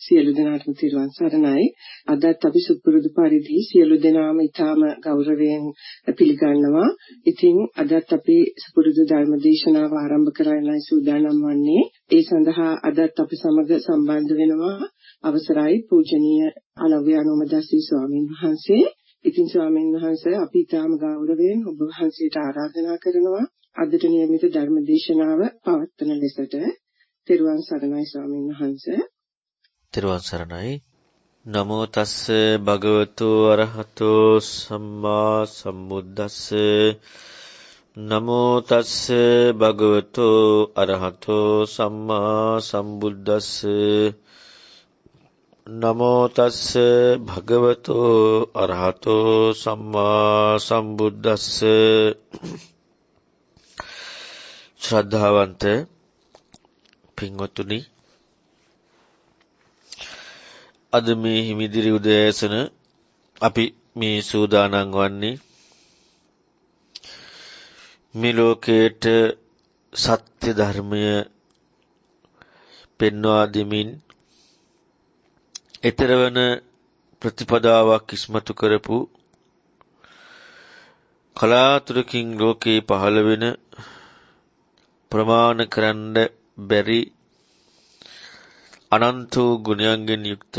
සියලු දෙනාටම තිරුවන් සරණයි. අදත් අපි සුපුරුදු පරිදි සියලු දෙනාම ඊටාම ගෞරවයෙන් පිළිගන්නවා. ඉතින් අදත් අපි සුපුරුදු ධර්ම දේශනාව ආරම්භ කරන්නයි සූදානම් වන්නේ. ඒ සඳහා අදත් අපි සමග සම්බන්ධ වෙනවා අවසරයි පූජනීය අලව්‍යානෝමදස්සී ස්වාමීන් වහන්සේ. ඉතින් ස්වාමීන් වහන්සේ අපි ඊටාම ගෞරවයෙන් ඔබ වහන්සේට ආරාධනා කරනවා අදට නියමිත ධර්ම දේශනාව පවත්වන ලෙසට. තෙරුවන් සරණයි ස්වාමීන් වහන්සේ. තෙරුවන් සරණයි. නමෝ තස්ස භගවතු අරහතෝ සම්මා සම්බුද්දස්ස. නමෝ තස්ස භගවතු අරහතෝ සම්මා සම්බුද්දස්ස. නමෝ තස්ස භගවතු අරහතෝ සම්මා සම්බුද්දස්ස. ශ්‍රද්ධාවන්ත පින්වත්නි, අද මේ හිමිදිරි උදෑසන අපි මේ සූදානම් වන්නේ මේ ලෝකයට සත්‍ය ධර්මය පෙන්වා දෙමින් ඊතරවන ප්‍රතිපදාවක් ඉස්මතු කරපු කලාතුරකින් ලෝකේ පහළ වෙන ප්‍රමාණ කරන්න බැරි අනන්ත වූ ගුණයන්ගෙන් යුක්ත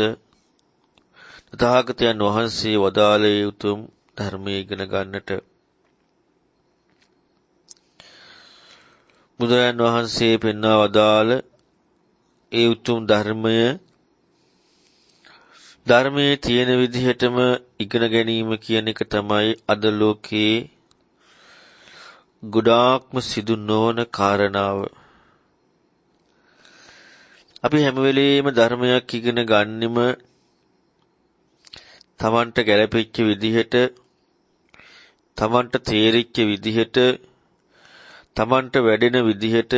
තථාගතයන් වහන්සේ වදාළේ උතුම් ධර්මයේ ඉගෙන ගන්නට බුදුරජාණන් වහන්සේ පෙන්වා වදාළ ඒ උතුම් ධර්මයේ තියෙන විදිහටම ඉගෙන ගැනීම කියන එක තමයි අද ලෝකේ ගොඩාක්ම සිදු නොවන කාරණාව. අපි හැම වෙලෙම ධර්මයක් ඉගෙන ගන්නෙම තමන්ට ගැළපෙච්ච විදිහට, තමන්ට තේරිච්ච විදිහට, තමන්ට වැඩෙන විදිහට,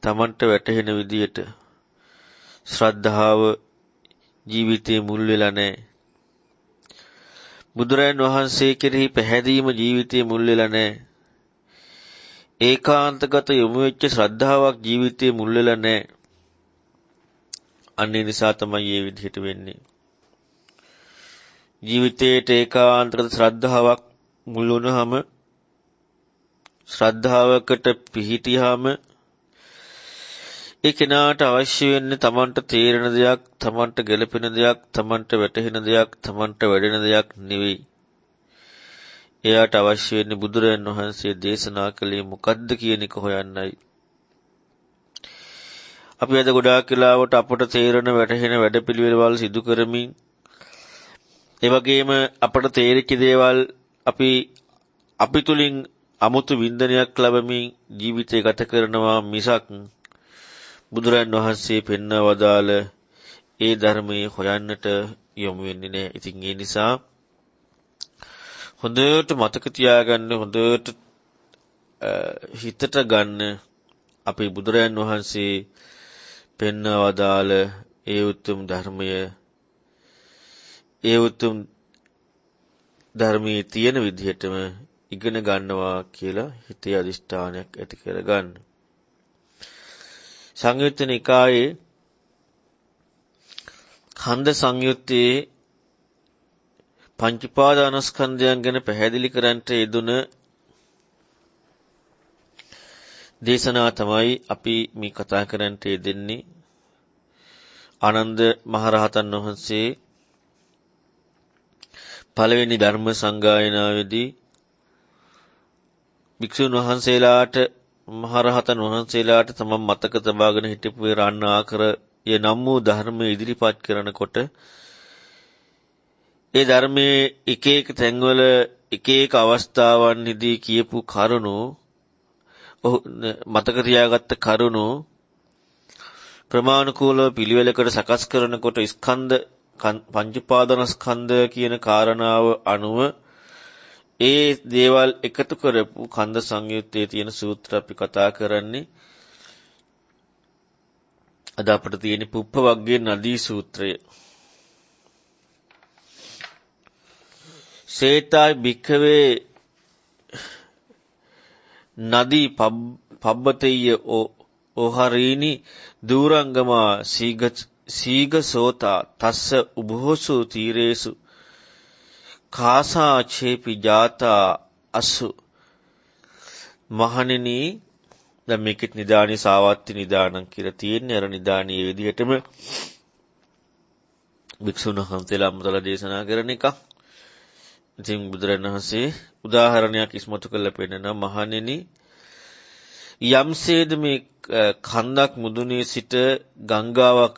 තමන්ට වැටහෙන විදිහට. ශ්‍රද්ධාව ජීවිතේ මුල් වෙලා නැහැ. බුදුරජාණන් වහන්සේ කෙරෙහි පැහැදීම ජීවිතේ මුල් වෙලා නැහැ. ඒකාන්තගත යොමු වෙච්ච ශ්‍රද්ධාවක් ජීවිතේ මුල් වෙලා නැහැ. අන්න ඒ නිසා තමයි මේ විදිහට වෙන්නේ. ජීවිතේට ඒකාන්තගත ශ්‍රද්ධාවක් මුල් වුණාම, ශ්‍රද්ධාවකට පිහිටියාම ඒ කෙනාට අවශ්‍ය වෙන්නේ තමන්ට තේරෙන දෙයක්, තමන්ට ගැළපෙන දෙයක්, තමන්ට වැටහෙන දෙයක්, තමන්ට වැඩෙන දෙයක් නෙවෙයි. එයාට අවශ්‍ය වෙන්නේ බුදුරජාණන් වහන්සේ දේශනා කළේ මොකද්ද කියන එක හොයන්නයි. අපි අද ගොඩාක් වෙලාවට අපට තේරෙන වැටහෙන වැඩපිළිවෙළවල් සිදු කරමින්, ඒ වගේම අපට තේරිච්ච දේවල් අපි තුලින් අමුතු වින්දනයක් ලැබමින් ජීවිතය ගත කරනවා මිසක් බුදුරජාණන් වහන්සේ පෙන්වා වදාළ ඒ ධර්මයේ හොයන්නට යොමු වෙන්නේ නැහැ. ඉතින් ඒ නිසා හොඳට මතක තියාගන්න, හොඳට හිතට ගන්න අපේ බුදුරජාණන් වහන්සේ පෙන්වා වදාළ ඒ උතුම් ධර්මය, ඒ උතුම් ධර්මයේ තියෙන විදිහටම ඉගෙන ගන්නවා කියලා හිතේ අදිෂ්ඨානයක් ඇති කරගන්න. සංයුත්ත නිකායේ ඛණ්ඩ සංයුත්තේ පංච උපාදානස්කන්ධයන් ගැන පැහැදිලි කරන්නට යෙදුන දේශනා තමයි අපි මේ කතා කරන්නට යෙදෙන්නේ. ආනන්ද මහරහතන් වහන්සේ පළවෙනි ධර්ම සංගායනාවේදී භික්ෂුන් වහන්සේලාට, මහරහතන් වහන්සේලාට තමන් මතක තබාගෙන හිටපු රාණ ආකරය නම් වූ ධර්මය ඉදිරිපත් කරනකොට ඒ ධර්මයේ එක එක තැන්වල එක එක අවස්ථාවන්හිදී කියපු කරුණු, මතක තියාගත්ත කරුණු ප්‍රමාණිකූලව පිළිවෙලකට සකස් කරනකොට පංච උපාදානස්කන්ධ කියන කාරණාව අනුව ඒ දේවල් එකතු කරපු ඛණ්ඩ සංයුත්තේ තියෙන සූත්‍ර අපි කතා කරන්නේ. අද අපිට තියෙන පුප්ප වග්ගේ නදී සූත්‍රය. සේතායි භික්ඛවේ නදී පබ්බතෙය්‍ය ඕහරීනි දූරංගමා සීගසෝතා තස්ස උභෝසු තීරේසු කාසා චේපි ජාතා අසු මහණෙනි දැන් මේකෙත් නිදානි සාවත්ති නිදානං කියලා තියෙන්නේ අර නිදානි මේ විදිහටම භික්ෂුන් වහන්සේලා අමතලා දේශනා කරන එක. ඉතින් බුදුරණවහන්සේ උදාහරණයක් ඉස්මතු කරලා පෙන්නනවා මහණෙනි යම්සේද මේ කන්දක් මුදුනේ සිට ගංගාවක්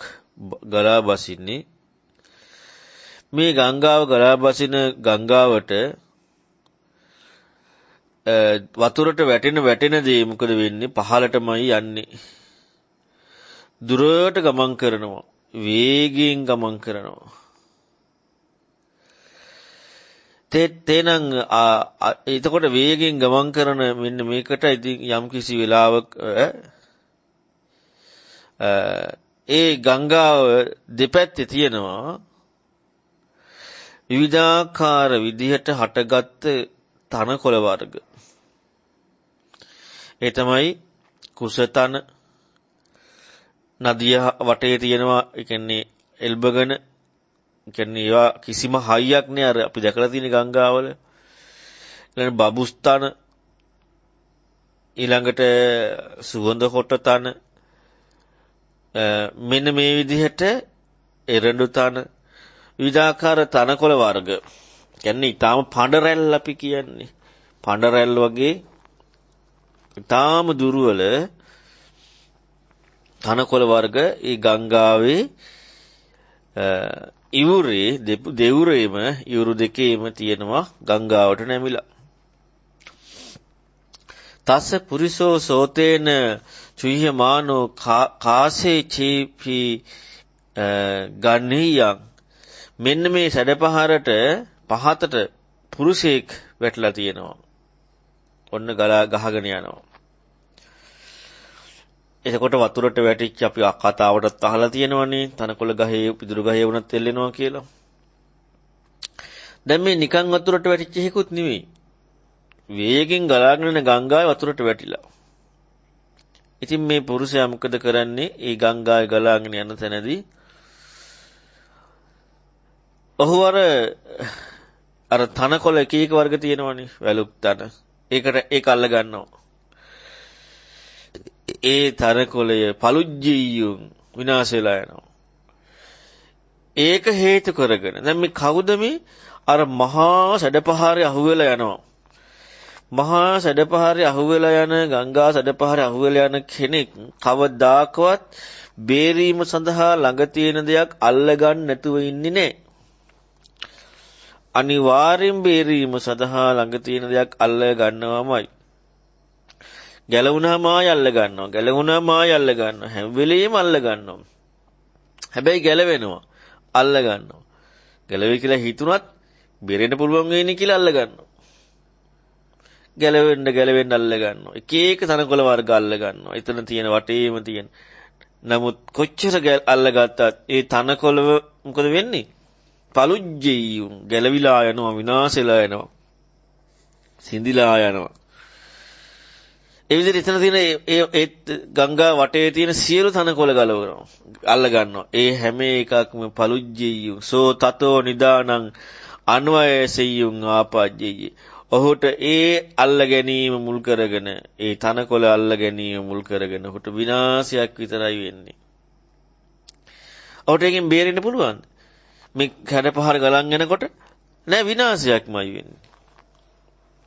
ගලා බසින්නේ මේ ගංගාව ගලා බසින ගංගාවට වතුරට වැටෙන දේ මොකද වෙන්නේ පහළටමයි යන්නේ දුරට ගමන් කරනවා වේගයෙන් ගමන් කරනවා තේනං එතකොට වේගයෙන් ගමන් කරන මෙන්න මේකට ඉතින් යම්කිසි වෙලාවක ඒ ගංගාව දෙපැත්තේ තියෙනවා විවිධාකාර විදිහට හටගත් තනකොළ වර්ග. ඒ තමයි කුසතන නදිය වටේ තියෙනවා. ඒ කියන්නේ එල්බගෙන කියන්නේ ඒවා කිසිම හයියක් නෑ අර අපි දැකලා තියෙන ගංගාවල. ඊළඟට බබුස්තන ඊළඟට සුවඳ කොට තන මෙන්න මේ විදිහට එරඬු තන විවිධාකාර තනකොළ වර්ග. කියන්නේ ඊටාම පඬ රැල්ල අපි කියන්නේ. පඬ රැල්ල වගේ ඊටාම දුර්වල තනකොළ වර්ග ඒ ගංගාවේ ඉවුරේ දෙවුරේම ඉවුරු දෙකේම තියෙනවා ගංගාවට නැමිලා. තස්ස පුරිසෝ සෝතේන චුය්‍යමානෝ කාසේ චීපි ගණ්හියං මෙන්න මේ සැඩපහරට පහතට පුරුෂයෙක් වැටලා තියෙනවා. ඔන්න ගහගෙන යනවා. එතකොට වතුරට වැටිච්ච අපි කතාවටත් අහලා තියෙනවනේ තනකොළ ගහේ පිදුරු ගහේ වුණත් එල්ලෙනවා කියලා. දැන් මේ නිකන් වතුරට වැටිච්ච එකකුත් නෙවෙයි. වේගෙන් ගලාගෙන යන ගංගාවේ වතුරට වැටිලා. ඉතින් මේ පුරුෂයා මොකද කරන්නේ? ඒ ගංගාවේ ගලාගෙන යන තැනදී ඔහු අර තනකොළ එක එක වර්ග තියෙනවනේ වැලුප් තන. ඒක අල්ල ගන්නවා. ඒ තනකොළය පලුජ්ජියුන් විනාශ වෙලා යනවා. ඒක හේතු කරගෙන දැන් මේ කවුද මේ අර මහා සැඩපහරේ අහුවෙලා යනවා. මහා සැඩපහරේ අහුවෙලා යන ගංගා සැඩපහරේ අහුවෙලා යන කෙනෙක් කවදාකවත් බේරීම සඳහා ළඟ තියෙන දෙයක් අල්ල ගන්න නැතුව ඉන්නේ නැහැ. අනිවාර්යෙන් බේරීම සඳහා ළඟ තියෙන දෙයක් අල්ල ගන්නවාමයි. ගැලවුණාම ආය අල්ල ගන්නවා. ගැලවුණාම ආය අල්ල ගන්නවා. හැම වෙලෙම අල්ල ගන්නවා. හැබැයි ගැලවෙනවා. අල්ල ගන්නවා. ගැලවෙයි කියලා හිතුණත් බේරෙන්න පුළුවන් වෙන්නේ කියලා අල්ල ගන්නවා. ගැලවෙන්න අල්ල ගන්නවා. එක එක තනකොළ වර්ග අල්ල ගන්නවා. එතන තියෙන වටේම තියෙන. නමුත් කොච්චර අල්ල ගත්තත් ඒ තනකොළ මොකද වෙන්නේ? පලුජ්ජෙයියුන් ගැලවිලා යනවා, විනාශෙලා යනවා. සිඳිලා යනවා. ඒ විදිහට එතන තියෙන ඒ ගංගා වටේ තියෙන සියලු තනකොළ ගලවනවා. අල්ල ගන්නවා. ඒ හැම එකක්ම පලුජ්ජෙයියුන් සෝ තතෝ නිදානං අන්වයසෙයියුන් ආපජ්ජෙයි. ඔහුට ඒ අල්ල ගැනීම මුල් කරගෙන ඒ තනකොළ අල්ල ගැනීම මුල් කරගෙන ඔහුට විනාශයක් විතරයි වෙන්නේ. ඔහුට එකෙන් බේරෙන්න පුළුවන්ද? මේ කඩපහර ගලන් යනකොට නෑ විනාශයක්මයි වෙන්නේ.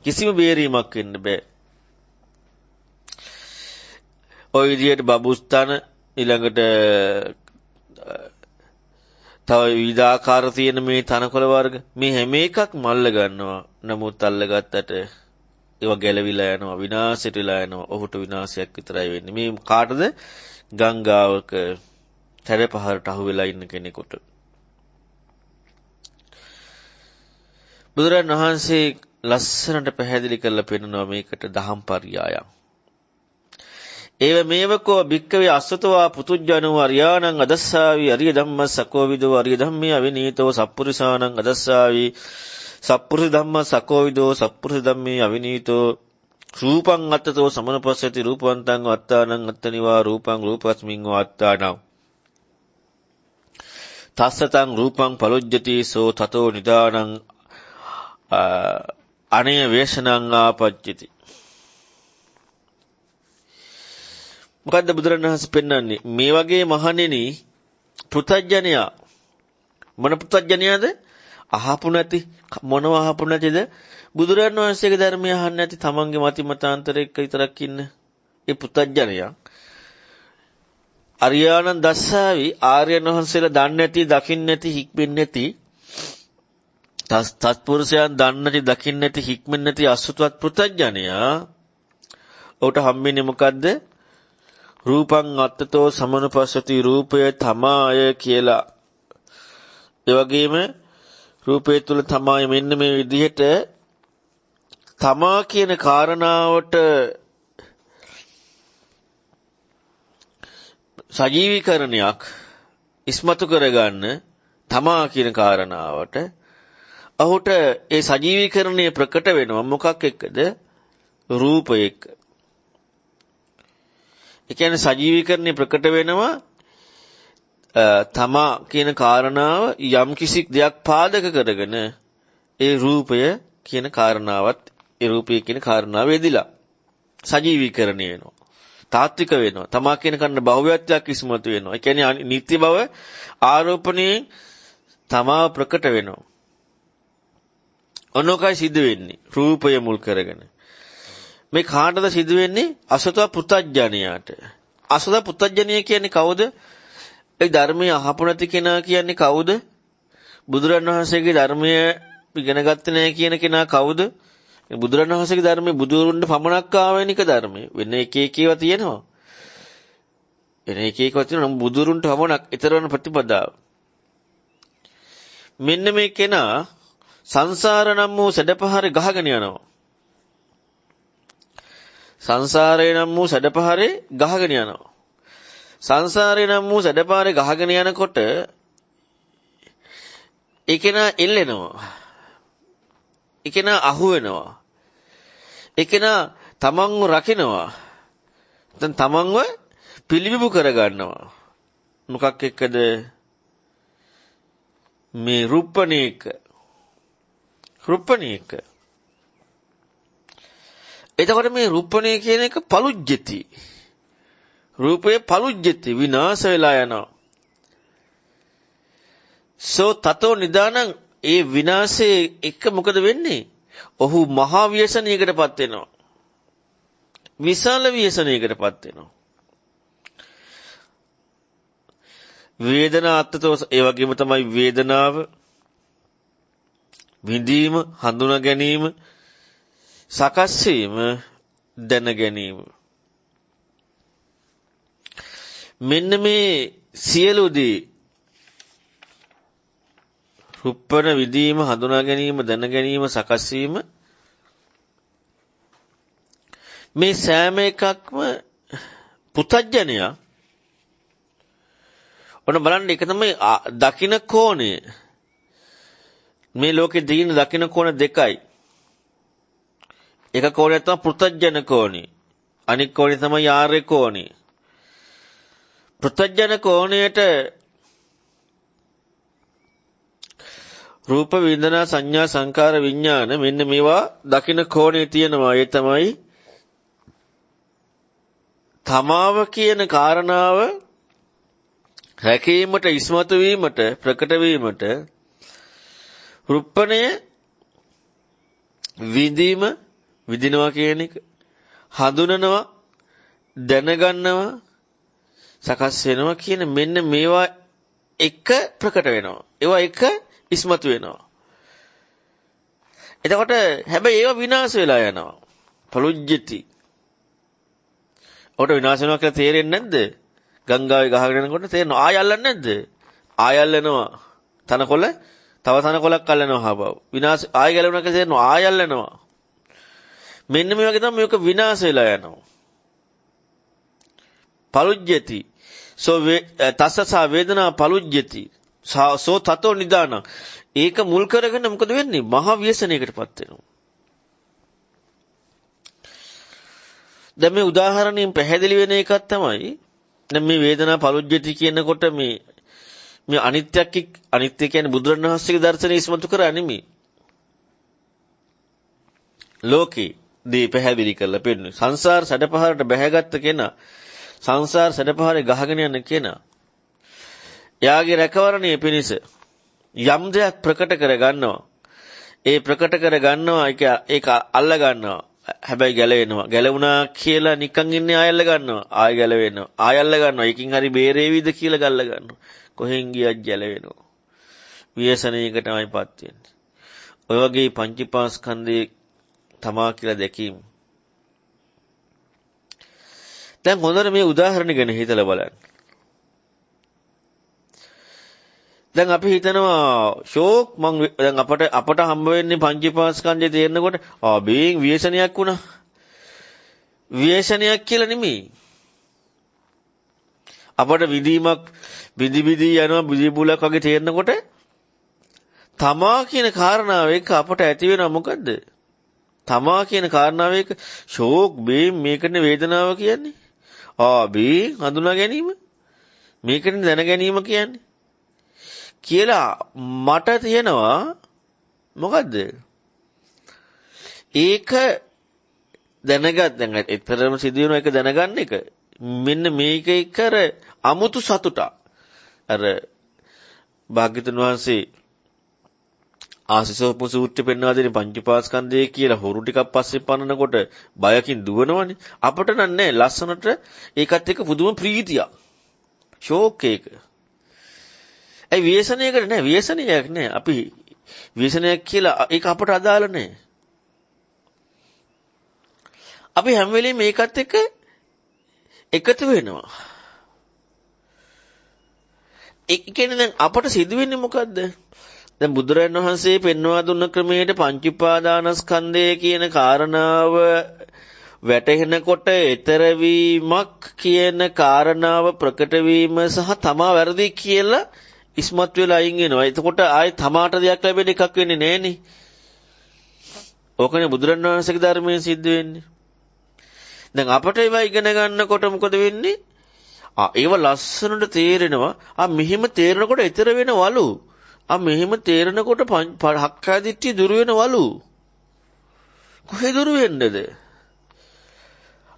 කිසිම බේරීමක් වෙන්න බෑ. ඔය විදිහට බබුස්තන ඊළඟට තව විවිධාකාර තියෙන මේ තනකොළ වර්ග මේ හැම එකක්ම අල්ල ගන්නවා. නමුත් අල්ලගත්තට ඒවා ගැලවිලා යනවා, විනාශයට වෙලා යනවා. ඔහුට විනාශයක් විතරයි වෙන්නේ. මේ කාටද? ගංගාවක කඩපහරට අහු වෙලා ඉන්න කෙනෙකුට. බුදුරන් වහන්සේ ලස්සනට පැහැදිලි කරලා පෙන්නනවා මේකට දහම් පරියායක්. ඒව මේවකෝ භික්කවේ අස්සතවා පුතුජ්ජනෝ අරියාණං අදස්සාවි අරිය ධම්මස් සකෝවිදෝ අරිය ධම්මේ අවිනීතෝ සප්පුරිසානං අදස්සාවි සප්පුරිස ධම්මස් සකෝවිදෝ සප්පුරිස ධම්මේ අවිනීතෝ රූපං අත්තතෝ සමනපස්සති රූපවන්තං අත්තානං අත්තනිවා රූපං රූපස්මින් අත්තානං. තස්සතං රූපං පලොජ්ජති සෝ තතෝ නිදානං අනේය වේශනං ආපජ්ජති. මොකද්ද බුදුරණවහන්සේ පෙන්වන්නේ? මේ වගේ මහණෙනි පෘථග්ජනයා මොන පෘථග්ජනයාද? අහපු නැති මොනව අහපු නැතිද? බුදුරණවහන්සේගේ ධර්මය අහන්නේ නැති තමන්ගේ මති මතාන්තරයක විතරක් ඉන්න ඒ පෘථග්ජනයා අරියාණන් දස්සාවි ආර්යයන් වහන්සේලා දන්නේ නැති, දකින්නේ නැති, හික්මෙන්නේ නැති තත්පුරුෂයන් දන්නේ නැති, දකින්නේ නැති, හික්මෙන්නේ නැති අසුතවත් පෘථග්ජනයා උට හම්බෙන්නේ මොකද්ද? රූපං අත්තතෝ සමනුපස්සති රූපය තමාය කියලා. ඒ වගේම රූපය තුල තමයි මෙන්න මේ විදිහට තමා කියන කාරණාවට සජීවීකරණයක් ඉස්මතු කරගන්න තමා කියන කාරණාවට ඔහුට ඒ සජීවීකරණය ප්‍රකට වෙනවා මොකක් එක්කද? රූපය එක්ක. ඒ කියන්නේ සජීවීකරණය ප්‍රකට වෙනවා තමා කියන කාරණාව යම් කිසි දෙයක් පාදක කරගෙන ඒ රූපය කියන කාරණාවත් ඒ රූපය කියන කාරණාව වේදිලා සජීවීකරණය වෙනවා. තාත්වික වෙනවා. තමා කියන කන්න භව්‍යත්වයක් ඉස්මතු වෙනවා. ඒ කියන්නේ නිත්‍ය බව ආරෝපණයේ තමා ප්‍රකට වෙනවා. ඔනෝකයි සිද්ධ වෙන්නේ රූපය මුල් කරගෙන. මේ කාටද සිද්ධ වෙන්නේ? අසතව පුත්තජ්ජනියාට. අසතව පුත්තජ්ජනිය කියන්නේ කවුද? ඒ ධර්මයේ අහපු නැති කෙනා කියන්නේ කවුද? බුදුරණවහන්සේගේ ධර්මය ඉගෙන ගත්තේ නැහැ කියන කෙනා කවුද? බුදුරණවහන්සේගේ ධර්මයේ බුදුරුන්ට පමණක් ආවෙනික ධර්මයේ වෙන එක ඒවා තියෙනවා. වෙන එක ඒවා තියෙනවා බුදුරුන්ට පමණක් ඊතරවන ප්‍රතිපදාව. මෙන්න මේ කෙනා සංසාර නම් වූ සැඩපහරේ ගහගෙන යනවා. සංසාරේ නම් වූ සැඩපහරේ ගහගෙන යනවා. සංසාරේ නම් වූ සැඩපහරේ ගහගෙන යනකොට ඒ කෙනා එල්ලෙනවා. ඒ කෙනා අහු වෙනවා. ඒ කෙනා තමන්ව රකින්නවා. දැන් තමන්ව පිළිබිඹු කරගන්නවා. මොකක් එක්කද? මේ රුප්පණේක. රුප්පණේක. එතකොට මේ රුප්පණේ කියන එක පලුජ්ජති. රූපය පලුජ්ජති විනාශ වෙලා යනවා. සෝ තතෝ නිදානං ඒ විනාශයේ එක මොකද වෙන්නේ? ඔහු මහා ව්‍යසනයකටපත් වෙනවා. විශාල ව්‍යසනයකටපත් වෙනවා. වේදනා අත්තතෝ ඒ වගේම තමයි වේදනාව විඳීම, හඳුනා ගැනීම, සකස් වීම, දැන ගැනීම. මෙන්න මේ සියලු දේ රුප්පණ විදීම, හඳුනා ගැනීම, දැන ගැනීම, සකස් වීම මේ සෑම එකක්ම පුතඥයා ඔන්න බලන්න ඒක තමයි දකින්න කෝණය. මේ ලෝකේ දින දකින්න කෝණ දෙකයි. එක කෝණයක් තමයි පුතඥ කෝණය. අනිත් කෝණය තමයි ආර්ය කෝණය. පුතඥ කෝණයට රූප වේදනා සංඥා සංකාර විඥාන මෙන්න මේවා දකින්න කෝණේ තියෙනවා. ඒ තමයි තමාව කියන කාරණාව රැකීමට, ඉස්මතු වීමට, ප්‍රකට වීමට රුප්පණය විඳීම, විඳිනවා කියන එක, හඳුනනවා, දැනගන්නවා, සකස් වෙනවා කියන මෙන්න මේවා එක ප්‍රකට වෙනවා. ඒවා එක ඉස්මතු වෙනවා. එතකොට හැබැයි ඒවා විනාශ වෙලා යනවා. පලුජ්ජති. ඔකට විනාශ වෙනවා කියලා තේරෙන්නේ නැද්ද? ගංගාවේ ගහගෙන යනකොට තේරෙනවා. ආය අල්ලන්නේ නැද්ද? ආය අල්ලනවා. තනකොළ තව තනකොළක් අල්ලනවා හබව. විනාශ ආය ගැලවෙනවා කියලා තේරෙනවා. ආය අල්ලනවා. මෙන්න මේ වගේ තමයි මේක විනාශ වෙලා යනවා. පලුජ්ජති. තස්සසා වේදනා පලුජ්ජති. සෝ තතෝ නිදාන. ඒක මුල් කරගෙන මොකද වෙන්නේ? මහා ව්‍යසනයකටපත් වෙනවා. දැන් මේ උදාහරණයෙන් පැහැදිලි වෙන එකක් තමයි දැන් මේ වේදනා පලුජ්ජති කියනකොට මේ අනිත්‍ය කියන්නේ බුදුරණවහන්සේගේ දර්ශනය ඉස්මතු කරා නෙමෙයි. ලෝකේ දී පැහැදිලි කරලා පෙන්නු. සංසාර සැඩපහරට බැහැගත්ත කෙනා, සංසාර සැඩපහරේ ගහගෙන යන කෙනා, යාගේ රැකවරණය පිණිස යම් දෙයක් ප්‍රකට කර ගන්නවා. ඒ ප්‍රකට කර ගන්නවා ඒක අල්ල ගන්නවා. හැබැයි ගැලවෙනවා. ගැලවුණා කියලා නිකන් ඉන්නේ ආය අල්ල ගන්නවා. ආය ගැලවෙනවා. ආය අල්ල ගන්නවා. එකකින් හරි බේරෙවිද කියලා ගල්ල ගන්නවා. කොහෙන් ගියත් ගැලවෙනවා. ව්‍යසනයකටමයිපත් වෙන්නේ. ඔය වගේ පංචීපාස්කන්ධේ තමා කියලා දැකීම. දැන් හොඳට මේ උදාහරණ ගැන හිතලා බලන්න. දැන් අපි හිතනවා ෂෝක් දැන් අපට හම්බ වෙන්නේ පංචීපාස්කන්ධය තේරෙනකොට බේන් ව්‍යසනයක් වුණා. ව්‍යසනයක් කියලා නෙමෙයි. අපට විදීමක් විදි යනවා බුදිබුලක් වගේ තේරෙනකොට තමා කියන කාරණාව එක අපට ඇති වෙනවා මොකද්ද? තමා කියන කාරණාව එක ෂෝක් බේන් මේකනේ වේදනාව කියන්නේ. බේන් හඳුනා ගැනීම මේකනේ දැන ගැනීම කියන්නේ. කියලා මට තියෙනවා මොකද්ද? ඒක දැනගත් දැන් එතරම් සිදුවෙන එක දැනගන්න එක මෙන්න මේක එක්කර අමුතු සතුටක්. අර භාග්‍යතුන් වහන්සේ ආසිසෝප සූත්‍රය පෙන්වා දෙන පංචපාස්කන්ධය කියලා හොරු ටිකක් පස්සේ පන්නනකොට බයකින් දුවනවනේ. අපට නන්නේ ලස්සනට ඒකත් එක්ක පුදුම ප්‍රීතියක්. ෂෝක් එක. ඒ ව්‍යසනයකට නෑ ව්‍යසනයක් නෑ. අපි ව්‍යසනයක් කියලා ඒක අපට අදාළ නෑ. අපි හැම වෙලෙම මේකත් එක්ක එකතු වෙනවා. ඒ කියන්නේ දැන් අපට සිදුවෙන්නේ මොකද්ද? දැන් බුදුරජාණන් වහන්සේ පෙන්වා දුන්න ක්‍රමයට පංච උපාදානස්කන්ධය කියන කාරණාව වැටහෙනකොට ඊතර වීමක් කියන කාරණාව ප්‍රකට වීම සහ තමා වැරදි කියලා ඉස්මත් වෙලා අයින් වෙනවා. එතකොට ආයේ තමාට දෙයක් ලැබෙන එකක් වෙන්නේ නැහනේ. ඕකනේ බුදුරජාණන් වහන්සේගේ ධර්මයෙන් සිද්ධ වෙන්නේ. දැන් අපට ඒවා ඉගෙන ගන්නකොට මොකද වෙන්නේ? ඒව ලස්සනට තේරෙනවා. මෙහෙම තේරෙනකොට ඊතර වෙනවලු. මෙහෙම තේරෙනකොට හක්කාය දිට්ඨිය දුර වෙනවලු. කොහෙ දුර වෙන්නේද?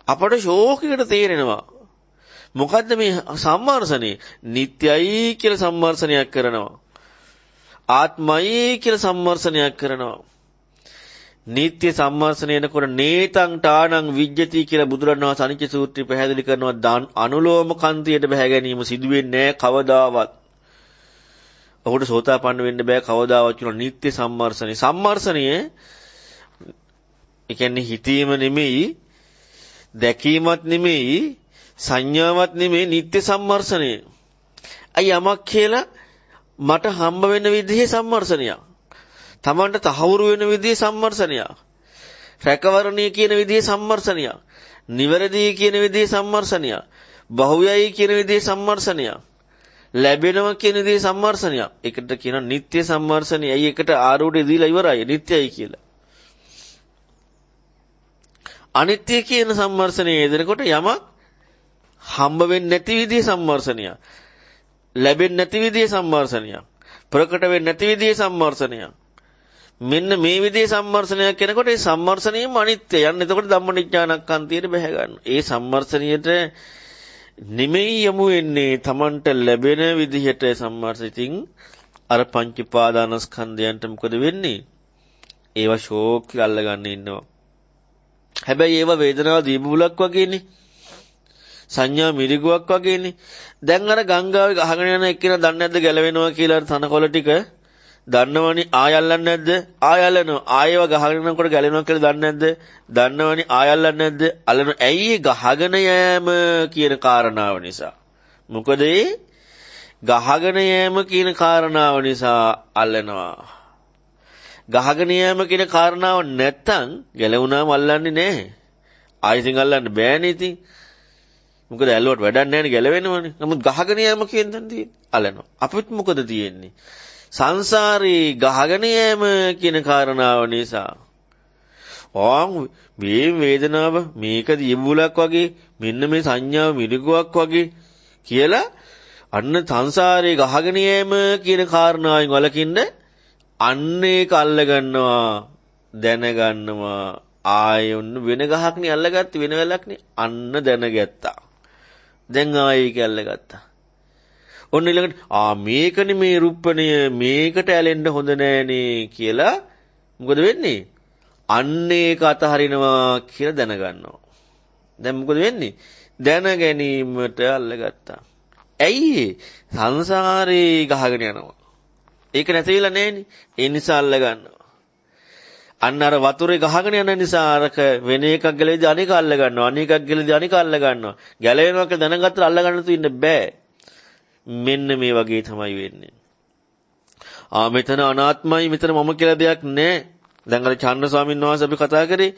අපට ශෝකයකට තේරෙනවා. මොකද්ද මේ සම්මාර්ෂණය? නිට්ටයයි කියලා සම්මාර්ෂණයක් කරනවා. ආත්මයි කියලා සම්මාර්ෂණයක් කරනවා. නිත්‍ය සම්මාසන එනකොට නේතං තානං විජ්ජති කියලා බුදුරණවහන්සේ අනිච්ච සූත්‍රය පැහැදිලි කරනවා. අනුලෝම කන්තියට බැහැ ගැනීම සිදු වෙන්නේ නැහැ කවදාවත්. ඔහුට සෝතාපන්න වෙන්න බෑ කවදාවත් කියන නිත්‍ය සම්මාසනය. සම්මාසනය ඒ කියන්නේ හිතීම නෙමෙයි, දැකීමත් නෙමෙයි, සංඥාවක් නෙමෙයි, නිත්‍ය සම්මාසනය. අය යමක් කියලා මට හම්බ වෙන විදිහේ සම්මාසනයක්. තමන්ට තහවුරු වෙන විදිහේ සම්මර්ෂණයක්. රැකවරණීය කියන විදිහේ සම්මර්ෂණයක්. නිවැරදි කියන විදිහේ සම්මර්ෂණයක්. බහුවයයි කියන විදිහේ සම්මර්ෂණයක්. ලැබෙනවා කියන විදිහේ සම්මර්ෂණයක්. ඒකට කියනවා නිත්‍ය සම්මර්ෂණය. ඇයි එකට ආරෝಢය දීලා ඉවරයි නිත්‍යයි කියලා. අනිත්‍ය කියන සම්මර්ෂණය එදෙනකොට යමක් හම්බ වෙන්නේ නැති විදිහේ සම්මර්ෂණයක්. ලැබෙන්නේ නැති විදිහේ සම්මර්ෂණයක්. ප්‍රකට වෙන්නේ නැති විදිහේ සම්මර්ෂණයක්. මෙන්න මේ විදිහේ සම්මර්ෂණයක් කෙනකොට ඒ සම්මර්ෂණයම අනිත්‍යයි. යන්න එතකොට ධම්මනිඥානක්ඛන්තියට බැහැ ගන්න. ඒ සම්මර්ෂණයට නිමෙයි යමු වෙන්නේ Tamanට ලැබෙන විදිහට සම්මර්ෂිතින් අර පංච උපාදානස්කන්ධයන්ට මොකද වෙන්නේ? ඒවා ෂෝක් අල්ල ගන්න ඉන්නවා. හැබැයි ඒවා වේදනාව දීබුලක් වගේනේ. සංඥා මිරිගුවක් වගේනේ. දැන් අර ගංගාවේ ගහගෙන යන එක්කෙනා දන්නේ නැද්ද ගැලවෙනවා කියලා තනකොළ ටික? දන්නවනි ආයල්ලන්නේ නැද්ද? ආයල්ලනවා. ආයෙව ගහගෙන යනකොට ගැලවෙනවා කියලා දන්නේ නැද්ද? දන්නවනි ආයල්ලන්නේ නැද්ද? අල්ලනවා. ඇයි ගහගෙන යෑම කියන කාරණාව නිසා. මොකද ගහගෙන යෑම කියන කාරණාව නිසා අල්ලනවා. ගහගෙන යෑම කියන කාරණාව නැත්තම් ගැලවුණාම අල්ලන්නේ නැහැ. ආයෙත් අල්ලන්න බෑනේ ඉතින්. මොකද ඇල්ලුවට වැඩක් නැහැ නේ ගැලවෙනවනේ. නමුත් ගහගෙන යෑම කියන තැන තියෙන්නේ අල්ලනවා. අපිට මොකද තියෙන්නේ? සංසාරේ ගහගෙන යෑම කියන කාරණාව නිසා මේ වේදනාව මේක දියබුලක් වගේ මෙන්න මේ සංඥාව මිරිගුවක් වගේ කියලා අන්න සංසාරේ ගහගෙන යෑම කියන කාරණාවෙන් වළකින්න අන්න ඒක අල්ල ගන්නවා, දැනගන්නවා. ආයෙ ඔන්න වෙන ගහක් නේ අල්ලගත්තේ, වෙන වෙලක් නේ. අන්න දැනගත්තා. දැන් ආයෙ ඒක අල්ලගත්තා. ඔන්න ඊළඟට මේකනේ මේ රුප්පණය, මේකට ඇලෙන්න හොඳ නෑනේ කියලා මොකද වෙන්නේ? අන්න ඒක අතහරිනවා කියලා දැනගන්නවා. දැන් මොකද වෙන්නේ? දැන ගැනීමට අල්ලගත්තා. ඇයි? සංසාරේ ගහගෙන යනවා. ඒක නැති වෙලා නෑනේ. ඒ නිසා අල්ලගන්නවා. අන්න අර වතුරේ ගහගෙන යන නිසා අරක වෙන එකක් ගැලවිද අනික අල්ල ගන්නවා. අනිකක් ගැලවිද අනික අල්ල ගන්නවා. ගැලවෙනවා කියලා දැනගත්තට අල්ල ගන්න තු ඉන්න බෑ. මෙන්න මේ වගේ තමයි වෙන්නේ. මෙතන අනාත්මයි, මෙතන මම කියලා දෙයක් නෑ. දැන් අර චන්න ස්වාමීන් වහන්සේ අපි කතා කරේ.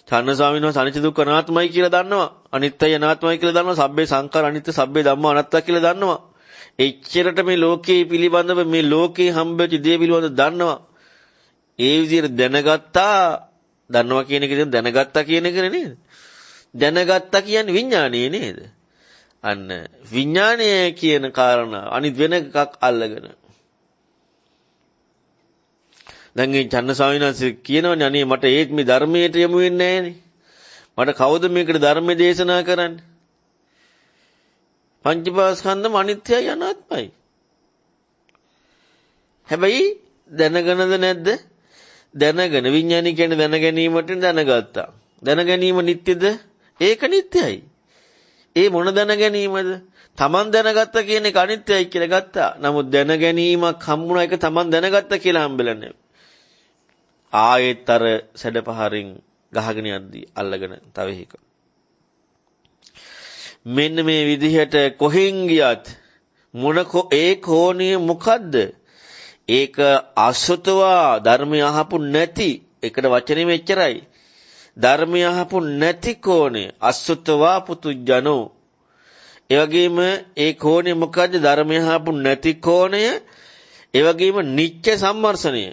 චන්න ස්වාමීන් වහන්සේ අනිත්‍ය දුක්ඛ අනාත්මයි කියලා දන්නවා. අනිත්‍යයි අනාත්මයි කියලා දන්නවා. සබ්බේ සංඛාර අනිත්‍ය, සබ්බේ ධම්ම අනාත්ත කියලා දන්නවා. එච්චරට මේ ලෝකේ පිළිබඳව, මේ ලෝකේ හම්බෙච්ච දේ පිළිබඳව දන්නවා. ඒ විදිහට දැනගත්තා. දන්නවා කියන එක දැනගත්තා කියන එක නේද? දැනගත්තා කියන්නේ විඥානයේ නේද? අන්න විඥානය කියන කාරණා අනිත් වෙන එකක් අල්ලගෙන. දැන් මේ චන්න ස්වාමීන් වහන්සේ කියනවනේ අනේ මට ඒත් මේ ධර්මයට යමු වෙන්නේ නැහනේ. මට කවුද මේකට ධර්ම දේශනා කරන්නේ? පංචපාස්කන්ධම අනිත්‍යයි අනාත්මයි. හැබැයි දැනගනද නැද්ද? දැනගෙන විඥානය කියන්නේ දැන ගැනීමට දැනගත්තා. දැන ගැනීම නිට්ටයද? ඒක නිට්ටයයි. ඒ මොන දැන ගැනීමද? තමන් දැනගත්ත කියන එක අනිත්‍යයි කියලා ගත්තා. නමුත් දැන ගැනීමක් හම්බුණා, ඒක තමන් දැනගත්ත කියලා හම්බෙලා නැහැ. ආයෙත් අර සැඩපහරින් ගහගෙන යද්දී අල්ලගෙන තව එකක්. මෙන්න මේ විදිහට කොහෙන් ගියත් ඒ කෝණිය මොකද්ද? ඒක අසුතවා ධර්මය අහපු නැති, ඒකට වචනේ මෙච්චරයි. ධර්මය අහපු නැති කෝණේ අසුතවා පුතුජනෝ. ඒ වගේම ඒ කෝණය මොකද්ද? ධර්මය අහපු නැති කෝණය. ඒ වගේම නිත්‍ය සම්මර්ෂණය.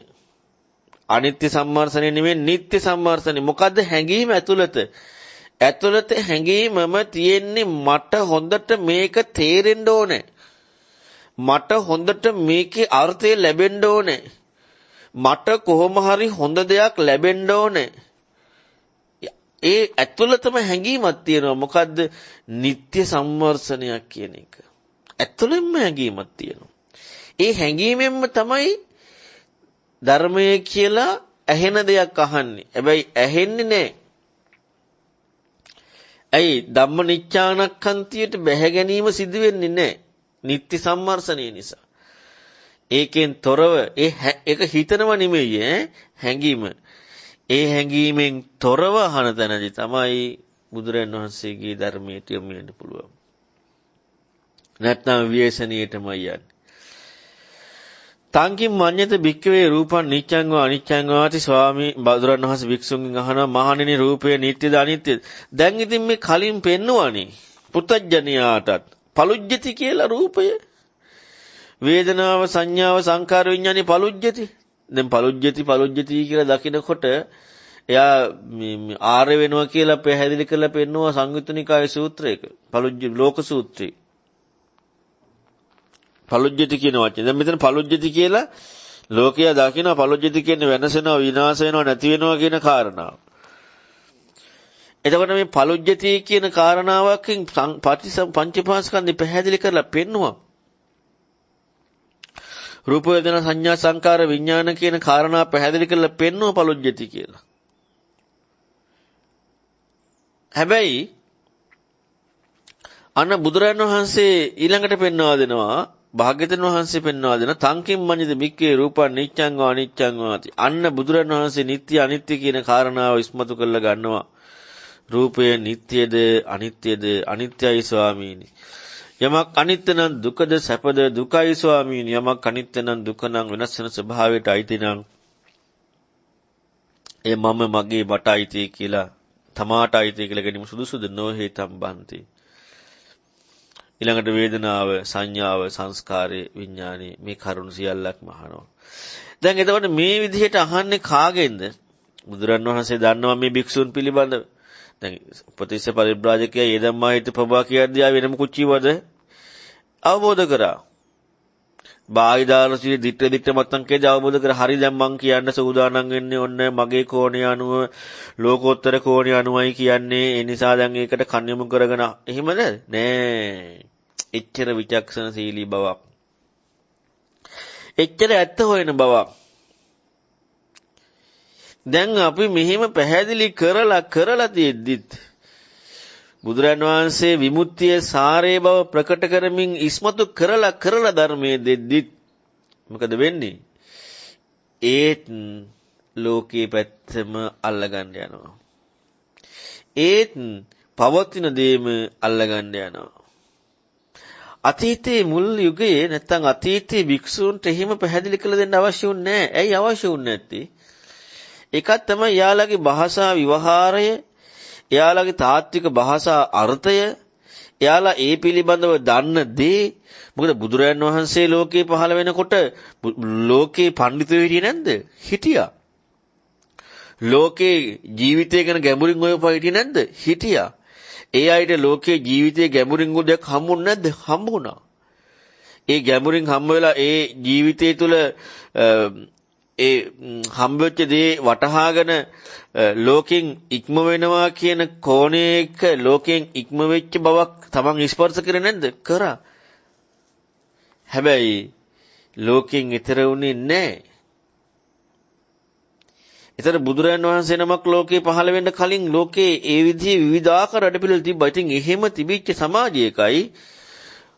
අනිත්‍ය සම්මර්ෂණය නෙමෙයි, නිත්‍ය සම්මර්ෂණය. මොකද්ද? හැඟීම ඇතුළත. ඇතුළත හැඟීමම තියෙන්නේ මට හොඳට මේක තේරෙන්න ඕනේ. මට හොඳට මේකේ අර්ථය ලැබෙන්න ඕනේ. මට කොහොම හරි හොඳ දෙයක් ලැබෙන්න ඕනේ. ඒ ඇතුළතම හැඟීමක් තියෙනවා. මොකද්ද? නිත්‍ය සම්වර්ෂණයක් කියන එක. ඇතුළෙන්ම හැඟීමක් තියෙනවා. ඒ හැඟීමෙන්ම තමයි ධර්මයේ කියලා ඇහෙන දෙයක් අහන්නේ. හැබැයි ඇහෙන්නේ නැහැ. ඇයි? ධම්ම නිච්ඡානක්ඛන්තියට බැහැ ගැනීම සිදු වෙන්නේ නැහැ. නිත්‍ය සම්මර්ෂණය නිසා. ඒකෙන් තොරව ඒක හිතනව නෙමෙයි හැඟීම. ඒ හැඟීමෙන් තොරව අහන තැනදී තමයි බුදුරන් වහන්සේගේ ධර්මයට යොමු වෙන්න පුළුවන්. නැත්නම් විශේෂණීයටමයි යන්නේ. තංකින් මඤ්ඤත භික්ඛවේ රූපං නිච්ඡං වා අනිච්ඡං වාති ස්වාමී බුදුරන් වහන්සේ භික්ෂුන්ගෙන් අහනවා මහණෙනි රූපය නිට්ටයද අනිත්‍යද? දැන් ඉතින් මේ කලින් පෙන්නුවානේ පුත්තජ්ජනියාටත් පලුජ්ජති කියලා රූපය. වේදනාව සංඥාව සංකාර විඥානේ පලුජ්ජති. දැන් පලුජ්ජති කියලා දකිනකොට එයා ආර්ය වෙනවා කියලා පැහැදිලි කරලා පෙන්නවා සංයුත්ත නිකායේ සූත්‍රයක. පලුජ්ජ ලෝක සූත්‍රය. පලුජ්ජති කියන වචනේ. දැන් මෙතන පලුජ්ජති කියලා ලෝකයා දකිනවා පලුජ්ජති කියන්නේ වෙනසෙනවා, විනාශ වෙනවා, නැති වෙනවා කියන කාරණාව. එතකොට මේ පලුජ්ජති කියන කාරණාවකින් පංචපාස්කන්ධය පැහැදිලි කරලා පෙන්නවා. රූප වේදනා සංඥා සංකාර විඥාන කියන කාරණා පැහැදිලි කරලා පෙන්නවා පලුජ්ජති කියලා. හැබැයි අන්න බුදුරජාණන් වහන්සේ ඊළඟට පෙන්වා දෙනවා, භාග්‍යවතුන් වහන්සේ පෙන්වා දෙන තංකින් මඤ්ඤිත මික්කේ රූපං නිච්ඡං වා අනිච්ඡං වාති. අන්න බුදුරජාණන් වහන්සේ නිට්ටය අනිත්‍ය කියන කාරණාව ඉස්මතු කරලා ගන්නවා. රූපය නිට්ටයද අනිත්‍යද? අනිත්‍යයි ස්වාමීනි. යමක් අනිත්‍ය නම් දුකද සැපද? දුකයි ස්වාමීනි. යමක් අනිත්‍ය නම් දුක නම් වෙනස් වෙන ස්වභාවයට අයිති නම් ඒ මම මගේ මට අයිති කියලා, තමාට අයිති කියලා ගැනීම සුදුසුද? නොහේතම් බන්ති. ඊළඟට වේදනාව, සංඥාව, සංස්කාරේ, විඥානේ මේ කරුණු සියල්ලක්ම අහනවා. දැන් එතකොට මේ විදිහට අහන්නේ කාගෙන්ද? බුදුරන් වහන්සේ දන්නවා මේ භික්ෂුන් පිළිබඳව. දැන් උපතිස්ස පරිබ්‍රාජකයා යෙදම්මාහිත ප්‍රභා කියද්දී ආ වෙනම කුච්චිවද? අවබෝධ කරා. බාහිදාරසිය දිත්‍ය මත්තන්කේද අවබෝධ කර හරි දැන් මං කියන්න සූදානම් වෙන්නේ ඔන්න මගේ කෝණය අනුව ලෝකෝත්තර කෝණය අනුවයි කියන්නේ ඒ නිසා දැන් ඒකට කන් යොමු කරගෙන එහෙමද නෑ එච්චර විචක්ෂණශීලී බවක් එච්චර ඇත්ත හොයන බවක් දැන් අපි මෙහිම පැහැදිලි කරලා තියෙද්දිත් බුදුරන් වහන්සේ විමුක්තිය සාරේ බව ප්‍රකට කරමින් ඉස්මතු කරලා ධර්මයේ දෙද්දිත් මොකද වෙන්නේ? ඒත් ලෝකේ පැත්තම අල්ලගන්න යනවා. ඒත් පවතින දේම අල්ලගන්න යනවා. අතීතයේ මුල් යුගයේ නැත්තම් අතීතයේ භික්ෂූන්ට එහෙම පැහැදිලි කළ දෙන්න අවශ්‍ය වුණේ නැහැ. ඇයි අවශ්‍ය වුණේ නැත්තේ? එකක් තමයි යාළගේ භාෂා විවහාරය එයාලගේ තාත්වික භාෂා අර්ථය එයාලා ඒ පිළිබඳව දන්න දේ මොකද බුදුරජාන් වහන්සේ ලෝකේ පහළ වෙනකොට ලෝකේ පඬිතුයෝ හිටියේ නැද්ද? හිටියා. ලෝකේ ජීවිතය ගැන ගැඹුරින් හොයපුවා හිටියේ නැද්ද? හිටියා. ඒ අයට ලෝකේ ජීවිතයේ ගැඹුරින් උදයක් හම්බුනේ නැද්ද? හම්බුණා. ඒ ගැඹුරින් හම්බ වෙලා ඒ ජීවිතය තුළ ඒ හම්බෙච්ච දේ වටහාගෙන ලෝකෙන් ඉක්ම වෙනවා කියන කෝණයක ලෝකෙන් ඉක්ම වෙච්ච බවක් තමන් ස්පර්ශ කරේ නැද්ද? කරා. හැබැයි ලෝකෙන් ඈතර වුණේ නැහැ. ඒතර බුදුරජාණන් වහන්සේ නමක් ලෝකේ පහළ වෙන්න කලින් ලෝකේ ඒ විදිහේ විවිධාකාර වැඩපිළිවෙල තිබ්බා. ඉතින් එහෙම තිබිච්ච සමාජයකයි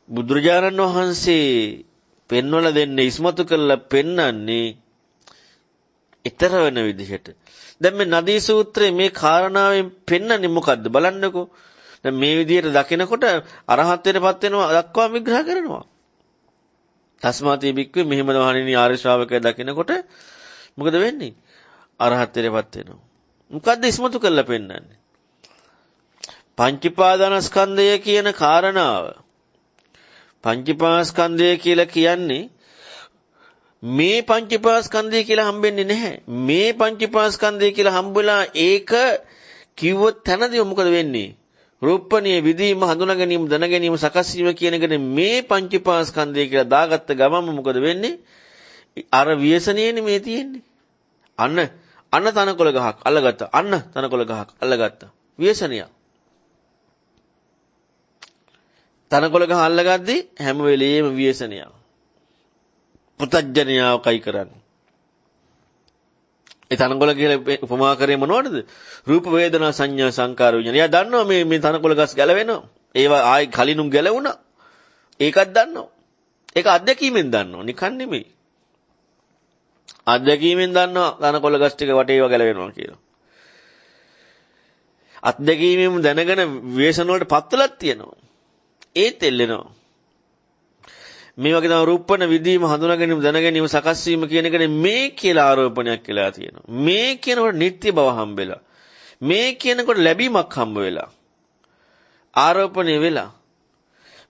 බුදුරජාණන් වහන්සේ පෙන්වලා දෙන්නේ ඉස්මතු කරලා පෙන්වන්නේ ඊතර වෙන විදිහට. දැන් මේ නදී සූත්‍රයේ මේ කාරණාවෙන් පෙන්වන්නේ මොකද්ද බලන්නකෝ. දැන් මේ විදිහට දකිනකොට අරහත්ත්වයටපත් වෙනවා දක්වා විග්‍රහ කරනවා. තස්මාති බික්කේ මෙහෙම මහණෙනි ආර්ය ශ්‍රාවකය දකිනකොට මොකද වෙන්නේ? අරහත්ත්වයටපත් වෙනවා. මොකද්ද ඉස්මතු කරලා පෙන්වන්නේ? පංචීපාදානස්කන්ධය කියන කාරණාව. පංචීපාස්කන්ධය කියලා කියන්නේ මේ පංචීපාස්කන්ධය කියලා හම්බෙන්නේ නැහැ. මේ පංචීපාස්කන්ධය කියලා හම්බෙලා ඒක කිව්වොත් තැනදී මොකද වෙන්නේ? රූපණීය විදීම හඳුනා ගැනීම දැන ගැනීම සකස් වීම කියන එකට මේ පංචීපාස්කන්ධය කියලා දාගත්ත ගමන්ම මොකද වෙන්නේ? අර ව්‍යසනයනේ මේ තියෙන්නේ. අන්න තනකොළ ගහක් අල්ලගත්තා. අන්න තනකොළ ගහක් අල්ලගත්තා. ව්‍යසනයක්. තනකොළ ගහ අල්ලගද්දී හැම වෙලෙම ව්‍යසනයක්. පුතඥයාව කයි කරන්නේ. ඒ තනකොළ කියලා උපමා කරේ මොනවටද? රූප වේදනා සංඥා සංකාර විඥාන. එයා දන්නවා මේ තනකොළ ගස් ගැලවෙනවා. ඒවා ආයි කලිනුම් ගැලවුණා. ඒකත් දන්නවා. ඒක අත්දැකීමෙන් දන්නවා. නිකන් නෙමෙයි. අත්දැකීමෙන් දන්නවා තනකොළ ගස් ටික වටේ ඒවා ගැලවෙනවා කියලා. අත්දැකීමෙන් දැනගෙන වේසන වලට පත්වලක් තියෙනවා. ඒත් එල්ලෙනවා. මේ වගේ තමයි රූපණ විදීම හඳුනා ගැනීම දැන ගැනීම සකස් වීම කියන එකනේ මේ කියලා ආරෝපණයක් කියලා තියෙනවා. මේ කියනකොට නිට්ටය බව හම්බෙලා. මේ කියනකොට ලැබීමක් හම්බ වෙලා. ආරෝපණය වෙලා.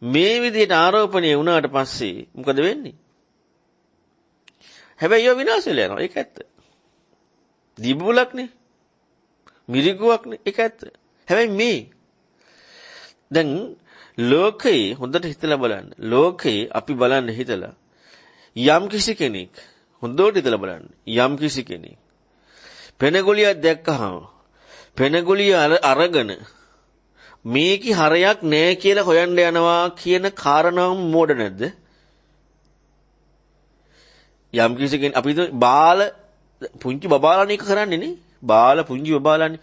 මේ විදිහට ආරෝපණය වුණාට පස්සේ මොකද වෙන්නේ? හැබැයි ඒව විනාශ වෙලා යනවා. ඒක ඇත්ත. දීබුලක්නේ. මිරිගුවක්නේ. ඒක ඇත්ත. හැබැයි මේ දැන් ලෝකේ හොඳට හිතලා බලන්න. ලෝකේ අපි බලන්න හිතලා යම් කිසි කෙනෙක් හොඳට හිතලා බලන්න. යම් කිසි කෙනෙක් පෙනගොලියක් දැක්කහම පෙනගොලිය අරගෙන මේකි හරයක් නෑ කියලා හොයන්න යනවා කියන කාරණාව මෝඩ නැද්ද? යම් කිසි කෙනෙක් අපි බාල පුංචි බබාලානේ කරන්නේ නේ. බාල පුංචි බබාලානේ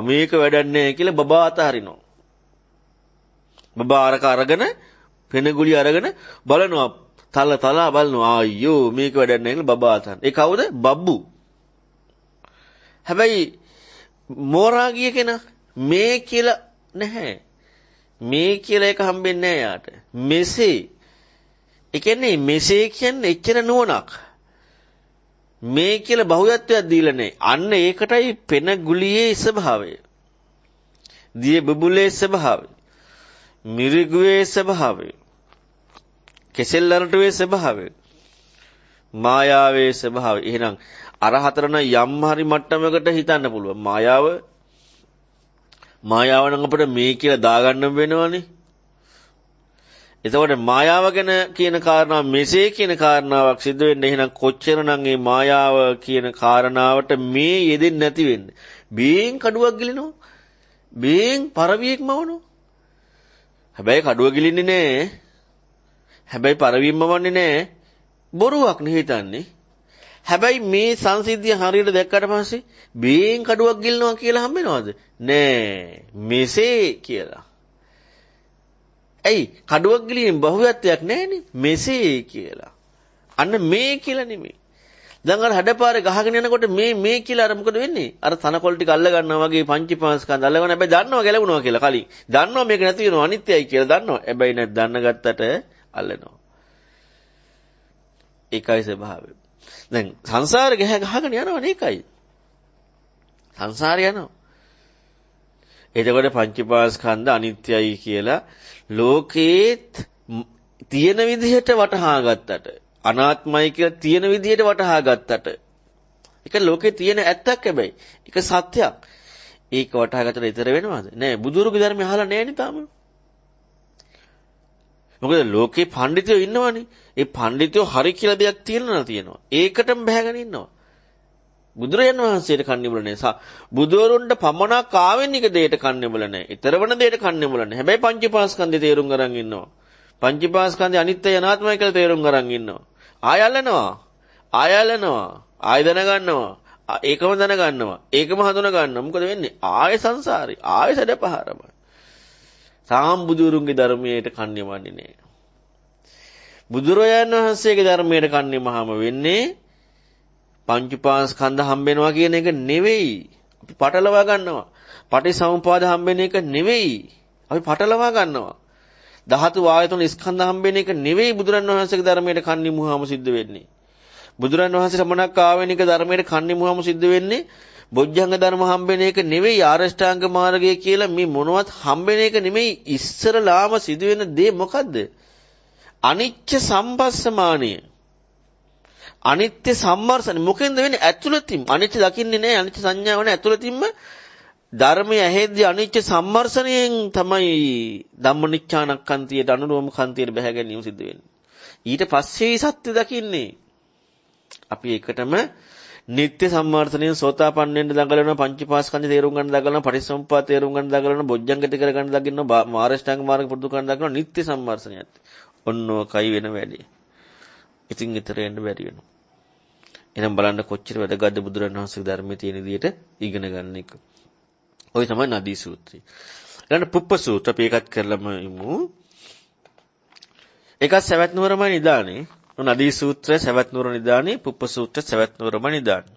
මේක වැඩක් නෑ කියලා බබා අතහරිනවා. බබා අරගෙන පෙනගුලි අරගෙන බලනවා තලා බලනවා අයියෝ මේක වැඩක් නැහැ කියලා බබා අතහරින. ඒ කවුද? බබ්බු. හැබැයි මෝරා ගිය කෙනා මේ කියලා නැහැ. මේ කියලා එක හම්බෙන්නේ නැහැ යාට. මෙසේ. ඒ කියන්නේ මෙසේ කියන්නේ එච්චර නුවණක්. මේ කියලා බහුයත්වයක් දීලා නැහැ. අන්න ඒකටයි පෙනගුලියේ ස්වභාවය. දිය බබුලේ ස්වභාවය. මිරිගුවේ ස්වභාවය. කෙසෙල් අරටුවේ ස්වභාවය. මායාවේ ස්වභාවය. එහෙනම් අරහතරන යම් හරි මට්ටමකට හිතන්න පුළුවන්. මායාව නම් අපිට මේ කියලා දාගන්න වෙනවනේ. එතකොට මායාව ගැන කියන කාරණාව මෙසේ කියන කාරණාවක් සිද්ධ වෙන්නේ එහෙනම් කොච්චරනම් මේ මායාව කියන කාරණාවට මේ යෙදෙන්නේ නැති වෙන්නේ. බේන් කඩුවක් ගිලිනවා. බේන් පරවියෙක් මවනවා. හැබැයි කඩුව ගිලින්නේ නැහැ. හැබැයි පරවියෙක් මවන්නේ නැහැ. බොරුවක් නේ හිතන්නේ. හැබැයි මේ සංසිද්ධිය හරියට දැක්කට පස්සේ බේන් කඩුවක් ගිලනවා කියලා හම්බෙනවද? නෑ. මෙසේ කියලා. ඇයි කඩුවක් ගිලින් බහුවත්වයක් නැහැනේ. මෙසේ කියලා. අන්න මේ කියලා නෙමෙයි. දැන් අර හැඩපාරේ ගහගෙන යනකොට මේ කියලා අර මොකද වෙන්නේ? අර තනකොළ ටික අල්ල ගන්නවා වගේ පංචීපාස්කන්ධ අල්ල ගන්න. හැබැයි දන්නවා ගැලවුණා කියලා කලින්. දන්නවා මේක නැති වෙනවා අනිත්‍යයි කියලා දන්නවා. හැබැයි නැත් දන්න ගත්තට අල්ලනවා. ඒකයි ස්වභාවය. දැන් සංසාරේ ගහගෙන යනවනේ ඒකයි. සංසාරේ යනවා. එතකොට පංචීපාස්කන්ධ අනිත්‍යයි කියලා ලෝකේත් තියෙන විදිහට වටහා ගත්තට අනාත්මයි කියලා තියෙන විදිහට වටහා ගත්තට ඒක ලෝකේ තියෙන ඇත්තක් හැබැයි ඒක සත්‍යයක්. ඒක වටහා ගත්තට ඊතර වෙනවද? නෑ. බුදුරුගේ ධර්මය අහලා නෑනේ තාම. මොකද ලෝකේ පඬිතුයෝ ඉන්නවනේ. ඒ පඬිතුයෝ හරි කියලා දෙයක් තියෙනවා. ඒකටම බැහැගෙන ඉන්නවා. බුදුරජාණන් වහන්සේට කන්නේ බල නැහැ. බුදුවරුන්ට පමණක් ආවෙනික දෙයට කන්නේ බල නැහැ. ඊතරවන දෙයට කන්නේ බල නැහැ. හැබැයි පංචීපාස්කන්ධය තේරුම් ගන්න ඉන්නවා. පංචීපාස්කන්ධය අනිත්‍යයි අනාත්මයි කියලා තේරුම් ගන්න ඉන්නවා. ආයලනවා. ආය දැනගන්නවා. ඒකම දැනගන්නවා. ඒකම හඳුනා ගන්නවා. මොකද වෙන්නේ? ආය සංසාරේ. ආය සැඩපහරම. සාම් බුදුරුන්ගේ ධර්මයට කන්නේ වන්නේ නැහැ. බුදුරජාණන් වහන්සේගේ ධර්මයට කන්නේ මහම වෙන්නේ පංචීපාස්කන්ධ හම්බෙනවා කියන එක නෙවෙයි. අපි පටලවා ගන්නවා. පටිසමුපාද හම්බෙන එක නෙවෙයි. අපි පටලවා ගන්නවා. ධාතු ආයතන ස්කන්ධ හම්බෙන එක නෙවෙයි බුදුරන් වහන්සේගේ ධර්මයට කන්නේ මුහාම සිද්ධ වෙන්නේ. බුදුරන් වහන්සේ සමනක් ආවෙනික ධර්මයට කන්නේ මුහාම සිද්ධ වෙන්නේ බොජ්ජංග ධර්ම හම්බෙන එක නෙවෙයි ආරෂ්ඨාංග මාර්ගය කියලා මේ මොනවත් හම්බෙන එක නෙමෙයි. ඉස්සරලාම සිදුවෙන දේ මොකද්ද? අනිච්ච සම්පස්සමානය. අනිත්‍ය සම්මර්ෂණ මොකෙන්ද වෙන්නේ? ඇතුළතින් අනිත්‍ය දකින්නේ නැහැ. අනිත්‍ය සංඥාව නැහැ. ඇතුළතින්ම ධර්මයේ ඇහෙද්දී අනිත්‍ය සම්මර්ෂණයෙන් තමයි ධම්මනිච්ඡානක්ඛන්තියට අනුරෝම කන්තියට බැහැ ගැනීම සිද්ධ වෙන්නේ. ඊට පස්සේ සත්‍ය දකින්නේ. අපි එකටම නිත්‍ය සම්මර්ෂණයෙන් සෝතාපන්න වෙන්න දඟලනවා, පංචීපාස්කන්ධ තේරුම් ගන්න දඟලනවා, පටිච්චසමුප්පාද තේරුම් ගන්න දඟලනවා, බොජ්ජංග ටික කර ගන්න දඟලනවා, මාර්ගාෂ්ටාංග මාර්ග පුරුදු කරන දඟලනවා, නිත්‍ය සම්මර්ෂණයත්. ඔන්නෝකයි වෙන වැඩි. ඉතින් ඊතර යන්න බැරි වෙනවා. එහෙනම් බලන්න කොච්චර වැදගත්ද බුදුරණවහන්සේගේ ධර්මයේ තියෙන විදිහට ඉගෙන ගන්න එක. ඔය තමයි නදී සූත්‍රය. ඊළඟ පුප්ප සූත්‍ර අපි ඒකත් කරලම ඉමු. ඒකත් සවැත් නුවරම නිදානේ. නදී සූත්‍රය සවැත් නුවර නිදානේ, පුප්ප සූත්‍රය සවැත් නුවරම නිදානේ.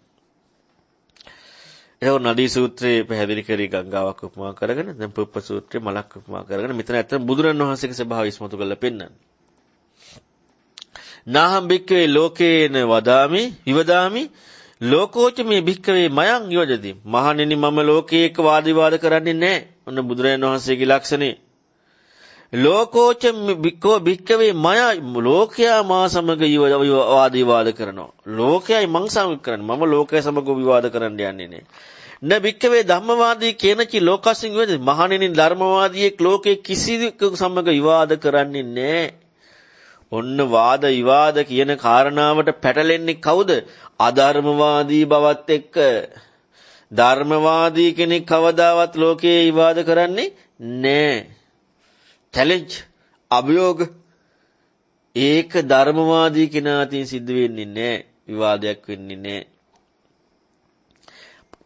ඒක නදී සූත්‍රයේ පැහැදිලි කරේ ගංගාවක් උපමා කරගෙන, දැන් පුප්ප සූත්‍රයේ මලක් උපමා කරගෙන මෙතන ඇත්තට බුදුරණවහන්සේගේ ස්වභාවය ඉස්මතු කරලා පෙන්නන්නේ. නාහම් භික්ඛවේ ලෝකේන වදාමි විවදාමි ලෝකෝච මේ භික්ඛවේ මයං යොජති. මහණෙනි මම ලෝකේ එක්ක වාද විවාද කරන්නේ නැහැ. ඔන්න බුදුරජාණන් වහන්සේගේ ලක්ෂණේ. ලෝකෝච භික්ඛවේ මය ලෝකයා මා සමග වාද විවාද කරනවා. ලෝකයයි මං සමග කරන්නේ. මම ලෝකය සමග විවාද කරන්න යන්නේ නැහැ. න භික්ඛවේ ධම්මවාදී කේනචි ලෝකස්සින් යොජති. මහණෙනි ධර්මවාදියෙක් ලෝකේ කිසිවෙකු සමග විවාද කරන්නේ නැහැ. ඔන්න වාද විවාද කියන කාරණාවට පැටලෙන්නේ කවුද? අධර්මවාදී බවත් එක්ක. ධර්මවාදී කෙනෙක් කවදාවත් ලෝකේ විවාද කරන්නේ නැහැ. චැලෙන්ජ් අභියෝග ඒක ධර්මවාදී කෙනා අතින් සිද්ධ වෙන්නේ නැහැ. විවාදයක් වෙන්නේ නැහැ.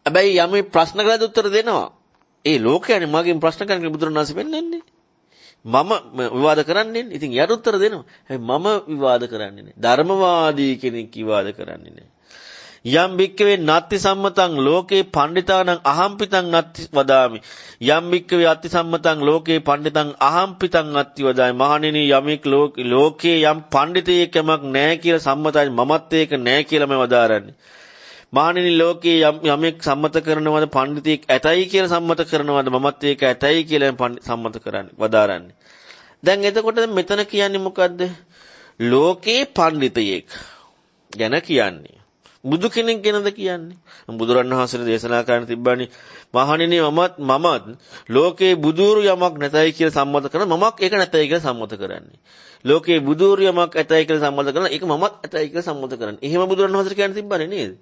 හැබැයි යමේ ප්‍රශ්න කළාද උත්තර දෙනවා. ඒ ලෝකයනේ මගෙන් ප්‍රශ්න කරන්නේ බුදුරණාහි වෙන්නේ. මම විවාද කරන්නේ. ඉතින් යට උත්තර දෙනවා. මම විවාද කරන්නේ නැහැ. ධර්මවාදී කෙනෙක් විවාද කරන්නේ නැහැ. යම් භික්කවේ නත්ති සම්මතං ලෝකේ පණ්ඩිතානං අහම්පිතං නත්ති වදාමි. යම් භික්කවේ අත්ති සම්මතං ලෝකේ පණ්ඩිතං අහම්පිතං නත්ති වදාමි. මහණෙනි යමෙක් ලෝකේ යම් පණ්ඩිතයෙක් යමක් නැහැ කියලා සම්මතයි මමත් ඒක නැහැ කියලා මම වදාරන්නේ. මහණෙනි ලෝකේ යමෙක් සම්මත කරනවද පඬිතෙක් ඇතයි කියලා සම්මත කරනවද මමත් ඒක ඇතයි කියලා සම්මත කරන්නේ වදාරන්නේ. දැන් එතකොට මෙතන කියන්නේ මොකද්ද? ලෝකේ පඬිතෙක් ගැන කියන්නේ. බුදු කෙනෙක් ගැනද කියන්නේ. බුදුරණවහන්සේ දේශනා කරන්න තිබ්බානේ මහණෙනි මමත් ලෝකේ බුදුරු යමක් නැතයි කියලා සම්මත කරන මමක් ඒක නැතයි කියලා සම්මත කරන්නේ. ලෝකේ බුදුරු යමක් ඇතයි කියලා සම්මත කරන ඒක මමත් ඇතයි කියලා සම්මත කරන්නේ. එහෙම බුදුරණවහන්සේ කියන්න තිබ්බානේ නේද?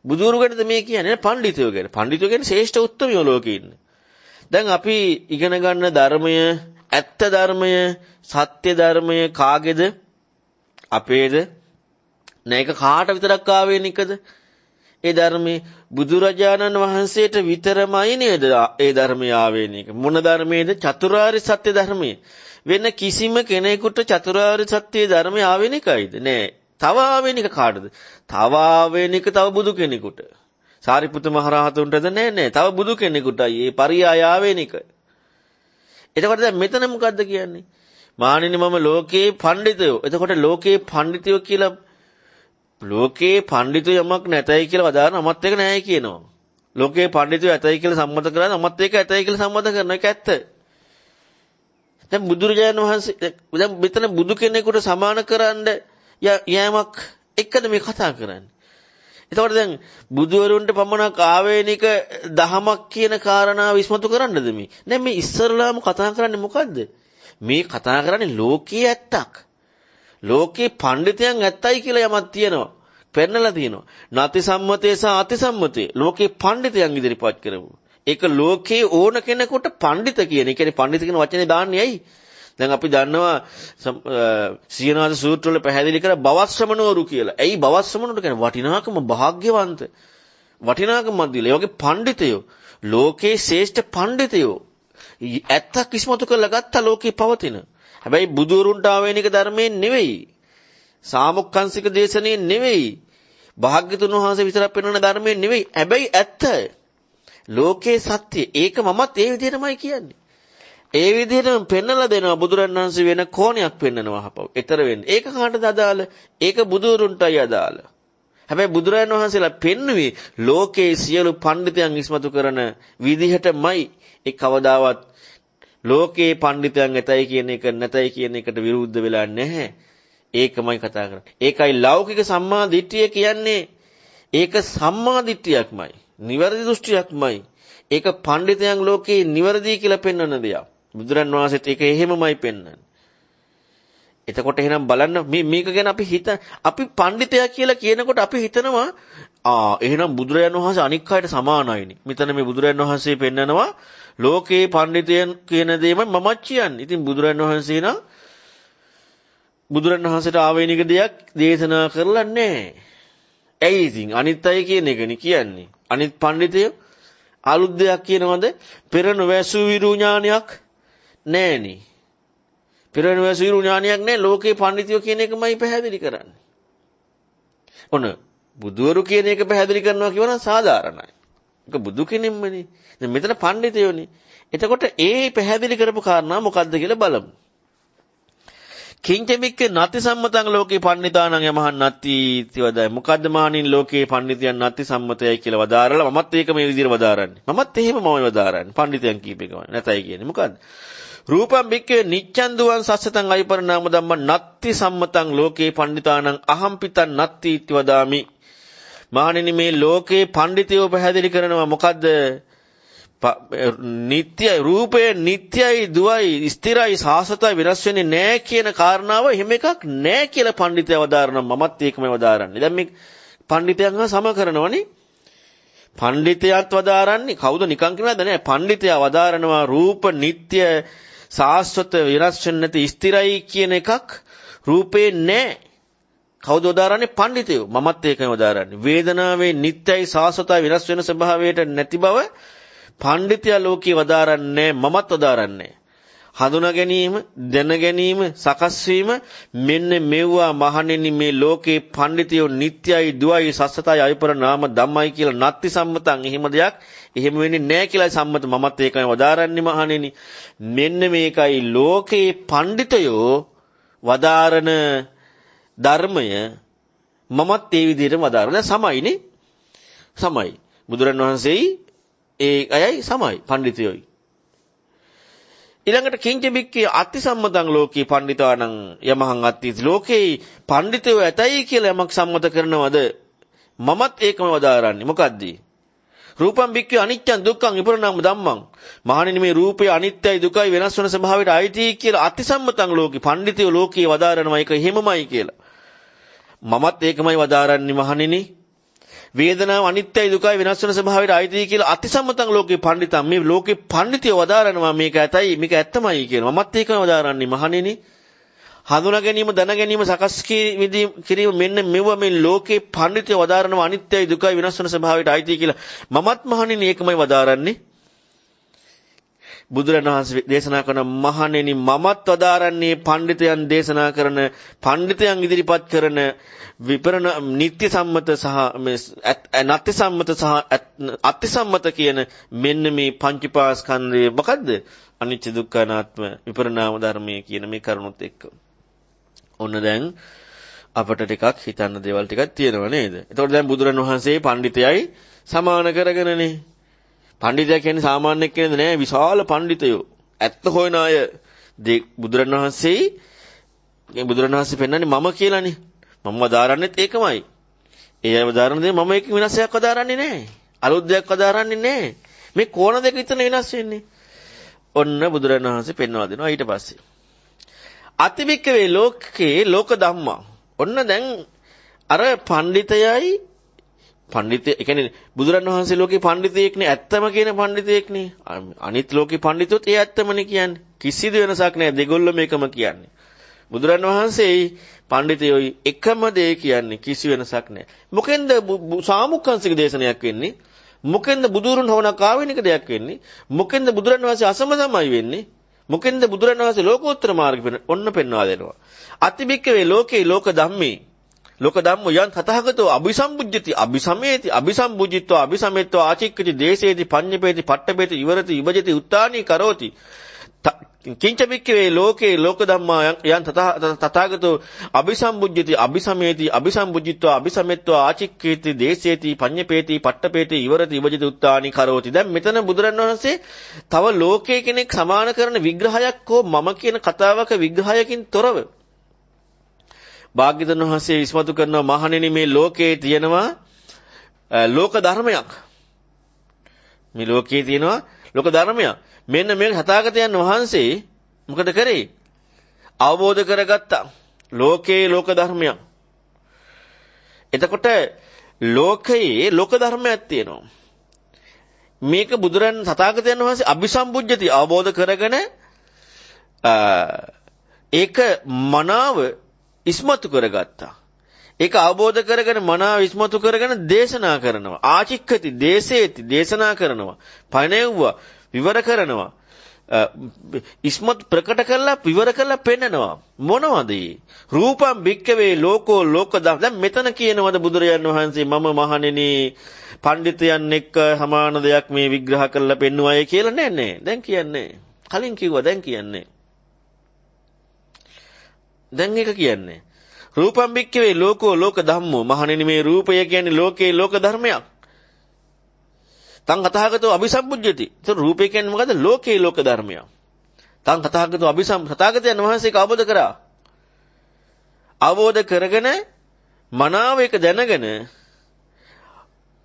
බුදුරු ගැනද මේ කියන්නේ පඬිතුයෝ ගැන. පඬිතුයෝ කියන්නේ ශ්‍රේෂ්ඨ උත්තමයෝ ලෝකේ ඉන්නේ. දැන් අපි ඉගෙන ගන්න ධර්මය, ඇත්ත ධර්මය, සත්‍ය ධර්මය කාගේද? අපේද? නේක කාට විතරක් ආවේනිකද? ඒ ධර්මයේ බුදුරජාණන් වහන්සේට විතරමයි නේද ඒ ධර්මය ආවේනික. මොන ධර්මයේද? චතුරාර්ය සත්‍ය ධර්මයේ. වෙන කිසිම කෙනෙකුට චතුරාර්ය සත්‍ය ධර්මය ආවේනිකයිද? නෑ. තව ආවේනික කාටද? තව ආවේනික තව බුදු කෙනෙකුට. සාරිපුත්ත මහ රහතුන්ටද නෑ. තව බුදු කෙනෙකුටයි මේ පරියාය ආවේනික. එතකොට දැන් මෙතන මොකද්ද කියන්නේ? මානිනි මම ලෝකේ පඬිතුයෝ. එතකොට ලෝකේ පඬිතුයෝ කියලා ලෝකේ පඬිතුයෝ යමක් නැතයි කියලා වදාන මමත් එක නෑයි කියනවා. ලෝකේ පඬිතුයෝ ඇතයි කියලා සම්මත කරලා මමත් ඒක ඇතයි කියලා සම්මත කරන එක ඇත්ත. දැන් බුදුරජාණන් වහන්සේ දැන් මෙතන බුදු කෙනෙකුට සමාන කරන්න යෑමක් එක්කද මේ කතා කරන්නේ. එතකොට දැන් බුදුවරුන්ට පමණක් ආවේනික දහමක් කියන කාරණාව ඉස්මතු කරන්නද මේ? දැන් මේ ඉස්සරලාම කතා කරන්නේ මොකද්ද? මේ කතා කරන්නේ ලෝකයේ ඇත්තක්. ලෝකේ පඬිතයන් ඇත්තයි කියලා යමක් තියෙනවා. පෙන්නලා තියෙනවා. නති සම්මතේ සහ අති සම්මතේ. ලෝකේ පඬිතයන් ඉදිරිපත් කරමු. ඒක ලෝකේ ඕන කෙනෙකුට පඬිත කියන. ඒ කියන්නේ පඬිත කියන වචනේ දාන්නේ ඇයි? දැන් අපි දන්නවා සීනාද සූත්‍රවල පැහැදිලි කර බවත් ශ්‍රමණවරු කියලා. ඇයි බවත් ශ්‍රමණවරු කියන්නේ? වටිනාකම භාග්‍යවන්ත. වටිනාකම දීලා. ඒ වගේ පඬිතයෝ ලෝකේ ශ්‍රේෂ්ඨ පඬිතයෝ ඇත්තක් ඉස්මතු කරලා ගත්ත ලෝකේ පවතින. හැබැයි බුදුරුන්ට ආවේනික ධර්මයෙන් නෙවෙයි. සාමුක්ඛංශික දේශනේ නෙවෙයි. භාග්‍යතුන් වහන්සේ විතරක් පෙන්වන ධර්මයෙන් නෙවෙයි. හැබැයි ඇත්ත. ලෝකේ සත්‍ය. ඒක මමත් ඒ විදිහටමයි කියන්නේ. ඒ විදිහටම පෙන්වලා දෙනවා බුදුරණවහන්සේ වෙන කෝණයක් පෙන්වනවා අහපව. ඊතර වෙන්නේ. ඒක කාටද අදාළ? ඒක බුදුරුන්ටයි අදාළ. හැබැයි බුදුරජාණන් වහන්සේලා පෙන්වුවේ ලෝකේ සියලු පඬිතයන් ඉස්මතු කරන විදිහටමයි. ඒ කවදාවත් ලෝකේ පඬිතයන් ඇතයි කියන එක නැතයි කියන එකට විරුද්ධ වෙලා නැහැ. ඒකමයි කතා කරන්නේ. ඒකයි ලෞකික සම්මා දිට්ඨිය කියන්නේ. ඒක සම්මා දිට්ඨියක්මයි. නිවැරදි දෘෂ්ටියක්මයි. ඒක පඬිතයන් ලෝකේ නිවැරදි කියලා පෙන්වන දෙයක්. බුදුරන් වහන්සේත් ඒක එහෙමමයි පෙන්වන්නේ. එතකොට එහෙනම් බලන්න මේක ගැන අපි පඬිතයා කියලා කියනකොට අපි හිතනවා එහෙනම් බුදුරජාණන් වහන්සේ අනික් අයට සමානයිනේ. මෙතන මේ බුදුරජාණන් වහන්සේ පෙන්නනවා ලෝකේ පඬිතයන් කියන දේම මමත් කියන්නේ. ඉතින් බුදුරජාණන් වහන්සේ නම් බුදුරජාණන් වහන්සේට ආවේනික දෙයක් දේශනා කරලා නැහැ. ඇයි ඉතින් අනිත් අය කියන එකනේ කියන්නේ. අනිත් පඬිතයෝ අලුත් දෙයක් කියනවද? පෙර නොවැසු විරු ඥානයක් නැහෙනේ. පෙර නොවැසු විරු ඥානයක් නැහැ. ලෝකේ පඬිතයෝ කියන එකමයි පැහැදිලි කරන්නේ. ඔන්න බුදුවරු කියන එක පැහැදිලි කරනවා කියවනම් සාධාරණයි. ඒක බුදු කෙනෙක්මනේ. දැන් මෙතන පඬිතයෝනේ. එතකොට ඒ පැහැදිලි කරපු කාරණා මොකද්ද කියලා බලමු. කිංචමික්ක නති සම්මතං ලෝකේ පඬිතානං යමහන් නති තිවදයි. මොකද්ද මානින් ලෝකේ පඬිතයන් නති සම්මතයයි කියලා වදාරලා මමත් ඒක මේ විදිහට වදාරන්නේ. මමත් එහෙමමයි වදාරන්නේ. පඬිතයන් කීප එකම නැතයි කියන්නේ. මොකද්ද? රූපම් බික්කේ නිච්ඡන් දුවන් සස්සතං අයිපරණාම ධම්ම නත්ති සම්මතං ලෝකේ පඬිතානං අහම්පිතං නත්ති इति වදාමි. මහණෙනි මේ ලෝකේ පඬිතයෝ පැහැදිලි කරනවා මොකද්ද? නිට්ටයයි රූපේ නිට්ටයයි දුවයි ස්ථිරයි සාසතයි විනාශ වෙන්නේ නැහැ කියන කාරණාව එහෙම එකක් නැහැ කියලා පඬිතයව වදාරනවා. මමත් ඒකමයි වදාරන්නේ. දැන් මේ පඬිතයන් හා සම කරනවනේ. පඬිතයත් වදාරන්නේ කවුද නිකන් කියලාද නැහැ. පඬිතයා වදාරනවා රූප නිට්ටය සාස්වත විනාශ වෙන්නේ නැති ස්ථිරයි කියන එකක් රූපේ නැහැ. කවුද වදාරන්නේ? පඬිතයෝ. මමත් ඒකමයි වදාරන්නේ. වේදනාවේ නිට්ටයයි සාස්වතයි විනාශ වෙන ස්වභාවයට නැති බව පඬිතයා ලෝකේ වදාරන්නේ මමත් වදාරන්නේ. හඳුනා ගැනීම, දැන ගැනීම, සකස් වීම මෙන්න මෙවුවා මහණෙනි මේ ලෝකේ පඬිතයෝ නිට්ටයයි දුවයි සස්සතයි අයිපර නාම ධම්මයි කියලා නත්ති සම්මතං එහෙම දෙයක් එහෙම වෙන්නේ නැහැ කියලා සම්මත මමත් ඒකයි වදාරන්නේ මහණෙනි. මෙන්න මේකයි ලෝකේ පඬිතයෝ වදාරන ධර්මය මමත් ඒ විදිහටම වදාරන සමයිනේ. සමයි. බුදුරණවහන්සේයි ඒ අයයි සමයි පඬිතයෝයි. ඊළඟට කිංච බික්කේ අති සම්මතං ලෝකේ පඬිතානං යමහං අත්ති ලෝකේ පඬිතයෝ ඇතයි කියලා යමක් සම්මත කරනවද? මමත් ඒකම වදාරන්නේ. මොකද්ද? රූපම් බික්කේ අනිච්චං දුක්ඛං විපරිණාම ධම්මං. මහණෙනි මේ රූපය අනිත්‍යයි දුකයි වෙනස් වෙන ස්වභාවයට අයිති කියලා අතිසම්මතං ලෝකේ පඬිතුයෝ ලෝකයේ වදාරනවා. ඒක එහෙමමයි කියලා. මමත් ඒකමයි වදාරන්නේ මහණෙනි. වේදනාව අනිත්‍යයි දුකයි වෙනස් වෙන ස්වභාවයට අයිති කියලා අතිසම්මතං ලෝකේ පඬිතං මේ ලෝකේ පඬිතුයෝ වදාරනවා මේක ඇතයි මේක ඇත්තමයි කියලා. මමත් ඒකම වදාරන්නේ මහණෙනි. හඳුනා ගැනීම දැන ගැනීම සකස් කිරීම මෙන්න මෙව මේ ලෝකේ පඬිතුයෝ වදාරනවා අනිත්‍යයි දුකයි වෙනස් වෙන ස්වභාවයට අයිති කියලා. මමත් මහණෙනි ඒකමයි වදාරන්නේ. බුදුරණන් වහන්සේ දේශනා කරන මහණෙනි මමත් වදාරන්නේ පඬිතයන් දේශනා කරන පඬිතයන් ඉදිරිපත් කරන නිත්‍ය සම්මත සහ නැත්‍ය සම්මත සහ අත්‍ය සම්මත කියන මෙන්න මේ පංචපාස්කන්ධය මොකද්ද? අනිත්‍ය දුක්ඛ අනාත්ම විපරිණාම ධර්මයේ කියන මේ කරුණුත් එක්ක. ඔන්න දැන් අපට ටිකක් හිතන්න දේවල් ටිකක් තියෙනවා නේද? එතකොට දැන් බුදුරන් වහන්සේ පඬිතයයි සමාන කරගෙනනේ. පඬිතයා කියන්නේ සාමාන්‍ය කෙනෙක් නෑ විශාල පඬිතයෝ. ඇත්ත හොයන අය බුදුරන් වහන්සේ පෙන්නන්නේ මම කියලානේ. මම වදාරන්නේත් ඒකමයි. ඒ අය වදාරන දේ මම එක වෙනසක් වදාරන්නේ නෑ. අලුත් දෙයක් වදාරන්නේ නෑ. මේ කෝණ දෙක විතර වෙනස් වෙන්නේ. ඔන්න බුදුරන් වහන්සේ පෙන්වා දෙනවා ඊට පස්සේ. අතිවික්කවේ ලෝකේ ලෝක ධම්මා. ඔන්න දැන් අර පඬිතයයි ඒ කියන්නේ බුදුරන් වහන්සේ ලෝකේ පඬිතෙක්නේ ඇත්තම කියන පඬිතෙක්නේ. අනිත් ලෝකේ පඬිතුත් ඒ ඇත්තමනේ කියන්නේ. කිසිදු වෙනසක් නැහැ. දෙගොල්ලම එකම කියන්නේ. බුදුරන් වහන්සේයි පඬිතයෝයි එකම දේ කියන්නේ කිසි වෙනසක් නැහැ. මොකෙන්ද සාමුක්ඛංශික දේශනයක් වෙන්නේ? මොකෙන්ද බුදුරුන් හොන කාවෙනික දෙයක් වෙන්නේ? මොකෙන්ද බුදුරන් වහන්සේ අසමසමයි වෙන්නේ? මොකෙන්ද බුදුරන් වහන්සේ ලෝකෝත්තර මාර්ග ඔන්න පෙන්වා දෙනවා. අතිබික්කවේ ලෝකේ ලෝක ධම්මේ ලෝක ධම්මෝ යන් තථාගතෝ අபிසම්බුද්ධති අபிසමේති අபிසම්බුද්ධිත්වා අபிසමෙත්වා ආචික්කති දේශේති පඤ්ඤපේති පට්ඨපේති ඉවරති විභජති උත්තානි කරෝති කිංච බික්කවේ ලෝකේ ලෝක ධම්මා යන් තථාගතෝ අபிසම්බුද්ධති අபிසමේති අபிසම්බුද්ධිත්වා අபிසමෙත්වා ආචික්කේති දේශේති පඤ්ඤපේති පට්ඨපේති ඉවරති විභජති උත්තානි කරෝති. දැන් මෙතන බුදුරන් වහන්සේ තව ලෝකයේ කෙනෙක් සමාන කරන විග්‍රහයක් හෝ මම කියන කතාවක විග්‍රහයකින් තොරව භාග්‍යවතුන් වහන්සේ ඉස්මතු කරනවා මහණෙනි මේ ලෝකේ තියෙනවා ලෝක ධර්මයක්. මේ ලෝකේ තියෙනවා ලෝක ධර්මයක්. මෙන්න මේ තථාගතයන් වහන්සේ මොකද කරේ? අවබෝධ කරගත්තා. ලෝකේ ලෝක ධර්මයක්. එතකොට ලෝකයේ ලෝක ධර්මයක් තියෙනවා. මේක බුදුරන් තථාගතයන් වහන්සේ අபிසම්බුද්ධති අවබෝධ කරගෙන ඒක මනාව ඉස්මතු කරගත්තා. ඒක අවබෝධ කරගෙන මනාව ඉස්මතු කරගෙන දේශනා කරනවා. ආචික්කති දේශේති දේශනා කරනවා. පණෙව්වා විවර කරනවා. ඉස්මතු ප්‍රකට කරලා විවර කරලා පෙන්නනවා. මොනවද? රූපම් භික්කවේ ලෝකෝ ලෝක ධම්ම. දැන් මෙතන කියනවද බුදුරජාණන් වහන්සේ මම මහණෙනි පඬිතයන් එක්ක සමාන දෙයක් මේ විග්‍රහ කරලා පෙන්නුවායි කියලා නෑ. දැන් කියන්නේ. කලින් කිව්වා දැන් කියන්නේ. දැන් එක කියන්නේ රූපම් බික්කවේ ලෝකෝ ලෝක ධම්මෝ මහණෙනි මේ රූපය කියන්නේ ලෝකේ ලෝක ධර්මයක්. තං තථාගතෝ අபிසම්බුද්ධති. ඒතර රූපය කියන්නේ මොකද්ද? ලෝකේ ලෝක ධර්මයක්. තං තථාගතෝ තථාගතයන් වහන්සේ අවබෝධ කරා. අවබෝධ කරගෙන මනාව එක දැනගෙන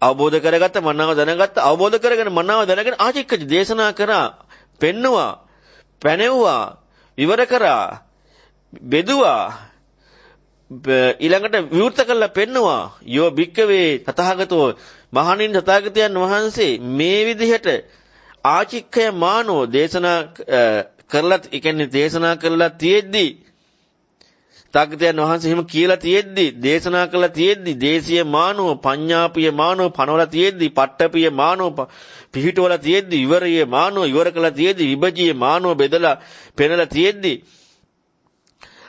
අවබෝධ කරගත්ත මනාව දැනගත්ත අවබෝධ කරගෙන මනාව දැනගෙන ආචික්කති දේශනා කරා පෙන්නවා පැනෙව්වා ඉවර කරා බෙදුවා ඊළඟට විවෘත කරලා පෙන්නවා යෝ භික්කවේ තථාගතෝ මහණින් තථාගතයන් වහන්සේ මේ විදිහට ආචික්කය මානෝ දේශනා කරලා ඒ කියන්නේ දේශනා කරලා තියෙද්දි තථාගතයන් වහන්සේ එහෙම කියලා තියෙද්දි දේශනා කරලා තියෙද්දි දේශීය මානෝ පඤ්ඤාපිය මානෝ පනවලා තියෙද්දි පට්ඨපිය මානෝ පිහිටවලා තියෙද්දි ඉවරිය මානෝ ඉවර කරලා තියෙද්දි විභජීය මානෝ බෙදලා පෙනලා තියෙද්දි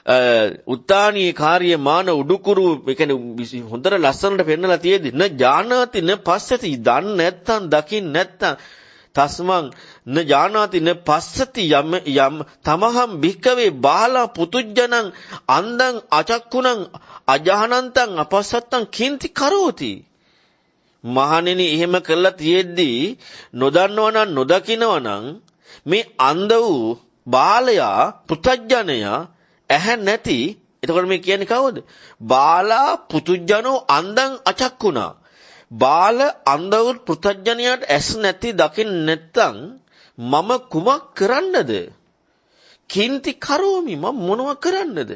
උත්තානීය කාර්ය මාන උඩුකුරු ඒ කියන්නේ හොඳට ලස්සනට පෙන්නලා තියෙද්දි න ඥානාති න පස්සති දන් නැත්තම් දකින් නැත්තම් තස්මං න ඥානාති න පස්සති යම් තමහම් භික්කවේ බාලා පුතුජනං අන්දං අචක්කුණං අජහනන්තං අපස්සත්තං කිංති කරෝති. මහණෙනි එහෙම කළා තියෙද්දි නොදන්නවනම් නොදකින්නවනම් මේ අන්ධ වූ බාලයා පුතඥයා ඇහැ නැති එතකොට මේ කියන්නේ කවුද? බාලා පුතුජනෝ අන්දං අචක්කුණා. බාල අන්ධවුත් පුතඥයාට ඇස් නැති දකින්න නැත්තම් මම කුමක් කරන්නද? කින්ති කරෝමි මම මොනව කරන්නද?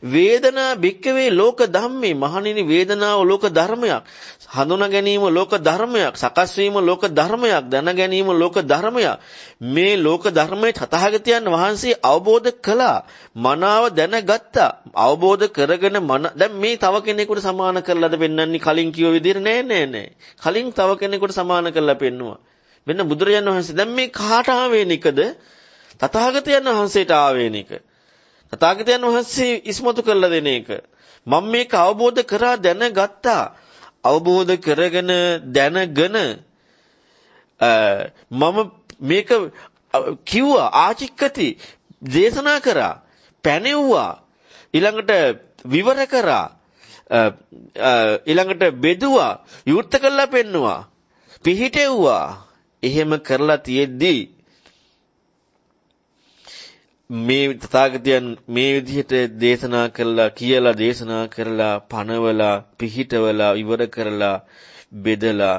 වේදනා භික්කවේ ලෝක ධම්මේ මහණෙනි වේදනාව ලෝක ධර්මයක්. හඳුනා ගැනීම ලෝක ධර්මයක්. සකස් වීම ලෝක ධර්මයක්. දැන ගැනීම ලෝක ධර්මයක්. මේ ලෝක ධර්මයේ තථාගතයන් වහන්සේ අවබෝධ කළා. මනාව දැනගත්තා. අවබෝධ කරගෙන දැන් මේ තව කෙනෙකුට සමාන කරලාද පෙන්වන්නේ කලින් කිව්ව විදිහට නෑ. කලින් තව කෙනෙකුට සමාන කරලා පෙන්නුවා. වෙන බුදුරජාණන් වහන්සේ දැන් මේ කාට ආවේනිකද? තථාගතයන් වහන්සේට ආවේනික. තථාගතයන් වහන්සේ ඉස්මතු කරලා දෙන එක. මම මේක අවබෝධ කරා දැනගත්තා. අවබෝධ කරගෙන දැනගෙන මම මේක කිව්වා ආචික්කති දේශනා කරා පැනෙව්වා ඊළඟට විවර කරා ඊළඟට බෙදුවා විවෘත කළා පෙන්නුවා පිහිටෙව්වා. එහෙම කරලා තියෙද්දී මේ තථාගතයන් මේ විදිහට දේශනා කළා කියලා දේශනා කරලා පනවලා පිහිටවලා ඉවර කරලා බෙදලා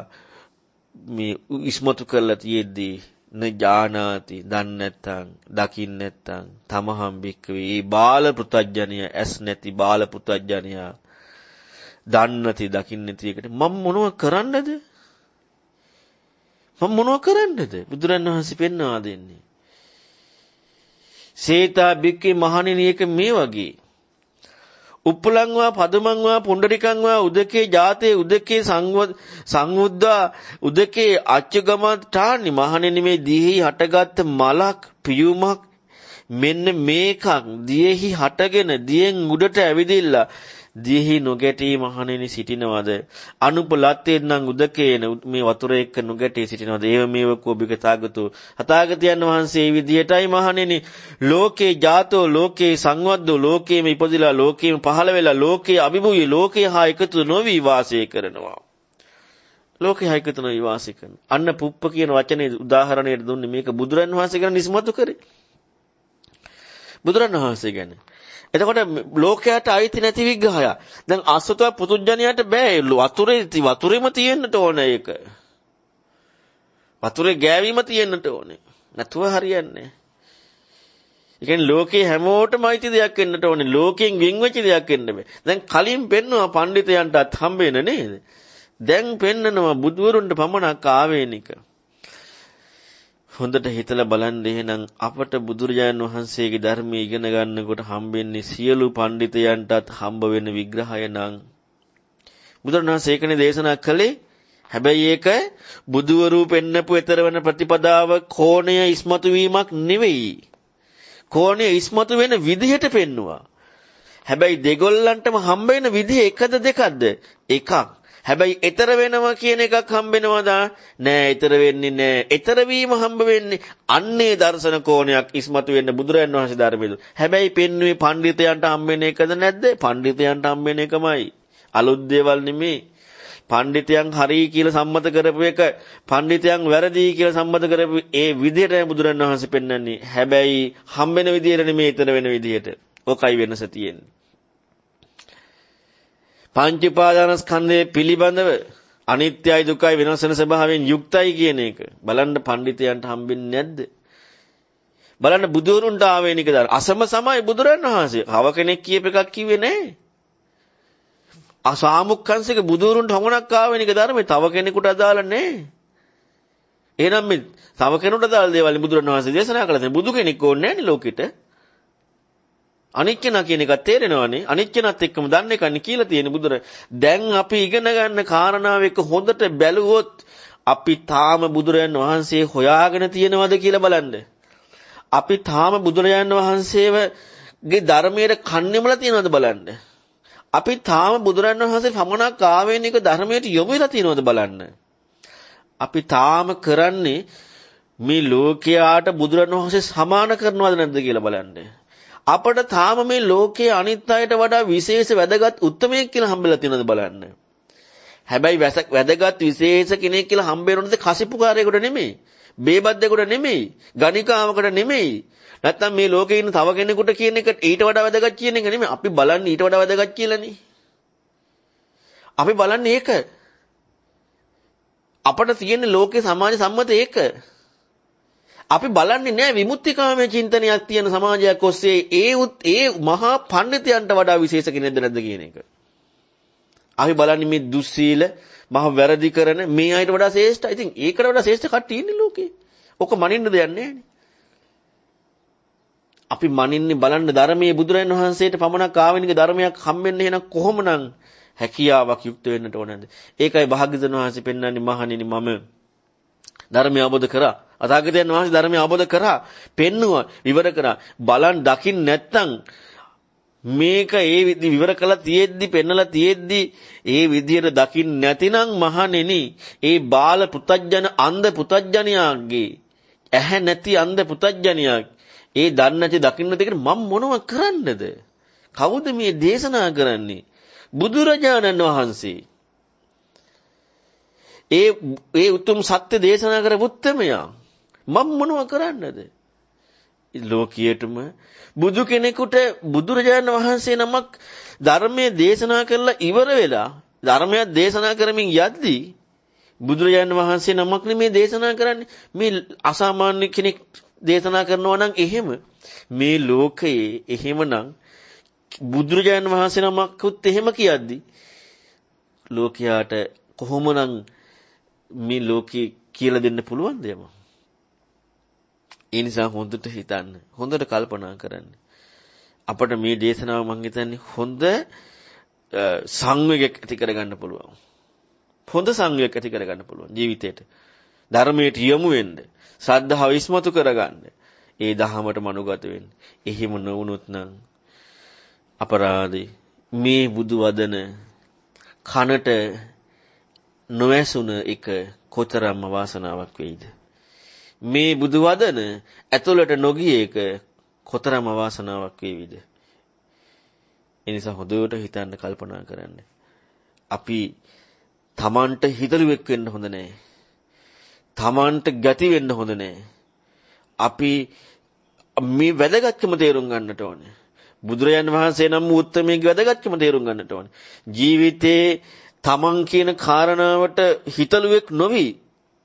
මේ ඉස්මතු කරලා තියෙද්දී න ජානාති දන්නේ නැත්තම් දකින්න නැත්තම් තමහම් බික්කවේ මේ බාල පුතඥය ඇස් නැති බාල පුතඥය දන්නේ නැති දකින්න නැති එකට මම මොනව කරන්නද? බුදුරණන් වහන්සේ පෙන්වා දෙන්නේ සේතා බික්කේ මහණෙනි එක මේ වගේ උප්පලංවා පදමංවා පුණ්ඩරිකංවා උදකේ ජාතේ උදකේ සංවුද්දා උදකේ අච්චගමඨානි මහණෙනි මේ දීහි හටගත් මලක් පියුමක් මෙන්න මේකක් දීහි හටගෙන දියෙන් උඩට ඇවිදිලා දීහි නොගැටී මහණෙනි සිටිනවද? අනුපලත්තේ නම් උදකේන මේ වතුර එක්ක නොගැටී සිටිනවද? ඒව මේව කෝබික තාගතු හතාගතයන් වහන්සේ මේ විදිහටයි මහණෙනි ලෝකේ ජාතෝ ලෝකේ සංවද්දෝ ලෝකේම ඉපදිලා ලෝකේම පහළ වෙලා ලෝකේ අභිභූය ලෝකේ හා එකතු නොවි වාසය කරනවා. ලෝකේ හා එකතු නොවි වාසය කරන. අන්න පුප්ප කියන වචනේ උදාහරණයට දුන්නේ මේක බුදුරන් වහන්සේ ගැන නිස්මතු කරේ. බුදුරන් වහන්සේ ගැන එතකොට ලෝකයට අයිති නැති විග්‍රහය. දැන් අසුතව පුදුජණියට බෑ වතුරේම තියෙන්නට ඕනේ ඒක. වතුරේ ගෑවීම තියෙන්නට ඕනේ. නැතුව හරියන්නේ නැහැ. ඒ කියන්නේ ලෝකේ හැමෝටම අයිති දෙයක් වෙන්නට ඕනේ. ලෝකයෙන් වෙන් වෙච්ච දෙයක් වෙන්න බෑ. දැන් කලින් පෙන්නවා පඬිතයන්ටත් හම්බ වෙන නේද? දැන් පෙන්නනවා බුදුවරුන්ට පමණක් ආවේනික. හොඳට හිතලා බලන්න එහෙනම් අපට බුදුරජාණන් වහන්සේගේ ධර්මයේ ඉගෙන ගන්නකොට හම්බෙන්නේ සියලු පඬිතයන්ටත් හම්බ වෙන විග්‍රහය නම් බුදුරජාණන් වහන්සේ ඒකනේ දේශනා කළේ. හැබැයි ඒක බුදුවරු පෙන්නපු ඊතර වෙන ප්‍රතිපදාව කෝණය ඉස්මතු වීමක් නෙවෙයි. කෝණය ඉස්මතු වෙන විදිහට පෙන්නවා. හැබැයි දෙගොල්ලන්ටම හම්බ වෙන විදිහ එකද දෙකක්ද? එකක්. හැබැයි ඊතර වෙනවා කියන එකක් හම්බෙනවද? නෑ ඊතර වෙන්නේ නෑ. ඊතර වීම හම්බ වෙන්නේ අන්නේ දර්ශන කෝණයක් ඉස්මතු වෙන්න බුදුරයන් වහන්සේ ධර්මයේ. හැබැයි පෙන්වුවේ පඬිතයන්ට හම්බෙන එකද නැද්ද? පඬිතයන්ට හම්බෙන එකමයි. අලුත් දේවල් නෙමේ. පඬිතයන් හරි කියලා සම්මත කරපු එක පඬිතයන් වැරදි කියලා සම්මත කරපු ඒ විදිහට බුදුරන් වහන්සේ පෙන්වන්නේ. හැබැයි හම්බෙන විදිහට නෙමේ ඊතර වෙන විදිහට. ඔකයි වෙනස තියෙන්නේ. පංච උපාදානස්කන්ධයේ පිළිබඳව අනිත්‍යයි දුකයි වෙනස් වෙන ස්වභාවයෙන් යුක්තයි කියන එක බලන්න පඬිතයන්ට හම්බෙන්නේ නැද්ද? බලන්න බුදුරුන්ට ආවේනික දාන අසම සමයි බුදුරන් වහන්සේ. කව කෙනෙක් කියප එකක් කිව්වේ නැහැ. අසාමුක්ඛංශික බුදුරුන්ට හමුණක් ආවේනික ධර්මේ තව කෙනෙකුට අදාළ නැහැ. එහෙනම් මේ තව කෙනෙකුට අදාළ දේවල් බුදුරන් වහන්සේ දේශනා කළා. දැන් බුදු කෙනෙක් ඕනේ නැහැනේ ලෝකෙට. අනිත්‍යන කියන එක තේරෙනවනේ. අනිත්‍යනත් එක්කම දන්න එකනේ කියලා තියෙන බුදුර. දැන් අපි ඉගෙන ගන්න කාරණාව එක හොඳට බැලුවොත් අපි තාම බුදුරයන් වහන්සේ හොයාගෙන තියෙනවද කියලා බලන්න. අපි තාම බුදුරයන් වහන්සේගේ ධර්මයේ කන්නේමලා තියෙනවද බලන්න. අපි තාම බුදුරන් වහන්සේ පමණක් ආවේනික ධර්මයට යොමු වෙලා තියෙනවද බලන්න. අපි තාම කරන්නේ මේ ලෝකයාට බුදුරන් වහන්සේ සමාන කරනවද නැද්ද කියලා බලන්න. අපට තාම මේ ලෝකයේ අනිත් අයට වඩා විශේෂ වැදගත් උත්මයෙක් කියලා හම්බෙලා තියෙනවද බලන්න. හැබැයි වැදගත් විශේෂ කෙනෙක් කියලා හම්බෙන්නේ කසිපුකාරයෙකුට නෙමෙයි. බේබද්දෙකුට නෙමෙයි, ගණිකාවකට නෙමෙයි. නැත්තම් මේ ලෝකේ ඉන්න තව කෙනෙකුට කියන එක ඊට වඩා වැදගත් කියන එක නෙමෙයි. අපි බලන්නේ ඊට වඩා වැදගත් කියලානේ. අපි බලන්නේ ඒක. අපට තියෙන ලෝකේ සමාජ සම්මත ඒක. අපි බලන්නේ නෑ විමුක්තිකාමී චින්තනයක් තියෙන සමාජයක් ඔස්සේ ඒ මහා පඬිතයන්ට වඩා විශේෂ කෙනෙක්ද නැද්ද කියන එක. අපි බලන්නේ මේ දුස්සීල මහ වැරදි කරන මේ අයට වඩා ශ්‍රේෂ්ඨ. ඉතින් ඒකට වඩා ශ්‍රේෂ්ඨ කට්ටිය ඉන්නේ ලෝකේ. ඔක මනින්න දෙයක් නෑනේ. අපි මනින්නේ බලන්න ධර්මයේ බුදුරජාණන් වහන්සේට පමණක් ආවෙනික ධර්මයක් හම්බෙන්න එහෙනම් කොහොමනම් හැකියාවක් යුක්ත වෙන්නට ඕනද? ඒකයි භාග්‍යවතුන් වහන්සේ පෙන්වන්නේ මහණෙනි මම ධර්මය අවබෝධ කරා. අථාගතයන් වහන්සේ ධර්මය අවබෝධ කරා, පෙන්නුවා, විවර කරා. බලන් දකින්න නැත්තම් මේක ඒ විවර කළා තියෙද්දි පෙන්නලා තියෙද්දි ඒ විදියට දකින්න නැතිනම් මහණෙනි ඒ බාල පුතඥන අන්ධ පුතඥයාගේ ඇහැ නැති අන්ධ පුතඥයා ඒ දන්නේ නැති දකින්න නැති කෙනා මම මොනව කරන්නද? කවුද මේ දේශනා කරන්නේ? බුදුරජාණන් වහන්සේ. ඒ උතුම් සත්‍ය දේශනා කර උත්තමයා. මම මොනව කරන්නද? ලෝකියටම බුදු කෙනෙකුට බුදුරජාණන් වහන්සේ නමක් ධර්මයේ දේශනා කරලා ඉවර වෙලා ධර්මයක් දේශනා කරමින් යද්දී බුදුරජාණන් වහන්සේ නමක් නෙමේ දේශනා කරන්නේ. මේ අසාමාන්‍ය කෙනෙක් දේශනා කරනවා නම් එහෙම මේ ලෝකයේ එහෙමනම් බුදුරජාණන් වහන්සේ නමකුත් එහෙම කියද්දී ලෝකයාට කොහොමනම් මේ ලෝකේ කියලා දෙන්න පුළුවන්ද යම? ඒ නිසා හොඳට හිතන්න, හොඳට කල්පනා කරන්න. අපට මේ දේශනාව මම හිතන්නේ හොඳ සංවේගයක් ඇති කරගන්න පුළුවන්. හොඳ සංවේගයක් ඇති කරගන්න පුළුවන් ජීවිතේට. ධර්මයට යොමු වෙන්න, ශ්‍රද්ධාව ඉස්මතු කරගන්න, ඒ දහමට මනුගත වෙන්න. එහෙම නොවුනොත් නම් අපරාධේ මේ බුදු වදන කනට නොඇසුන එක කොතරම් වාසනාවක් වෙයිද? මේ බුදු වදන ඇතුළට නොගිය එක කොතරම් වාසනාවක් වේවිද? ඒ නිසා හොඳට හිතන්න කල්පනා කරන්න. අපි තමන්ට හිතලුවෙක් වෙන්න හොඳ නැහැ. තමන්ට ගති වෙන්න හොඳ නැහැ. අපි මේ වැදගත්කම තේරුම් ගන්නට ඕනේ. බුදුරජාණන් වහන්සේ නම් උත්තමයේ වැදගත්කම තේරුම් ගන්නට ඕනේ. ජීවිතේ තමන් කියන කාරණාවට හිතලුවෙක් නොවි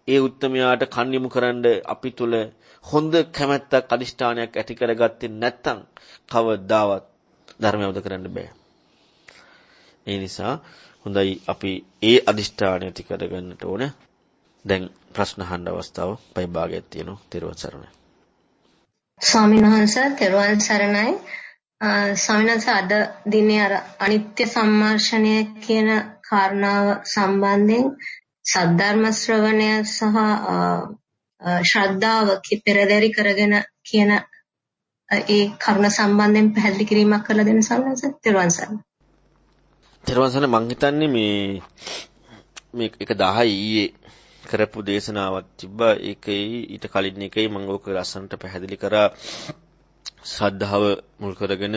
ඒ උත්තමයාට කන් යොමු කරන්න අපි තුල හොඳ කැමැත්තක් අදිෂ්ඨානයක් ඇති කරගත්තේ නැත්නම් කවදාවත් ධර්මය අවබෝධ කරන්න බෑ. ඒ නිසා හොඳයි අපි ඒ අදිෂ්ඨානය ඇති කරගන්නට ඕන. දැන් ප්‍රශ්න අහන්න අවස්ථාව පයි භාගයක් තියෙනවා. තෙරුවන් සරණයි. ස්වාමීන් වහන්සේ තෙරුවන් සරණයි. ස්වාමීන් වහන්සේ අද දිනේ අර අනිත්‍ය සම්මර්ෂණය කියන කාරණාව සම්බන්ධයෙන් සද්ධර්ම ශ්‍රවණය සහ ශ්‍රද්ධාව පෙරදරි කරගෙන කියන ඒ කරුණ සම්බන්ධයෙන් පැහැදිලි කිරීමක් කරලා දෙන්න ස්වාමීන් වහන්සේ. තෙරුවන් සරණයි. තෙරුවන් සරණයි. මං හිතන්නේ මේ 10 ඊයේ කරපු දේශනාවක් තිබ්බා. ඒකේ ඊට කලින් එකේ මම ඕක ලස්සනට පැහැදිලි කරා. ශ්‍රද්ධාව මුල් කරගෙන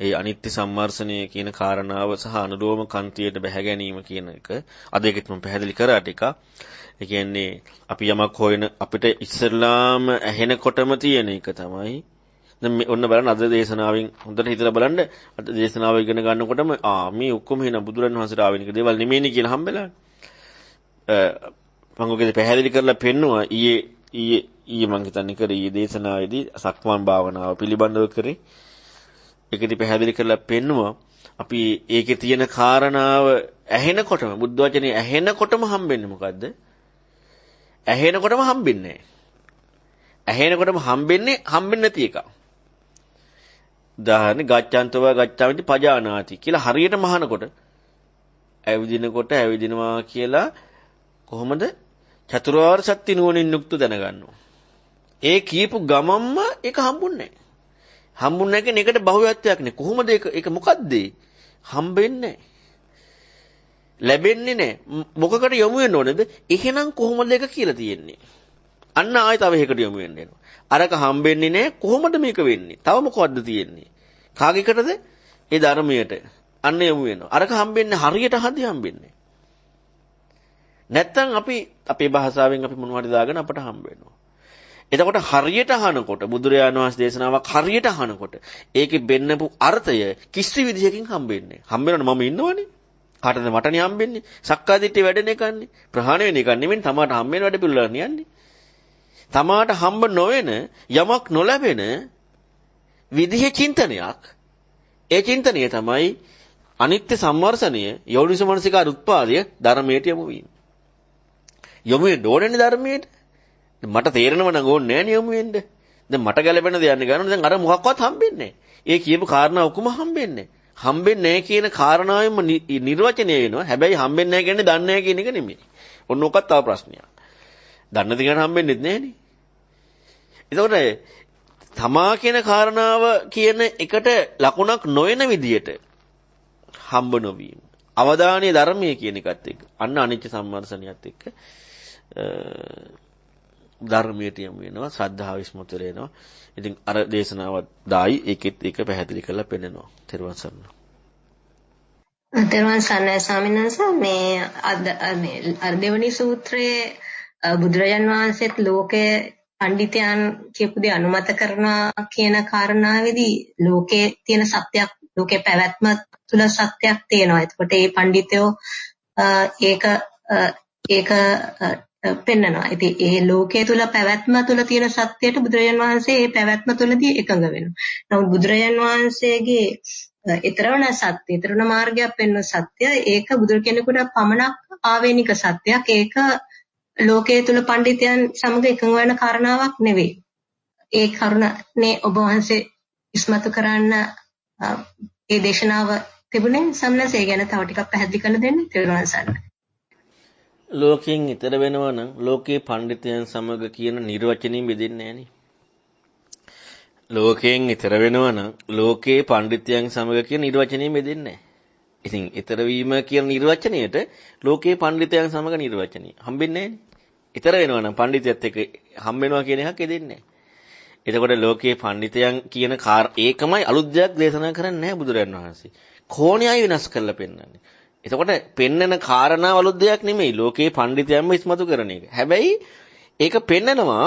ඒ අනිත්‍ය සම්මර්ෂණය කියන කාරණාව සහ අනුලෝම කන්තියට බැහැ ගැනීම කියන එක අද ඒකත් මම පැහැදිලි කරා ටික. ඒ කියන්නේ අපි යමක් හොයන අපිට ඉස්සෙල්ලාම ඇහෙනකොටම තියෙන එක තමයි. දැන් ඔන්න බලන්න අද දේශනාවෙන් හොඳට හිතලා බලන්න අද දේශනාව ඉගෙන ගන්නකොටම මේ ඔක්කොම එන බුදුරන් වහන්සේට ආවෙනික දේවල් නෙමෙයිනේ කියලා හම්බෙලා. මම ඔකේ පැහැදිලි කරලා පෙන්නුවා ඊයේ මම හිතන්නේ කරේ දේශනාවේදී සක්මන් භාවනාව පිළිබඳව කරේ. ඒකෙදි පැහැදිලි කරලා පෙන්නුවා අපි ඒකේ තියෙන කාරණාව ඇහෙනකොටම බුද්ධ වචනේ ඇහෙනකොටම හම්බෙන්නේ මොකද්ද? ඇහෙනකොටම හම්බෙන්නේ නැහැ. ඇහෙනකොටම හම්බෙන්නේ නැති එක. උදාහරණ ගච්ඡන්තව ගච්ඡාමිති පජානාති කියලා හරියටම අහනකොට ඇවිදිනකොට ඇවිදිනවා කියලා කොහොමද චතුරාර්ය සත්‍ය නුවණින් යුක්ත දැනගන්නවා. ඒ කියපු ගමම්ම ඒක හම්බුන්නේ නැහැ. හම්බුන්නේ නැහැ කියන්නේ ඒකට බහුවත්වයක් නේ. කොහොමද ඒක මොකද්ද? හම්බෙන්නේ නැහැ. ලැබෙන්නේ නැහැ. මොකකට යොමු වෙන්න ඕනේද? එහෙනම් කොහොමද ඒක කියලා තියෙන්නේ? අන්න ආයෙ තව එකකට යොමු වෙන්න වෙනවා. අරක හම්බෙන්නේ නැහැ. කොහොමද මේක වෙන්නේ? තව මොකවත්ද තියෙන්නේ? කාගෙකටද? ඒ ධර්මයට. අන්න යොමු වෙනවා. අරක හම්බෙන්නේ හරියට හම්බෙන්නේ. නැත්තම් අපි අපේ භාෂාවෙන් අපි මොනවද දාගෙන අපට හම්බ වෙනවා. එතකොට හරියට අහනකොට බුදුරජාණන් වහන්සේ දේශනාවක් හරියට අහනකොට ඒකේ බෙන්නපු අර්ථය කිසි විදිහකින් හම්බෙන්නේ නැහැ. හම්බෙනවනේ මම ඉන්නවනේ. කාටද මටනේ හම්බෙන්නේ? සක්කාදිට්ඨිය වැඩෙන එකන්නේ. ප්‍රහාණය වෙන එක නෙමෙයි තමාට හම්බෙන වැඩ පිළිවෙල නියන්නේ. තමාට හම්බ නොවන යමක් නොලැබෙන විදිහේ චින්තනයක්. ඒ චින්තනය තමයි අනිත්‍ය සම්වර්ෂණය යෝනිසමනසිකාර උත්පාදය ධර්මයට යොමු වීම. යොමු වෙන්න ඕනේ ධර්මයට. මට තේරෙනව නම් ඕනේ නෑ යොමු වෙන්න. දැන් මට ගැලපෙන දෙයක් ගන්න දැන් අර මොකක්වත් හම්බෙන්නේ නෑ. ඒ කියපු කාරණා ඔක්කොම හම්බෙන්නේ. හම්බෙන්නේ නෑ කියන කාරණාවෙම නිර්වචනය වෙනවා. හැබැයි හම්බෙන්නේ නෑ කියන්නේ දන්නේ නෑ කියන එක නෙමෙයි. ඔන්න ඔකත් තව ප්‍රශ්නයක්. දන්න දිගට හම්බෙන්නේ නැහනේ. එතකොට තමා කියන කාරණාව කියන එකට ලකුණක් නොවන විදියට හම්බ නොවීම. අවදානීය ධර්මයේ කියන එකත් එක්ක අන්න අනිත්‍ය සම්මර්ෂණියත් එක්ක ධර්මයට යමු වෙනවා ශ්‍රද්ධාව විශ්මුත වෙනවා. ඉතින් අර දේශනාවත් දායි ඒකෙත් එක පැහැදිලි කරලා පෙන්නනවා. තෙරුවන් සරණයි. තෙරුවන් සරණයි ස්වාමීන් වහන්සේ මේ අර දෙවනි සූත්‍රයේ බුදුරජාන් වහන්සේත් ලෝකයේ පඬිතයන් කියපු දේ අනුමත කරනවා කියන කාරණාවේදී ලෝකයේ තියෙන සත්‍යයක් ලෝකේ පැවැත්ම තුල සත්‍යයක් තියෙනවා. එතකොට මේ පඬිතයෝ ඒක පෙන්නනවා. ඉතින් ඒ ලෝකයේ තුල පැවැත්ම තුල තියෙන සත්‍යයට බුදුරජාන් වහන්සේ ඒ පැවැත්ම තුලදී එකඟ වෙනවා. නමුත් බුදුරජාන් වහන්සේගේ ඊතරවන සත්‍ය, ඊතරවන මාර්ගයක් පෙන්වන සත්‍ය ඒක බුදු කෙනෙකුට පමණක් ආවේනික සත්‍යයක්. ඒක ලෝකයේ තුල පඬිතයන් සමග එකඟ වෙන කාරණාවක් නෙවෙයි. ඒ කරුණනේ ඔබ වහන්සේ ඉස්මතු කරන්න ඒ දේශනාව තිබුණේ සම්නසේ ගැන තව ටිකක් පැහැදිලි කරලා දෙන්න තෙරුවන් සරණයි. ලෝකයෙන් ඈතර වෙනවා නම් ලෝකේ පඬිතයන් සමග කියන නිර්වචනීය බෙදෙන්නේ නැහනේ. ලෝකයෙන් ඈතර වෙනවා නම් ලෝකේ පඬිතයන් සමග කියන නිර්වචනීය බෙදෙන්නේ නැහැ. ඉතින් ඈතර වීම කියන නිර්වචනයට ලෝකේ පඬිතයන් සමග නිර්වචනීය හම්බෙන්නේ නැහනේ. ඈතර වෙනවා නම් පඬිතයත් එක්ක හම්බෙනවා කියන එකක් එදෙන්නේ නැහැ. එතකොට ලෝකේ පඬිතයන් කියන ඒකමයි අලුත් දෙයක් දේශනා කරන්නේ නැහැ බුදුරජාණන් වහන්සේ. කෝණයයි වෙනස් කරලා පෙන්නන්නේ. එතකොට පෙන්නන කාරණාව අලුත් දෙයක් නෙමෙයි. ලෝකේ පඬිතයන්ම ඉස්මතු කරන එක. හැබැයි ඒක පෙන්නනවා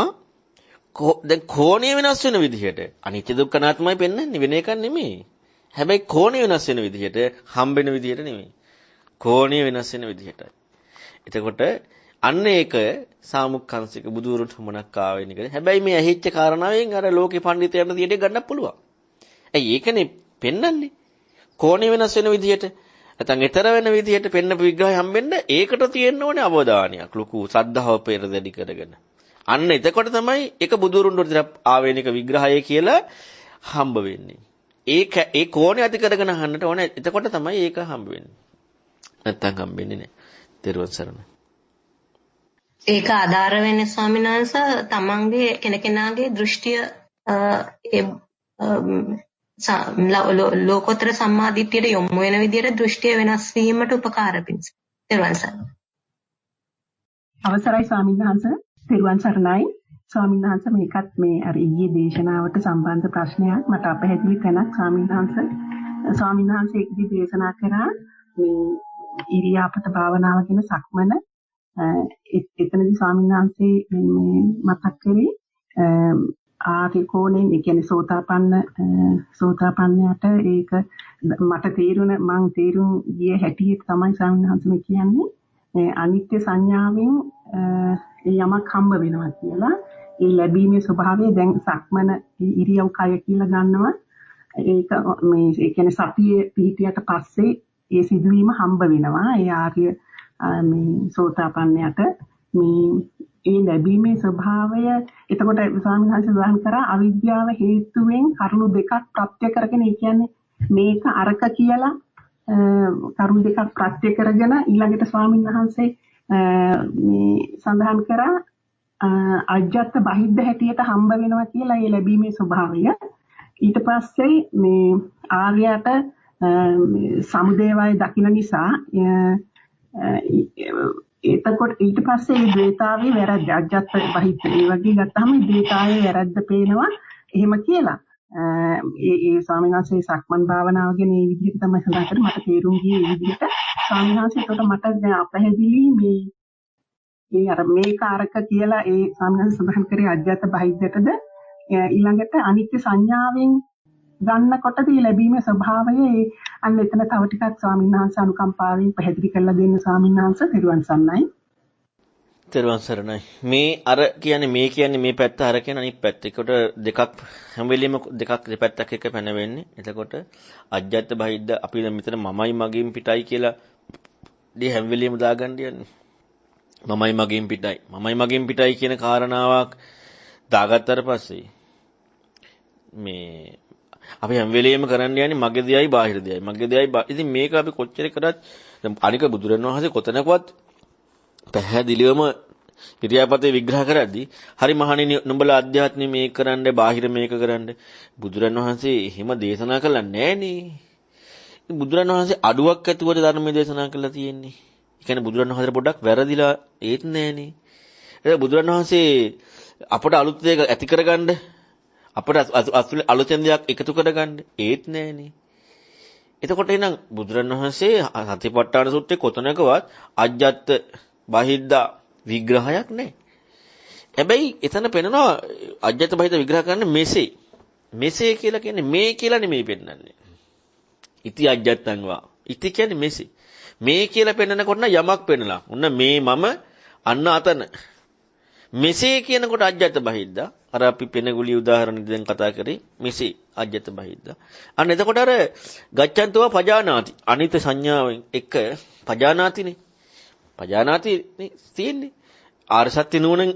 දැන් කෝණය වෙනස් වෙන විදිහට. අනිත්‍ය දුක්ඛ අනාත්මයි පෙන්නන්නේ වෙන එකක් නෙමෙයි. හැබැයි කෝණය වෙනස් වෙන විදිහට හම්බෙන විදිහට නෙමෙයි. කෝණය වෙනස් වෙන විදිහටයි. එතකොට අන්න ඒක සාමුක්ඛංශික බුදුරුත් මොනක් ආවෙන එකද? හැබැයි මේ ඇහිච්ච කාරණාවෙන් අර ලෝකේ පඬිතයන්ට දිහට ගන්නත් පුළුවන්. ඇයි ඒකනේ පෙන්නන්නේ? කෝණය වෙනස් වෙන විදිහට නැත්නම් ඊතර වෙන විදිහට පෙන්නපු විග්‍රහය හම්බෙන්න ඒකට තියෙන්න ඕනේ අවධානයක්. ලොකු ශ්‍රද්ධාව පෙරදැඩි කරගෙන. අන්න එතකොට තමයි ඒක බුදුරුන්ට ආවේනික විග්‍රහය කියලා හම්බ වෙන්නේ. ඒ කෝණය ඇති කරගෙන අහන්නට ඕනේ. එතකොට තමයි ඒක හම්බ වෙන්නේ. නැත්නම් හම්බෙන්නේ නැහැ. තෙරුවන් සරණයි. ඒක ආධාර වෙන්නේ ස්වාමීන් වහන්සේ තමන්ගේ කෙනකෙනාගේ දෘෂ්ටිය ලෝකෝත්තර සම්මාදිට්ඨියට යොමු වෙන විදිහට දෘෂ්ටිය වෙනස් වීමට උපකාර පිණිස. තෙරුවන් සරණයි. අවසරයි ස්වාමීන් වහන්සේ. තෙරුවන් සරණයි. ස්වාමීන් වහන්සේ මේකත් මේ අර ඊයේ දේශනාවට සම්බන්ධ ප්‍රශ්නයක් මට අපහැදිලි තැනක් ස්වාමීන් වහන්සේ. ස්වාමීන් වහන්සේ ඒකදී දේශනා කරා මේ ඉරියාපත භාවනාව කියන සක්මන එතනදී ස්වාමීන් වහන්සේ මේ මතක් කරේ ආදී කෝණයෙන් ඒ කියන්නේ සෝතාපන්නයට ඒක මට මං තේරුම් ගිය හැටියට තමයි ස්වාමීන් වහන්සේ කියන්නේ අනිත්‍ය සංඥාවෙන් යමක් හම්බ වෙනවා කියලා ඒ ලැබීමේ ස්වභාවය දැන් සක්මන ඉරියව් කය කියලා ගන්නවා ඒක මේ ඒ කියන්නේ සතියේ පිහිටියට පස්සේ ඒ සිදුවීම හම්බ වෙනවා ඒ ආර්ය මේ සෝතාපන්නයට මේ ඒ ලැබීමේ ස්වභාවය එතකොට ස්වාමීන් වහන්සේ සඳහන් කරා අවිද්‍යාව හේතුවෙන් කරුණු දෙකක් ප්‍රත්‍ය කරගෙන ඒ කියන්නේ මේක අරක කියලා කරුණු දෙකක් ප්‍රත්‍ය කරගෙන ඊළඟට ස්වාමීන් වහන්සේ මේ සඳහන් කරා අජ්ජත් බහිද්ද හැටියට හම්බ වෙනවා කියලා ඒ ලැබීමේ ස්වභාවය ඊට පස්සේ මේ ආර්යයට සමුදේවය දකින්න නිසා එතකොට ඊට පස්සේ මේ ද්වේතාවේ වැරද්ද අජ්ජත් බහිද්ද ඒ වගේ ගත්තාම ද්වේතාවේ වැරද්ද පේනවා එහෙම කියලා ඒ ස්වාමීන් වහන්සේ සක්මන් භාවනාව ගැන මේ විදිහට තමයි සඳහන් කරේ මට තේරුම් ගියේ මේ විදිහට ස්වාමීන් වහන්සේ ඒකට මට දැන් අපහැදිලි මේ ඒ අර මේක අරක කියලා ඒ සාමාන්‍ය සඳහන් කරේ අජ්ජත් බහිද්දටද ඊළඟට අනිත්‍ය සංඥාවෙන් ගන්නකොටද මේ ලැබීමේ ස්වභාවය අන්න එතන තව ටිකක් ස්වාමීන් වහන්සේ අනුකම්පාවෙන් පැහැදිලි කරලා දෙන්න ස්වාමීන් වහන්සේ තෙරුවන් සරණයි. තෙරුවන් සරණයි. මේ කියන්නේ මේ පැත්ත අර කියන අනිත් පැත්ත. ඒකට දෙකක් හැම වෙලෙම දෙපැත්තක් එක පැන වෙන්නේ. එතකොට අජ්ජත් බහිද්ද අපි දැන් මෙතන මමයි මගින් පිටයි කියලා දී හැම වෙලෙම දාගන්න යන්නේ. මමයි මගින් පිටයි කියන කාරණාවක් දාගත්තට පස්සේ මේ අපි හැම වෙලෙම කරන්න යන්නේ මගේ දෙයයි බාහිර දෙයයි. ඉතින් මේක අපි කොච්චර කරත් දැන් අනික බුදුරණවහන්සේ කොතනකවත් පැහැදිලිවම ඉරියාපතේ විග්‍රහ කරද්දී හරි මහණෙනි නුඹලා අධ්‍යාත්මය මේක කරන්න බාහිර මේක කරන්න බුදුරණවහන්සේ එහෙම දේශනා කළා නෑනේ. බුදුරණවහන්සේ අඩුවක් ඇතුවට ධර්මයේ දේශනා කළා තියෙන්නේ. ඒ කියන්නේ බුදුරණවහන්සේ පොඩ්ඩක් වැරදිලා ඒත් නෑනේ. ඒක බුදුරණවහන්සේ අපට අලුත් දෙයක් ඇති කරගන්න අපට අලුතෙන් දෙයක් එකතු කරගන්න ඒත් නෑනේ. එතකොට එහෙනම් බුදුරණවහන්සේ සතිපට්ඨාන සූත්‍රයේ කොතනකවත් අජ්ජත් බහිද්දා විග්‍රහයක් නැහැ. හැබැයි එතන පෙන්නනවා අජ්ජත් බහිද්ද විග්‍රහ කරන්නේ මෙසේ. මෙසේ කියලා කියන්නේ මේ කියලා නෙමෙයි පෙන්නන්නේ. ඉති අජ්ජත්තං වා. ඉති කියන්නේ මෙසේ. මේ කියලා පෙන්නනකොට යමක් පෙන්නලා. ඔන්න මේ මම අන්න අතන. මෙසේ කියනකොට අජ්ජත් බහිද්දා අර අපි පෙනගුලි උදාහරණ දැන් කතා කරේ මෙසේ අජ්ජත් බහිද්දා. අන්න එතකොට අර ගච්ඡන්තව පජානාති අනිත් සංඥාවෙන් එක පජානාතිනේ. පජානාති තියෙන්නේ ආර්ය සත්‍ය නුවණින්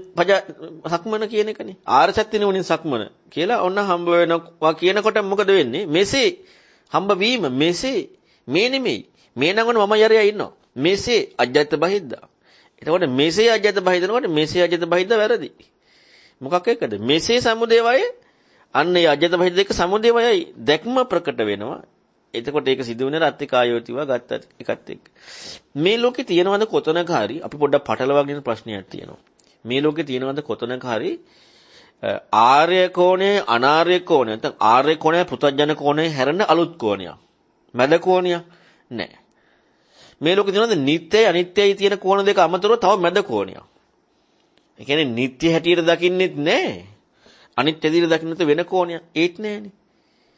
සක්මන කියන එකනේ. ආර්ය සත්‍ය නුවණින් සක්මන කියලා ඔන්න හම්බ වෙනවා කියනකොට මොකද වෙන්නේ? මෙසේ හම්බ වීම මෙසේ මේ නෙමෙයි. මේ නංගන මම යරියා ඉන්නවා. මෙසේ අජ්ජත් බහිද්දා. එතකොට මෙසේ අජ්ජත් බහිදනකොට මෙසේ අජ්ජත් බහිද්දා වැරදි. මොකක් එක්කද? මෙසේ සමුදේවය අන්න ඒ අජ්ජත් බහිද්ද එක්ක සමුදේවයයි දැක්ම ප්‍රකට වෙනවා. එතකොට ඒක සිදු වෙන රත්තිකායෝතිව ගත්ත එකත් එක්ක. මේ ලෝකේ තියෙනවද කොතනක හරි අපි පොඩ්ඩක් පටලවාගෙන ප්‍රශ්නයක් තියෙනවා. මේ ලෝකේ තියෙනවද කොතනක හරි ආර්ය කෝණය අනාර්ය කෝණය නැත්නම් ආර්ය කෝණය පෘථග්ජන කෝණය හැරෙන අලුත් කෝණයක්. මැද කෝණයක් නැහැ. මේ ලෝකේ තියෙනවද නිට්ටයයි අනිත්‍යයි තියෙන කෝණ දෙක අමතරව තව මැද කෝණයක්. ඒ කියන්නේ නිට්ටය හැටියට දකින්නෙත් නැහැ. අනිත්‍ය හැටියට දකින්නත් වෙන කෝණයක් ඒත් නැහැනේ.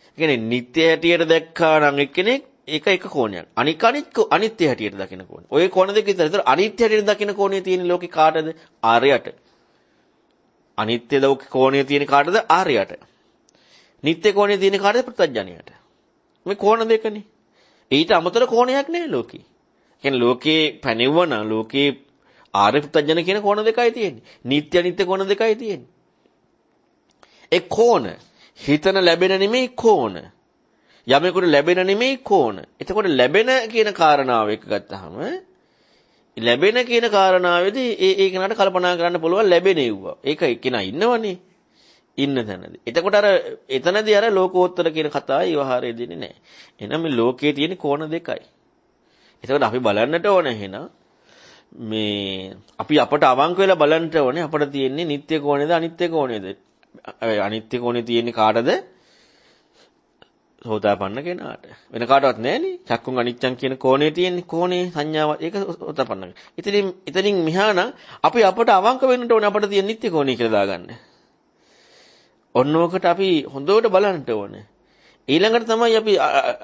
ඒ කියන්නේ නිට්ටය හැටියට දැක්කා නම් එක්කෙනෙක් ඒක එක කෝණයක්. අනිත්‍ය හැටියට දකින කෝණය. ඔය කෝණ දෙක විතර. ඒතර අනිත්‍ය හැටියට දකින කෝණය තියෙන ලෝකේ කාටද? ආර්යයට. අනිත්‍ය ලෝකේ කෝණය තියෙන කාටද? ආර්යයට. නිට්ටය කෝණය තියෙන කාටද? පෘථග්ජනයට. මේ කෝණ දෙකනේ. ඊට අමතර කෝණයක් නැහැ ලෝකේ. කියන්නේ ලෝකේ පැනෙවන ලෝකේ ආර්ය පෘථග්ජන කියන කෝණ දෙකයි තියෙන්නේ. නිට්ටය අනිත්‍ය කෝණ දෙකයි තියෙන්නේ. ඒ කෝණ හිතන ලැබෙන නෙමෙයි කෝණ. යමෙකුට ලැබෙන නෙමෙයි කෝණ. එතකොට ලැබෙන කියන කාරණාව එක ගත්තාම ලැබෙන කියන කාරණාවේදී ඒ කෙනාට කල්පනා කරන්න පුළුවන් ලැබෙනෙව්වා. ඒක කෙනා ඉන්නවනේ. ඉන්න තැනදී. එතකොට අර එතනදී අර ලෝකෝත්තර කියන කතාව ඉවහාරය දෙන්නේ නැහැ. එහෙනම් මේ ලෝකයේ තියෙන කෝණ දෙකයි. එතකොට අපි බලන්නට ඕන එහෙනම් මේ අපි අපට අවංක වෙලා බලන්නට ඕනේ අපට තියෙන්නේ නිට්ටය කෝණේද අනිත්‍ය කෝණේද? අනිත්‍ය කෝණේ තියෙන්නේ කාටද? සෝතාපන්න කෙනාට. වෙන කාටවත් නැහැනේ. චක්කුන් අනිච්චං කියන කෝණේ තියෙන්නේ කෝණේ සංඥාව ඒක සෝතාපන්න. ඉතින් මෙහාන අපි අපට අවංක වෙන්නට ඕනේ අපට තියෙන නිට්ටය කෝණේ කියලා දාගන්න. ඔන්නෝකට අපි හොඳට බලන්නට ඕනේ. ඊළඟට තමයි අපි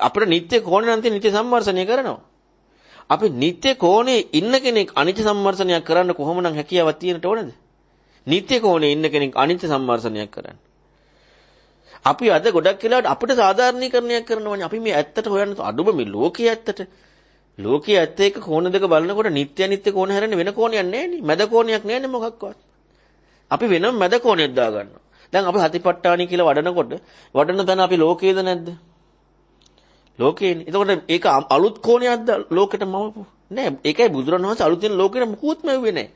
අපේ නිත්‍ය කෝණේ නම් තියෙන නිත්‍ය සම්වර්ෂණය කරනවා. අපි නිත්‍ය කෝණේ ඉන්න කෙනෙක් අනිත්‍ය සම්වර්ෂණයක් කරන්න කොහොමනම් හැකියාවක් තියෙන්නට ඕනද? නිත්‍ය කෝණේ ඉන්න කෙනෙක් අනිත්‍ය සම්වර්ෂණයක් කරන්න. අපි අද ගොඩක් වෙලාවට අපිට සාධාරණීකරණයක් කරනවානේ. අපි මේ ඇත්තට හොයන්න අඩුම මේ ලෝකයේ ඇත්තට. ලෝකයේ ඇත්ත එක කෝණ දෙක බලනකොට නිත්‍ය අනිත්‍ය කෝණ හැරෙන්නේ වෙන කෝණයක් නැහැ නේ. මැද කෝණයක් නැහැ නේ මොකක්වත්. අපි වෙනම මැද කෝණයක් දාගන්නවා. දැන් අපි හතිපට්ඨානයි කියලා වඩන තැන අපි ලෝකයේද නැද්ද? ලෝකේනේ. එතකොට ඒක අලුත් කෝණයක්ද ලෝකෙට මවපු? නෑ. ඒකයි බුදුරණවහන්සේ අලුතෙන් ලෝකෙට මුකුත්ම වෙන්නේ නෑ.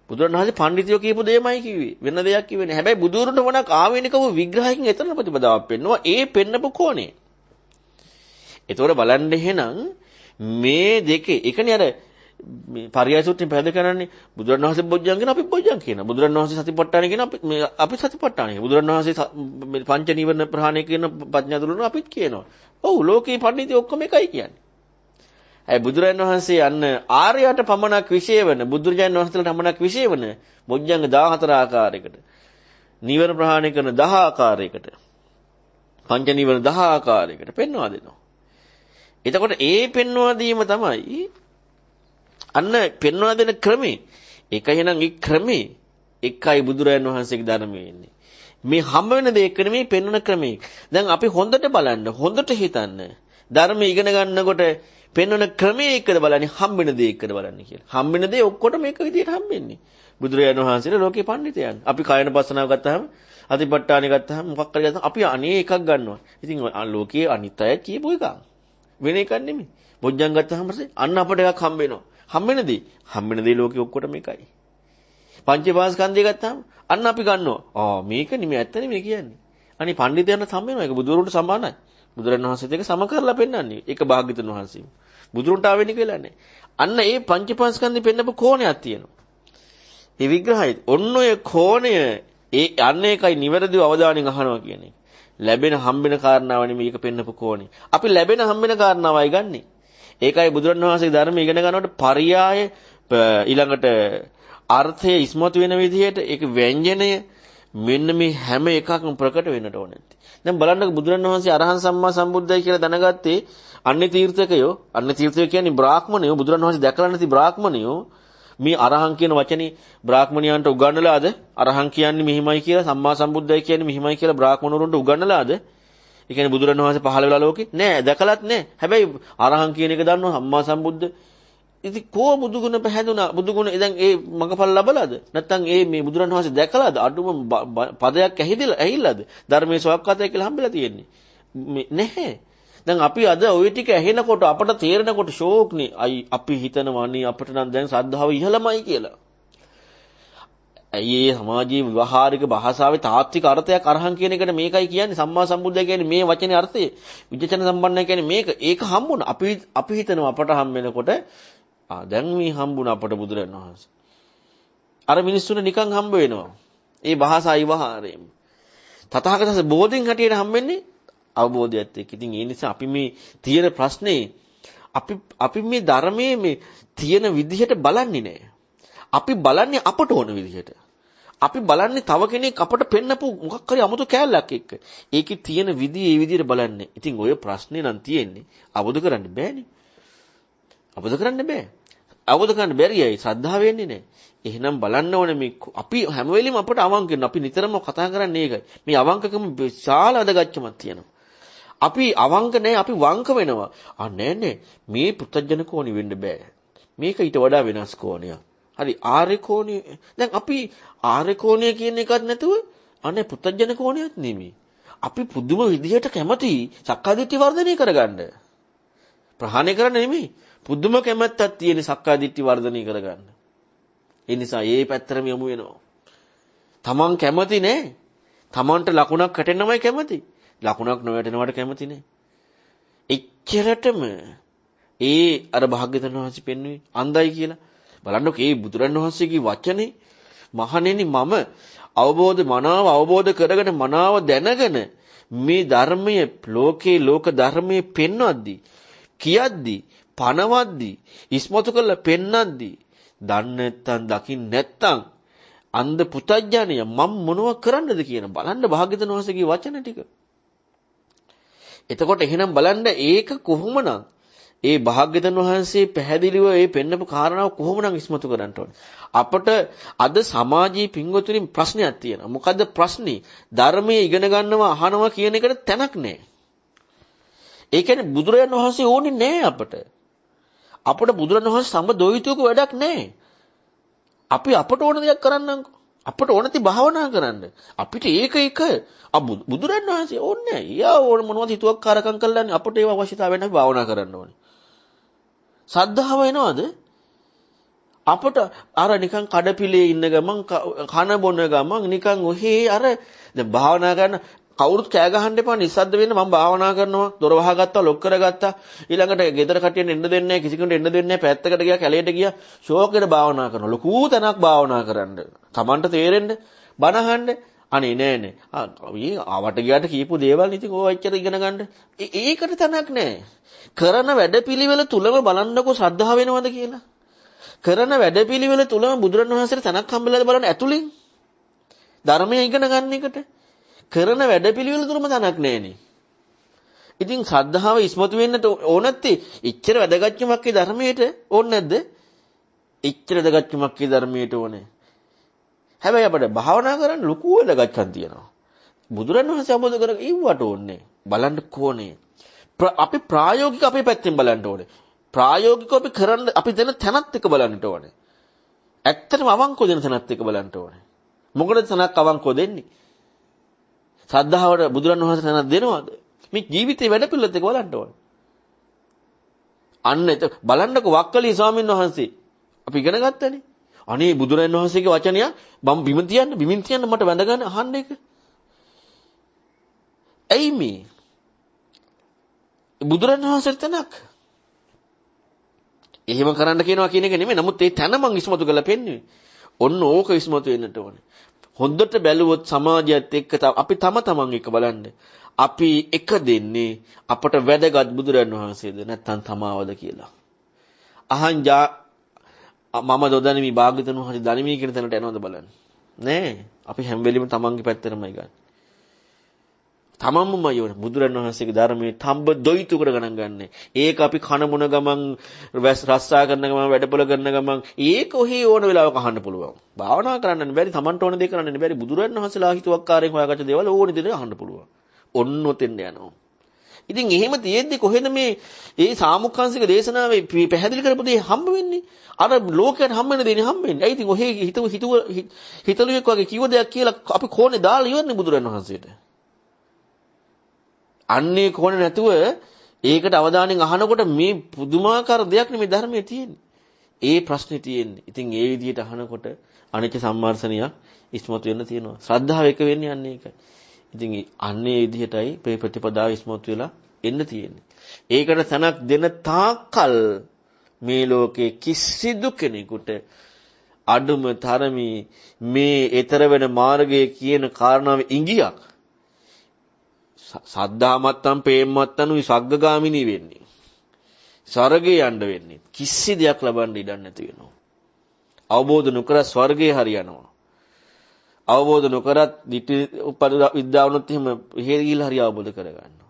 බුදුරණවහන්සේ පඬිතුයෝ කියපු දෙයමයි කිව්වේ. වෙන දෙයක් කිව්වේ නෑ. හැබැයි බුදුරුන්ට වණක් ආවේනිකව විග්‍රහයකින් එතන ප්‍රතිපදාවක් පෙන්නවා. ඒ පෙන්නපු කෝණේ. එතකොට බලන්න එහෙනම් මේ දෙකේ එකනේ අර මේ පරියාය සූත්‍රයෙන් පැහැදිලි කරන්නේ බුදුරණවහන්සේ බොජ්ජං කියන අපි බොජ්ජං කියනවා. බුදුරණවහන්සේ සතිපට්ඨාන කියන අපි සතිපට්ඨාන කියනවා. බුදුරණවහන්සේ පංච නීවරණ ප්‍රහාණය කියන ප්‍රඥා දුරුන අපිත් කියනවා. ඔව් ලෝකේ පඬිතුයෝ ඔක්කොම එකයි කියන්නේ. හැබැයි බුදුරජාණන් වහන්සේ අන්න ආර්යයට පමණක් විශේෂ වෙන බුදුරජාණන් වහන්සේලාට පමණක් විශේෂ වෙන බොජ්ජංග 14 ආකාරයකට නීවරණ ප්‍රහාණය කරන 10 ආකාරයකට පංච නීවරණ 10 ආකාරයකට පෙන්වා දෙනවා. එතකොට ඒ පෙන්වා දීම තමයි අන්න පෙන්වා දෙන ක්‍රමේ. ඒකයි නම් ඒ ක්‍රමේ එකයි බුදුරජාණන් වහන්සේගේ ධර්මයේ ඉන්නේ. මේ හැම වෙන දෙයක නෙමෙයි පෙන්වන ක්‍රමේ. දැන් අපි හොඳට බලන්න, හොඳට හිතන්න. ධර්ම ඉගෙන ගන්නකොට පෙන්වන ක්‍රමයේ එකද බලන්නේ හම්බෙන දේ එකද බලන්නේ කියලා. හම්බෙන දේ ඔක්කොටම එක විදිහට හම්බෙන්නේ. බුදුරජාණන් වහන්සේලා ලෝකේ පඬිතයන්. අපි කායන පස්සනාව ගත්තාම, අතිපට්ඨානෙ ගත්තාම මොකක් කරේ ගත්තාම අපි අනේ එකක් ගන්නවා. ඉතින් ලෝකයේ අනිත් අය කියපු එකක්. වෙන එකක් නෙමෙයි. බොජ්ජං ගත්තාම අන්න අපිට එකක් හම්බ වෙනවා. හම්බෙන දේ ලෝකේ ඔක්කොටම එකයි. පංචපාස්කන්ධය ගත්තාම අන්න අපි ගන්නවා. මේක නෙමෙයි ඇත්ත නෙමෙයි කියන්නේ. අනේ පඬිතයන්ට සම වෙනවා. ඒක බුදුරුන්ට සමානයි. බුදුරණන් වහන්සේත් එක සම කරලා පෙන්නන්නේ. ඒක භාග්‍යතුන් වහන්සේ. බුදුරුන්ට ආවෙන්නේ කියලා නෑ. අන්න ඒ පංචපාස්කන්ධය පෙන්නපු කෝණයක් තියෙනවා. ඒ විග්‍රහය. ඔන්න ඔය කෝණය අන්න ඒකයි නිවැරදිව අවධානයෙන් අහනවා කියන්නේ. ලැබෙන හම්බෙන කාරණාව නෙමෙයි මේක පෙන්නපු කෝණය. අපි ලැබෙන හම්බෙන කාරණාවයි ගන්නෙ. ඒකයි බුදුරණන් වහන්සේගේ ධර්ම ඉගෙන ගන්නකොට පරියාය ඊළඟට අර්ථය ඉස්මතු වෙන විදිහට ඒක ව්‍යංජනය මෙන්න මේ හැම එකක්ම ප්‍රකට වෙන්නට ඕනේ. දැන් බලන්න බුදුරණන් වහන්සේ අරහන් සම්මා සම්බුද්දයි කියලා දැනගත්තේ අන්‍ය තීර්ථකයෝ කියන්නේ බ්‍රාහ්මණයෝ බුදුරණන් වහන්සේ දැකලා නැති බ්‍රාහ්මණයෝ මේ අරහන් කියන වචනේ බ්‍රාහ්මණයන්ට උගන්වලාද අරහන් කියන්නේ මෙහිමයි කියලා සම්මා සම්බුද්දයි කියන්නේ මෙහිමයි කියලා බ්‍රාහ්මණවරුන්ට උගන්වලාද? ඒ කියන්නේ බුදුරණන් වහන්සේ පහළ වෙලා ලෝකේ නෑ දැකලත් නෑ. හැබැයි අරහන් කියන එක දන්නවා සම්මා සම්බුද්ද. ඉතින් කෝ බුදුගුණ පහදුනා බුදුගුණ දැන් ඒ මඟපල් ලැබලාද? නැත්නම් මේ බුදුරණන් වහන්සේ දැකලාද? අඩුම පදයක් ඇහිලාද? ධර්මයේ සවක්කාතය කියලා හම්බෙලා තියෙන්නේ. නැහැ. දැන් අපි අද ওই ටික ඇහෙනකොට අපට තේරෙනකොට ෂෝක්නේ. අපි හිතනවා නේ අපිට නම් දැන් ශ්‍රද්ධාව ඉහළමයි කියලා. ඇයි සමාජීය ව්‍යවහාරික භාෂාවේ තාත්වික අර්ථයක් අරහන් කියන එකට මේකයි කියන්නේ සම්මා සම්බුද්ධය කියන්නේ මේ වචනේ අර්ථය. විචේතන සම්පන්නය කියන්නේ මේක. ඒක හම්බුණා. අපි හිතනවා අපට හම් වෙනකොට දැන් මේ හම්බුණා අපට බුදුරජාණන් වහන්සේ. අර මිනිස්සුන්ට නිකන් හම්බ වෙනවා. ඒ භාෂා විවහාරයෙන්. තථාගතයන් බෝධින් හැටියට හම්බෙන්නේ අවබෝධයත් එක්ක. ඉතින් ඒ නිසා අපි මේ තියෙන ප්‍රශ්නේ අපි මේ ධර්මයේ මේ තියෙන විදිහට බලන්නේ නැහැ. අපි බලන්නේ අපට ඕන විදිහට. අපි බලන්නේ තව කෙනෙක් අපට පෙන්නපු මොකක් හරි 아무තු කෑල්ලක් එක්ක. ඒකේ තියෙන විදිහ ඒ විදිහට බලන්නේ. ඉතින් ඔය ප්‍රශ්නේ නම් තියෙන්නේ අවබෝධ කරන්න බෑනේ. අවබෝධ කරන්න බෑ. අවබෝධ කරන්න බැරියයි ශ්‍රද්ධාව වෙන්නේ නැහැ. එහෙනම් බලන්න ඕනේ මේ අපි හැම වෙලෙම අපට අවංක වෙනවා. අපි නිතරම කතා කරන්නේ ඒකයි. මේ අවංකකම විශාල අදගච්චමක් තියෙනවා. අපි අවංක නැහැ අපි වංක වෙනවා. නෑ මේ පුත්තජන කෝණි වෙන්න බෑ. මේක ඊට වඩා වෙනස් කෝණයක්. හරි ආර්ය කෝණය. දැන් අපි ආර්ය කෝණය කියන එකත් නැතුව අනේ පුත්තජන කෝණයක් නෙමෙයි. අපි පුදුම විදිහට කැමති සක්කාදිට්ඨි වර්ධනය කරගන්න. ප්‍රහාණය කරන්න නෙමෙයි. පුදුම කැමැත්තක් තියෙන සක්කාදිට්ඨි වර්ධනය කරගන්න. ඒ නිසා මේ පැත්තරම යමු වෙනවා. තමන් කැමති නෑ. තමන්ට ලකුණක් කැටෙන්නමයි කැමති. ලකුණක් නොවැටෙනවට කැමති නෑ. එච්චරටම අර භාග්‍යවතුන් වහන්සේ පෙන්වුවේ අන්දයි කියලා. බලන්නකො මේ බුදුරණන් වහන්සේගේ වචනේ මහණෙනි මම මනාව අවබෝධ කරගෙන මනාව දැනගෙන මේ ධර්මයේ ලෝක ධර්මයේ පෙන්වද්දී කියද්දී පනවද්දී ඉස්මතු කරලා පෙන්වද්දී දන්නේ නැත්තම් දකින්න නැත්තම් අන්ධ පුතඥය මම මොනව කරන්නද කියන බලන්න භාග්‍යවතුන් වහන්සේගේ වචන ටික. එතකොට එහෙනම් බලන්න ඒක කොහොමනම් ඒ භාග්‍යවතුන් වහන්සේ පැහැදිලිව ඒ පෙන්නපු කාරණාව කොහොමනම් ඉස්මතු කරන්න ඕනේ. අපට අද සමාජීය පින්වතුනි ප්‍රශ්නයක් තියෙනවා. මොකද්ද ප්‍රශ්නේ? ධර්මයේ ඉගෙන ගන්නවා අහනවා කියන එකට තැනක් නැහැ. ඒ කියන්නේ බුදුරජාණන් වහන්සේ ඕනේ නැහැ අපට. අපට බුදුරජාණන් වහන්සේ සම්බදෝවිතුක වැඩක් නැහැ. අපි අපට ඕන දෙයක් කරන්නම්කෝ. අපට ඕන ති භාවනා කරන්න. අපිට ඒක බුදුරජාණන් වහන්සේ ඕනේ නැහැ. ඊයා ඕන මොනවද හිතුවක්කාරකම් කළානේ අපට ඒව අවශ්‍යතාවය නැහැ භාවනා කරන්න ඕනේ. සද්ධාව එනවද? අපට අර නිකන් කඩපිලේ ඉන්න ගමන් කන බොන ගමන් නිකන් ඔහේ අර දැන් භාවනා කරන කවුරුත් කෑ ගහන්න එපා නිස්සද්ද වෙන්න මම භාවනා කරනවා දොර වහගත්තා ලොක් කරගත්තා ඊළඟට ගෙදර කටියෙන් එන්න දෙන්නේ නැහැ කිසි කෙනෙකුට එන්න දෙන්නේ නැහැ පැත්තකට ගියා කැලේට ගියා ෂෝකෙට භාවනා කරනවා ලොකු තැනක් භාවනා කරන්න Tamanට තේරෙන්න බණ අහන්න අනේ නෑ. මේ ආවට ගියාට කියපු දේවල් ඉතින් ඕවා එච්චර ඉගෙන ගන්න. ඒකට තැනක් නෑ. කරන වැඩපිළිවෙල තුලම බලන්නකෝ ශ්‍රද්ධාව වෙනවද කියලා. කරන වැඩපිළිවෙල තුලම බුදුරණවහන්සේට තැනක් හම්බෙලාද බලන්න ඇතුලෙන්. ධර්මය ඉගෙන ගන්න එකට. කරන වැඩපිළිවෙල තුලම තැනක් නෑනේ. ඉතින් ශ්‍රද්ධාව ඉස්මතු වෙන්නට ඕන නැත්තේ ඉච්ඡර වැදගත්කමක් ඒ ධර්මයට ඕනේ නැද්ද? ඉච්ඡර වැදගත්කමක් ඒ ධර්මයට ඕනේ. හැබැයි අපිට භාවනා කරන්න ලොකු වැදගත්කම් තියෙනවා. බුදුරණවහන්සේ අවබෝධ කරගන්න ඉව්වට ඕනේ. බලන්න කොහොනේ. අපි ප්‍රායෝගික අපේ පැත්තෙන් බලන්න ඕනේ. ප්‍රායෝගිකව අපි කරන්න අපි දෙන තැනත් එක බලන්නට ඕනේ. ඇත්තටම අවංකව දෙන තැනත් එක බලන්න ඕනේ. මොකටද තැනක් අවංකව දෙන්නේ? ශ්‍රද්ධාවට බුදුරණවහන්සේ තැනක් දෙනවද? මේ ජීවිතේ වැඩ පිළිවෙලත් එක බලන්න ඕනේ. අන්න ඒක බලන්නකෝ වක්කලී ස්වාමීන් වහන්සේ අපි ඉගෙන ගත්තනේ. අනේ බුදුරජාණන් වහන්සේගේ වචනය මම බිමින් තියන්න මට වැඳ ගන්න අහන්න එක. ඇයි මේ? බුදුරජාණන් වහන්සේට තනක්. එහෙම කරන්න කියනවා කියන එක නෙමෙයි. නමුත් ඒ තන මං ඉස්මතු කරලා පෙන්නුවේ. ඔන්න ඕක ඉස්මතු වෙන්නට ඕනේ. හොඳට බැලුවොත් සමාජයත් එක්ක අපි තමන් එක්ක බලන්න. අපි එක දෙන්නේ අපට වැදගත් බුදුරජාණන් වහන්සේද නැත්නම් තමාවද කියලා. මම දොදන්නේ භාග්‍යවතුන් වහන්සේ දනිමී කියන තැනට යනවද බලන්න. නෑ. අපි හැම වෙලෙම තමන්ගේ පැත්තටමයි ගන්න. තමන්මම යෝන බුදුරජාණන් වහන්සේගේ ධර්මයේ තඹ දොයිතු කර ගණන් ගන්න. ඒක අපි කන මොන ගමන් රස්සා කරන ගමන් වැඩපොළ කරන ගමන් ඒක ඔහේ ඕන වෙලාවක අහන්න පුළුවන්. භාවනා කරන්න බැරි තමන්ට ඕන දේ කරන්න බැරි බුදුරජාණන් වහන්සේලා හිතුවක්කාරයෙන් හොයාගත්ත දේවල් ඕන දෙයක් අහන්න පුළුවන්. ඔන්න ඔතෙන් යනවා. ඉතින් එහෙම තියෙද්දි කොහෙද මේ සාමුක්ඛංශික දේශනාවේ පැහැදිලි කරපු දේ හම්බ වෙන්නේ? අර ලෝකයට හම්බ වෙන දේනේ හම්බ වෙන්නේ. ඇයි ඉතින් ඔහේ හිතලුවෙක් වගේ කිව්ව දෙයක් කියලා අපි කෝණේ දාලා ඉවරනේ බුදුරජාණන් වහන්සේට. අන්නේ කෝණේ නැතුව ඒකට අවධානයෙන් අහනකොට මේ පුදුමාකාර දෙයක් නෙමේ ධර්මයේ තියෙන්නේ. ඒ ප්‍රශ්නේ තියෙන්නේ. ඉතින් ඒ විදිහට අහනකොට අනිත්‍ය සම්මාර්ෂණයක් ඉස්මතු වෙන්න තියෙනවා. ශ්‍රද්ධාව එක වෙන්නේ අන්නේ ඒකයි. ඉතින් අන්නේ විදිහටයි මේ ප්‍රතිපදාව ඉස්මතු වෙලා එන්න තියෙන්නේ. ඒකට තනක් දෙන තාකල් මේ ලෝකේ කිසිදු කෙනෙකුට අඩුම තරමේ මේ ඊතර වෙන මාර්ගයේ කියන කාරණාව ඉංගියක් සද්ධාමත්තම් ප්‍රේමමත්තම් විසග්ගගාමිනී වෙන්නේ. ස්වර්ගේ යන්න වෙන්නේ. කිසි දෙයක් ලබන්න ඉඩ නැති වෙනවා. අවබෝධ නොකර ස්වර්ගේ හරියනවා. අවබෝධ නොකරත් ditthi විද්‍යාවනොත් එහෙම හේර ගිහිල්ලා හරි අවබෝධ කරගන්නවා.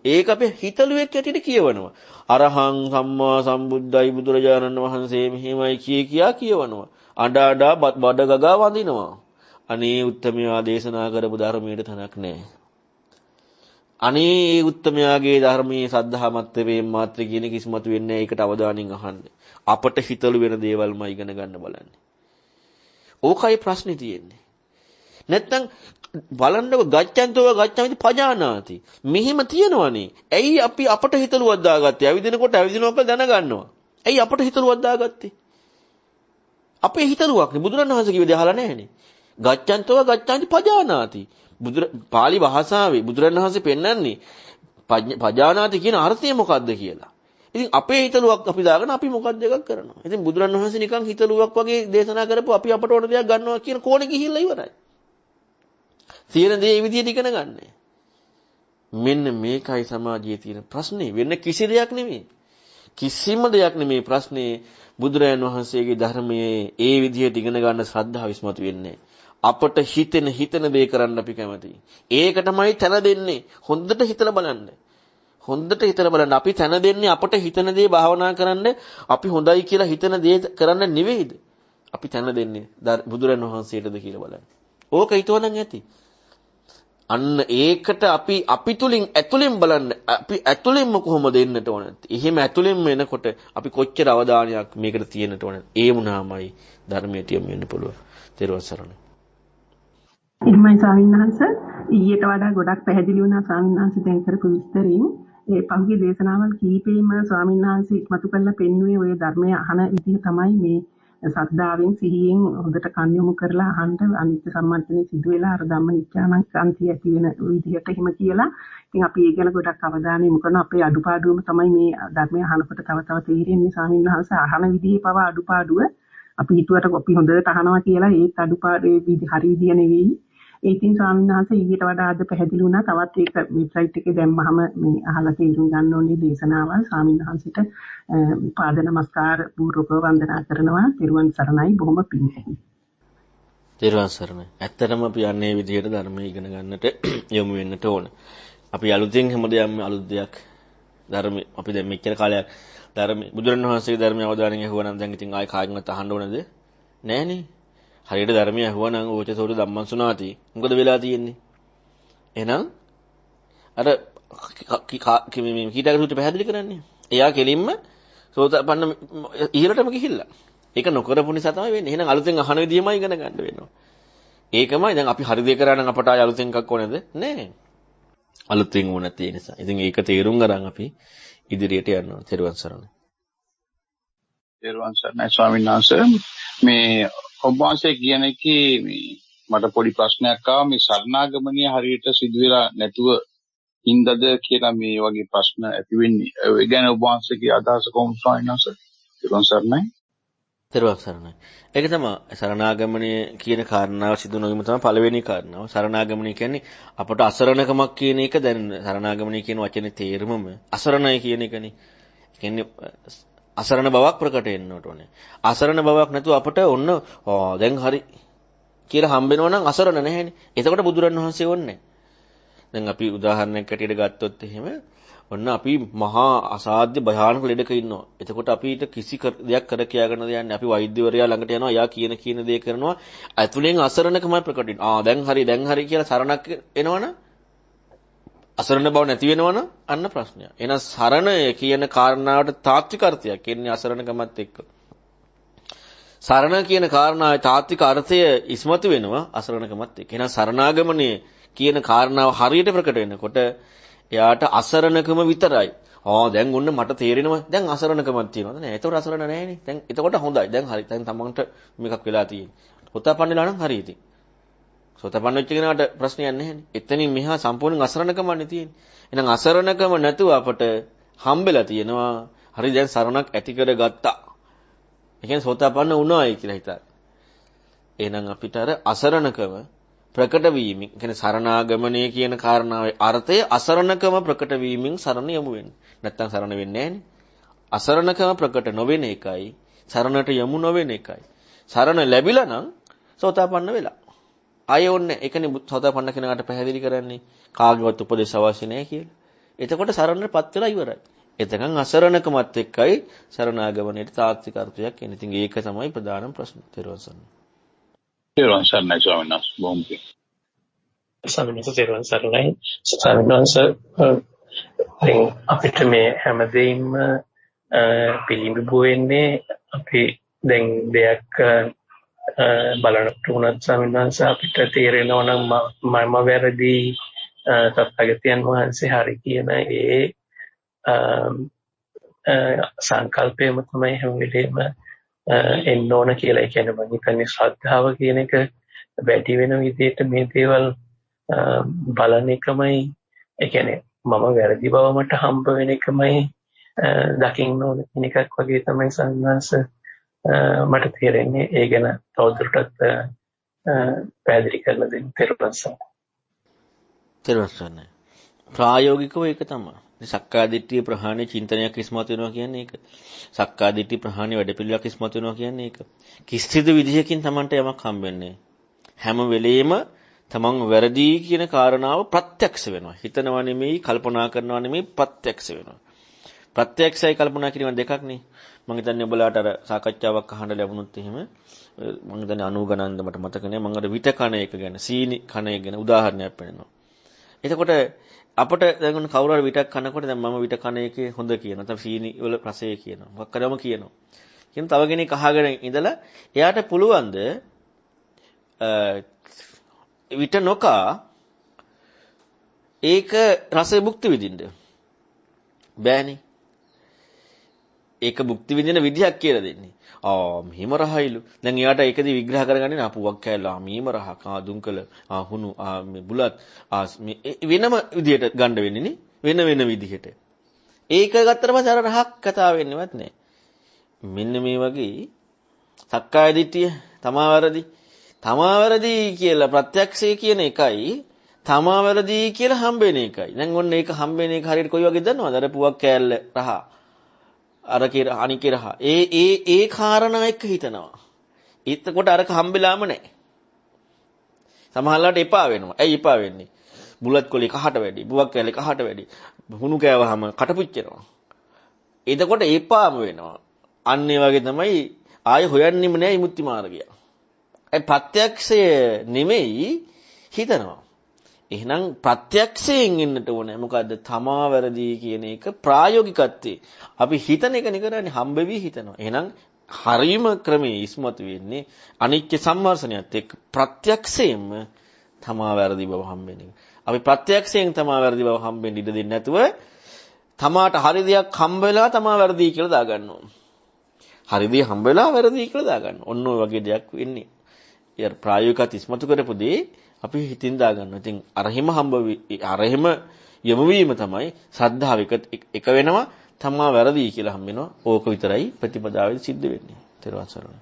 ඒක අපේ හිතලුවෙක් ඇටියට කියවනවා. අරහං සම්මා සම්බුද්දයි බුදුරජාණන් වහන්සේ මෙහෙමයි කියා කියවනවා. අඬ බඩ ගගා වඳිනවා. අනේ උත්තමයා දේශනා කරපු ධර්මයට තනක් නැහැ. අනේ උත්තමයාගේ ධර්මයේ සද්ධාමත් වේ මාත්‍ර කියන කිසිමතු වෙන්නේ නැහැ. ඒකට අවධානයෙන් අහන්න. අපට හිතලු වෙන දේවල්ම ඉගෙන ගන්න බලන්න. ඕකයි ප්‍රශ්නේ තියෙන්නේ. නැත්තම් බලන්නකො ගච්ඡන්තව ගච්ඡාමිති පජානාති. මෙහිම තියෙනවනේ. ඇයි අපි අපට හිතලුවක් දාගත්තේ? ඇවිදිනකොට ඇවිදිනවා කියලා දැනගන්නවා. ඇයි අපට හිතලුවක් දාගත්තේ? අපේ හිතලුවක් නේ බුදුරණවහන්සේ කිව්වේ අහලා නැහැනේ. ගච්ඡන්තව ගච්ඡාමිති පජානාති. පාලි භාෂාවේ බුදුරණවහන්සේ පෙන්නන්නේ පජානාති කියන අර්ථය මොකක්ද කියලා. ඉතින් අපේ හිතලුවක් අපි දාගෙන අපි මොකක්ද එකක් කරනවා. ඉතින් බුදුරණවහන්සේ නිකන් හිතලුවක් වගේ දේශනා කරපුව අපි අපට ඕන දෙයක් ගන්නවා කියන කෝණේ ගිහිල්ලා ඉවරයි. තියෙන දේ මේ විදිහට ඉගෙන ගන්න. මෙන්න මේකයි සමාජයේ තියෙන ප්‍රශ්නේ. වෙන කිසි දෙයක් නෙමෙයි. කිසිම දෙයක් නෙමෙයි ප්‍රශ්නේ. බුදුරජාණන් වහන්සේගේ ධර්මයේ ඒ විදිහට ඉගෙන ගන්න ශ්‍රද්ධාව ඉස්මතු වෙන්නේ. අපට හිතෙන දේ කරන්න අපි කැමතියි. ඒකටමයි තැන දෙන්නේ. හොඳට හිතලා බලන්න. හොඳට හිතලා බලන්න. අපි තැන දෙන්නේ අපට හිතන දේ භාවනා කරන්න, අපි හොඳයි කියලා හිතන දේ කරන්න නෙවෙයිද? අපි තැන දෙන්නේ බුදුරජාණන් වහන්සේටද කියලා බලන්න. ඕක හිතුවනම් ඇති. අන්න ඒකට අපි තුලින් ඇතුලෙන් බලන්න. අපි ඇතුලෙන්ම කොහොමද එන්නට ඕන? එහෙම ඇතුලෙන්ම එනකොට අපි කොච්චර අවධානයක් මේකට තියෙන්නට ඕන? ඒ වුණාමයි ධර්මයට යොමු වෙන්න පුළුවන්. ත්‍රිවංශ සරණයි. එහෙමයි ස්වාමීන් වහන්සේ. ඊට වඩා ගොඩක් පැහැදිලි වුණා ස්වාමීන් වහන්සේ දැන් කරපු විස්තරින්. ඒ පහුගිය දේශනාවල් කීපෙම ස්වාමීන් වහන්සේ මතු කළා පෙන්වුවේ ওই ධර්මය අහන විදිහ තමයි මේ සද්ධාවෙන් සිහියෙන් හොඳට කන් යොමු කරලා අහන්න අනිත්‍ය සම්මන්ත්‍රණය සිදු වෙලා අර ධම්ම නිච්ඡානං කාන්තිය ඇති වෙන විදිහට එහෙම කියලා. ඉතින් අපි ඒ ගැන ගොඩක් අවධානය යොමු කරන අපේ අඩුපාඩුවම තමයි මේ ධර්මය අහනකොට තව තව තේරෙන්නේ ස්වාමීන් වහන්සේ අහන විදිහේ පව අඩුපාඩුව. අපි හිතුවට අපි හොඳට අහනවා කියලා ඒත් අඩුපාඩු හරි විදිය නෙවෙයි. ඒ ඉතින් ස්වාමීන් වහන්සේ ඊට වඩා අද පැහැදිලි වුණා. තවත් ඒක වෙබ්සයිට් එකේ දැම්මහම මේ අහලා තේරුම් ගන්න ඕනේ දේශනාවල්. ස්වාමීන් වහන්සේට පාද නමස්කාර පූර්වකව වන්දනා කරනවා. ත්‍රිවන් සරණයි බොහොම පිං. ත්‍රිවන් සරණයි. ඇත්තටම අපි යන්නේ විදිහට ධර්මය ඉගෙන ගන්නට යොමු වෙන්නට ඕන. අපි අලුතෙන් හැමදේම අලුත් දෙයක් ධර්ම අපි දැන් මෙච්චර කාලයක් ධර්ම බුදුරණවහන්සේගේ ධර්මය අවදානයෙන් ඇහුවා නම් දැන් ඉතින් ආයෙ කාගෙන්වත් අහන්න ඕනද? නෑනේ. හරියට ධර්මය ඇහුවා නම් ඕචසෝට ධම්මංසුනාති. මොකද වෙලා තියෙන්නේ? එහෙනම් අර කීටක සූත්‍රය පැහැදිලි කරන්නේ. එයා කෙලින්ම සෝතපන්න ඉහළටම ගිහිල්ලා. ඒක නොකරපු නිසා තමයි වෙන්නේ. එහෙනම් අලුතෙන් අහන විදියමයි ඉගෙන ගන්න වෙනවා. ඒකමයි දැන් අපි හරි දේ කරා නම් අපට ආය අලුතෙන් එකක් ඕනේද? නෑ. අලුතෙන් ඕන නැති නිසා. ඉතින් ඒක තේරුම් ගන්න අපි ඉදිරියට යනවා. ත්‍රිවන් සරණයි. ත්‍රිවන් සරණයි ස්වාමීන් වහන්සේ. මේ ඔබ වහන්සේ කියන එකේ මට පොඩි ප්‍රශ්නයක් ආවා. මේ සරණාගමනය හරියට සිදු වෙලා නැතුව ඉඳද කියලා මේ වගේ ප්‍රශ්න ඇති වෙන්නේ. ඒ ගැන ඔබ වහන්සේගේ අදහස කොහොමද ස්වාමීන් වහන්සේ? ත්‍රිවන් සරණයි. ත්‍රිවන් සරණයි. ඒක තමයි සරණාගමනය කියන කාරණාව සිදු නොවීම තමයි පළවෙනි කාරණාව. සරණාගමනය කියන්නේ අපට අසරණකමක් කියන එක දැන් සරණාගමනය කියන වචනේ තේරුමම අසරණයි කියන එකනේ. කියන්නේ අසරණ බවක් ප්‍රකට වෙන්න ඕනේ. අසරණ බවක් නැතුව අපට ඔන්න දැන් හරි කියලා හම්බෙනවා නම් අසරණ නැහැනේ. එතකොට බුදුරණවහන්සේ ඕනේ. දැන් අපි උදාහරණයක් ඇටියට ගත්තොත් එහෙම ඔන්න අපි මහා අසාධ්‍ය භයානක ලෙඩක ඉන්නවා. එතකොට අපිට කිසි දෙයක් කර කියාගෙන දෙන්නේ අපි වෛද්‍යවරයා ළඟට යනවා. එයා කියන දේ කරනවා. ඇතුලෙන් අසරණකමයි ප්‍රකට වෙන්නේ. දැන් හරි කියලා සරණක් එනවනම් අසරණ බව නැති වෙනවනම් අන්න ප්‍රශ්නයක්. එහෙනම් සරණය කියන කාරණාවට තාත්වික අර්ථයක් එන්නේ අසරණකමත් එක්ක. සරණ කියන කාරණාවේ තාත්වික අර්ථය ඉස්මතු වෙනවා අසරණකමත් එක්ක. එහෙනම් සරණාගමනය කියන කාරණාව හරියට ප්‍රකට වෙනකොට එයාට අසරණකම විතරයි. දැන් ඔන්න මට තේරෙනවා දැන් අසරණකමක් තියෙනවද නෑ. ඒතකොට අසරණ නෑනේ. දැන් එතකොට හොඳයි. දැන් හරි. දැන් තමන්ට මේකක් වෙලා තියෙන්නේ. හොතපන්නලා නම් හරි ඉතින්. සෝතපන්න වෙච්ච කෙනාට ප්‍රශ්නයක් නැහැනේ. එතනින් මෙහා සම්පූර්ණ අසරණකමන්නේ තියෙන්නේ. එහෙනම් අසරණකම නැතුව අපට හම්බෙලා තියෙනවා. හරි දැන් සරණක් ඇති කරගත්තා. ඒ කියන්නේ සෝතපන්න වුණායි කියලා හිතා. එහෙනම් අපිට අර අසරණකම ප්‍රකට වීමෙන් කියන්නේ සරණාගමනය කියන කාරණාවේ අර්ථය අසරණකම ප්‍රකට වීමෙන් සරණ යමු වෙන්නේ. නැත්තම් සරණ වෙන්නේ නැහැනේ. අසරණකම ප්‍රකට නොවෙන එකයි සරණට යමු නොවෙන එකයි. සරණ ලැබිලා නම් සෝතපන්න වෙලා. ආයෙ ඕනේ. ඒකනේ සෝතපන්න කෙනාට පැහැදිලි කරන්නේ කාගේවත් උපදේශ අවශ්‍ය නැහැ කියලා. එතකොට සරණටපත් වෙලා ඉවරයි. එතකන් අසරණකමත් එක්කයි සරණාගමනයේ තාත්වික අර්ථයක් එන්නේ. ඉතින් ඒක තමයි ප්‍රධානම ප්‍රශ්නේ. ත්‍රිවන් සරණයි. ත්‍රිවන් සරණයි ස්වාමීන් වහන්සේ. බොහොම පිං. ස්වාමීන් සරණයි. ස්වාමීන් වහන්සේ අපිට මේ හැමදේම පිළිඹු වෙන්නේ අපි දැන් දෙයක් බලනකොට උනත් ස්වාමීන් වහන්සේ අපිට තේරෙනවා නම් මම වැරදි තථාගතයන් වහන්සේ හරි කියන ඒ සංකල්පයම තමයි හැම වෙලේම එන්න ඕන කියලා. ඒ කියන්නේ මම හිතන්නේ ශ්‍රද්ධාව කියන එක වැඩි වෙන විදිහට මේ දේවල් බලන එකමයි, ඒ කියන්නේ මම වැරදි බව මට හම්බ වෙන එකමයි දකින්න ඕන කියන එකක් වගේ තමයි සංඝාස මට තේරෙන්නේ. ඒ ගැන තවදුරටත් පැහැදිලි කරලා දෙන්න තෙරුවන් ප්‍රායෝගිකව ඒක තමයි. සක්කාදිට්ඨිය ප්‍රහාණය චින්තනයක් ඉස්මතු වෙනවා කියන්නේ ඒක. සක්කාදිට්ඨි ප්‍රහාණය වැඩපිළිවෙලක් ඉස්මතු වෙනවා කියන්නේ ඒක. කිසිදු විදිහකින් Tamanට යමක් හම්බෙන්නේ හැම වෙලෙම තමන් වැරදි කියන කාරණාව ප්‍රත්‍යක්ෂ වෙනවා. හිතනවා නෙමෙයි, කල්පනා කරනවා නෙමෙයි, ප්‍රත්‍යක්ෂ වෙනවා. ප්‍රත්‍යක්ෂයි කල්පනා කිරීම දෙකක් නේ. මම හිතන්නේ ඔබලාට අර සාකච්ඡාවක් අහන්න ලැබුණොත් එහෙම මම හිතන්නේ 90 ගණන්ද මට මතක නෑ. මම අර විට කණ එක ගැන, සීනි කණ එක ගැන උදාහරණයක් පෙන්නනවා. එතකොට අපිට දැන් කවුරු හරි විටක් කනකොට දැන් මම විට කණ එකේ හොඳ කියනවා. නැත්නම් සීනි වල රසය කියනවා. මොකක් කරවම කියනවා. කියන තව කෙනෙක් අහගෙන ඉඳලා එයාට පුළුවන්ද විට නොකා ඒක රසය භුක්ති විඳින්න බෑනේ. ඒක භුක්ති විඳින විදිහක් කියලා දෙන්නේ. මෙහිම රහයිලු. දැන් එයාට ඒකදී විග්‍රහ කරගන්නේ නාපුවක් කෑල්ලා මෙහිම රහක් දුම්කල හුණු මේ බුලත් වෙනම විදිහට ගන්න වෙන්නේ නේ. වෙන විදිහට. ඒක ගත්තට පස්සේ අර රහක් කතා වෙන්නේවත් නැහැ. මෙන්න මේ වගේ සක්කාය දිට්ඨිය තමා වැරදි. තමා වැරදි කියලා ප්‍රත්‍යක්ෂය කියන එකයි තමා වැරදි කියලා හම්බෙන එකයි. දැන් ඔන්න ඒක හම්බෙන එක හරියට කොයි වගේද දන්නවද? අර පුවක් කෑල්ල රහ. අර කිර අනිකේ රහ. ඒ කාරණා එක්ක හිතනවා. ඊටකොට අරක හම්බෙලාම නැහැ. සමහරවිට එපා වෙනවා. ඇයි එපා වෙන්නේ? බුලත් කොලේ කහට වැඩි, බුවක් කෑල්ලේ කහට වැඩි. හුණු කෑවහම කටපුච්චෙනවා. එතකොට එපාම වෙනවා. අන්න ඒ වගේ තමයි ආයෙ හොයන්නෙම නැහැ විමුක්ති මාර්ගය. ඒ ප්‍රත්‍යක්ෂය නෙමෙයි හිතනවා. එහෙනම් ප්‍රත්‍යක්ෂයෙන් එන්නට ඕනේ. මොකද්ද? තමා වැරදි කියන එක ප්‍රායෝගිකත්වයේ. අපි හිතන එක නෙකරන්නේ හම්බෙවි හිතනවා. එහෙනම් හරීම ක්‍රමයේ ඉස්මතු වෙන්නේ අනිත්‍ය සම්වර්ෂණයත් එක්ක ප්‍රත්‍යක්ෂයෙන්ම තමා වැරදි බව හම්බෙන්නේ. අපි ප්‍රත්‍යක්ෂයෙන් තමා වැරදි බව හම්බෙන්න ඉඩ දෙන්නේ නැතුව තමාට හරි දෙයක් හම්බ වෙලා තමා වැරදි කියලා දාගන්නවා. හරි දෙයක් හම්බ වෙලා වැරදි කියලා දාගන්නවා. ඔන්න ඔය වගේ දෙයක් වෙන්නේ. ඒ ප්‍රායෝගිකව ඉස්මතු කරපු දේ අපි හිතින් දාගන්නවා. ඉතින් අරහිම යොමු වීම තමයි ශ්‍රද්ධාව එක වෙනවා තමා වැරදි කියලා හම්බ වෙනවා. ඕක විතරයි ප්‍රතිපදාවෙන් සිද්ධ වෙන්නේ. ත්‍රිවන් සරණයි.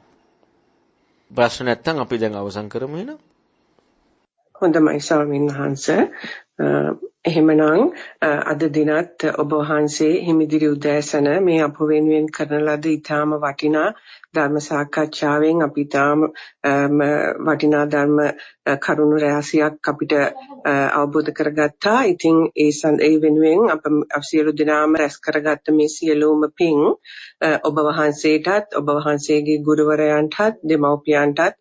ප්‍රශ්න නැත්තම් අපි දැන් අවසන් කරමු එහෙනම්. හොඳයි ස්වාමීන් වහන්සේ. එහෙමනම් අද දිනත් ඔබ වහන්සේ හිමිදිරි උදෑසන මේ අප වෙනුවෙන් කරන ලද ඊටාම වටිනා ධර්ම සාකච්ඡාවෙන් අපි ඊටාම වටිනා ධර්ම කරුණු රාශියක් අපිට අවබෝධ කරගත්තා. ඉතින් ඒ වෙනුවෙන් අප සියලු දෙනාම රැස් කරගත්ත මේ සියලුම පින් ඔබ වහන්සේටත් ඔබ වහන්සේගේ ගුරුවරයන්ටත් දෙමව්පියන්ටත්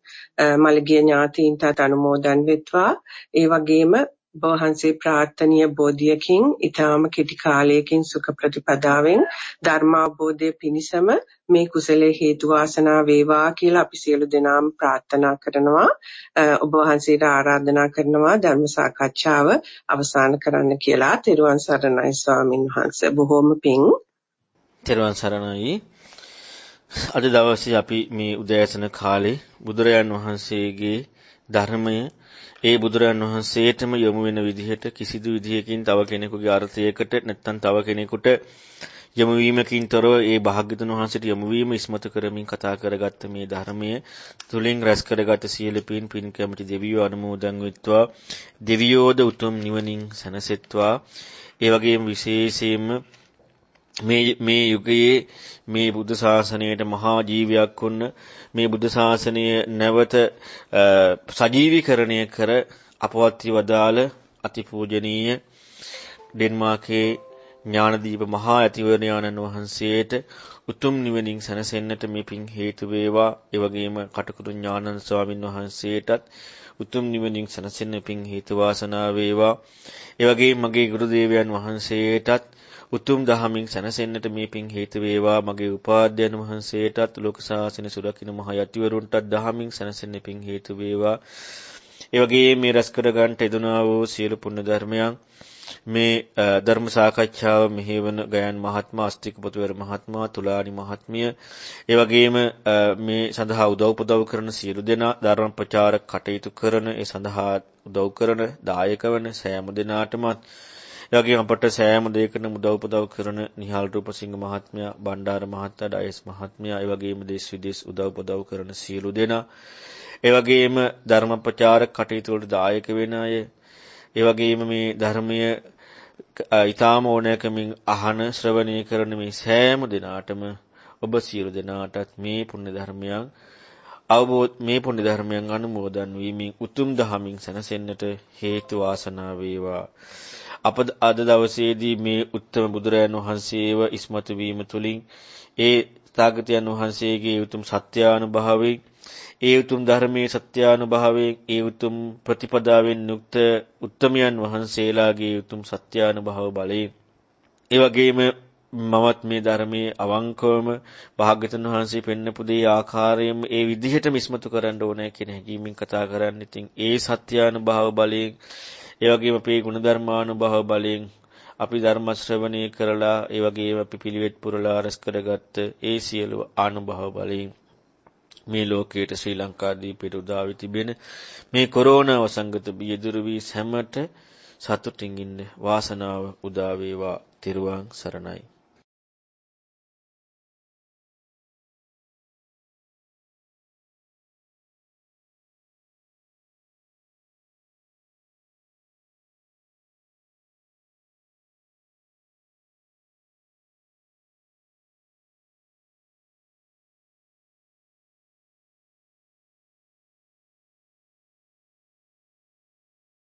මළගිය ඥාතීන්ටත් අනුමෝදන් වෙත්වා. ඒ වගේම ඔබ වහන්සේ ප්‍රාර්ථනීය බෝධියකින් ඊටාම කෙටි කාලයකින් සුඛ ප්‍රතිපදාවෙන් ධර්මාබෝධය පිණිසම මේ කුසලයේ හේතු වාසනා වේවා කියලා අපි සියලු දෙනාම ප්‍රාර්ථනා කරනවා. ඔබ වහන්සේට ආරාධනා කරනවා ධර්ම සාකච්ඡාව අවසන් කරන්න කියලා. ත්‍රිවන් සරණයි ස්වාමින් වහන්සේ. බොහෝම පිං. ත්‍රිවන් සරණයි. අද දවසේ අපි මේ උදෑසන කාලේ බුදුරජාන් වහන්සේගේ ධර්මය ඒ බුදුරජාන් වහන්සේටම යොමු වෙන විදිහට කිසිදු විදිහකින් තව කෙනෙකුගේ අර්ථයකට නැත්නම් තව කෙනෙකුට යොමු වීමකින් තොරව ඒ භාග්‍යතුන් වහන්සේට යොමු වීම ඉස්මතු කරමින් කතා කරගත්ත මේ ධර්මය තුලින් රැස් කරගත් සියලු පින් කැමැති දෙවියෝ අනුමෝදන් වෙත්වා. දෙවියෝද උතුම් නිවනින් සැනසෙත්වා. ඒ වගේම විශේෂයෙන්ම මේ යුගයේ මේ බුද්ධ ශාසනයට මහා ජීවයක් වුණ මේ බුද්ධ ශාසනය නැවත සජීවීකරණය කර අපවත් වදාළ අතිපූජනීය ඩෙන්මාර්කේ ඥානදීප මහා ඇතිවරණයන්න් වහන්සේට උතුම් නිවනින් සැනසෙන්නට මේ පින් හේතු වේවා. ඒ වගේම කටුකුරු ඥානන්ද ස්වාමින් වහන්සේටත් උතුම් නිවනින් සැනසෙන්න පින් හේතු වාසනා වේවා. ඒ වගේම මගේ ගුරු දේවයන් වහන්සේටත් උතුම් දහමින් සැනසෙන්නට මේ පින් හේතු වේවා. මගේ උපාධ්‍යයන් වහන්සේටත් ලෝක ශාසනය සුරකින්න මහ යතිවරුන්ටත් දහමින් සැනසෙන්න පින් හේතු වේවා. ඒ වගේම මේ රැස් කර ගන්නට යෙදුනා වූ සියලු පුණ්‍ය ධර්මයන් මේ ධර්ම සාකච්ඡාව මෙහෙවන ගයන් මහත්මයා, අස්තික පුතුවර මහත්මයා, තුලානි මහත්මිය, ඒ වගේම මේ සඳහා උදව්පදව් කරන සියලු දෙනා, ධර්ම ප්‍රචාරක කටයුතු කරන, ඒ සඳහා උදව් කරන, දායක වන සෑම දෙනාටමත් යගින් අපට සෑම දෙයකටම උදව්පදව් කරන නිහාල් රූපසිංහ මහත්මයා, බණ්ඩාර මහත්තයා, ඩයස් මහත්මයා, ඒ වගේම දේශ විදේශ උදව්පදව් කරන සියලු දෙනා, ඒ වගේම ධර්ම ප්‍රචාරක කටයුතු වලට දායක වෙන අය, ඒ වගේම මේ ධර්මය ඊටාම ඕනෑකමින් අහන ශ්‍රවණය කරන මේ සෑම දෙනාටම ඔබ සියලු දෙනාටත් මේ පුණ්‍ය ධර්මයන් අනුමෝදන් වීමෙන් උතුම් දහමින් සැනසෙන්නට හේතු වාසනා වේවා. අප අද දවසේදී මේ උත්තම බුදුරජාණන් වහන්සේව ඉස්මතු වීම තුළින් ඒ තථාගතයන් වහන්සේගේ උතුම් සත්‍යානුභවයෙන්, ඒ උතුම් ධර්මයේ සත්‍යානුභවයෙන්, ඒ උතුම් ප්‍රතිපදාවෙන් යුක්ත උත්තමයන් වහන්සේලාගේ උතුම් සත්‍යානුභව බලයෙන්, ඒ වගේම මමත් මේ ධර්මයේ අවංකවම භාග්‍යවතුන් වහන්සේ පෙන්වපු දේ ආකාරයෙන්ම ඒ විදිහටම ඉස්මතු කරන්න ඕනේ කියන හැඟීමෙන් කතා කරන්න. ඉතින් ඒ සත්‍යානුභව බලයෙන්, ඒ වගේම අපේ ගුණධර්මානුභව බලයෙන් අපි ධර්ම ශ්‍රවණය කරලා, ඒ වගේම අපි පිළිවෙත් පුරලා රැස් කරගත්ත ඒ සියලු ආනුභව බලයෙන් මේ ලෝකයට ශ්‍රී ලංකාදීපයට උදා වී තිබෙන මේ කොරෝනා වසංගත බිය දුරු වී හැමත සතුටින් ඉන්න වාසනාව උදා වේවා. ත්‍රිවන් සරණයි.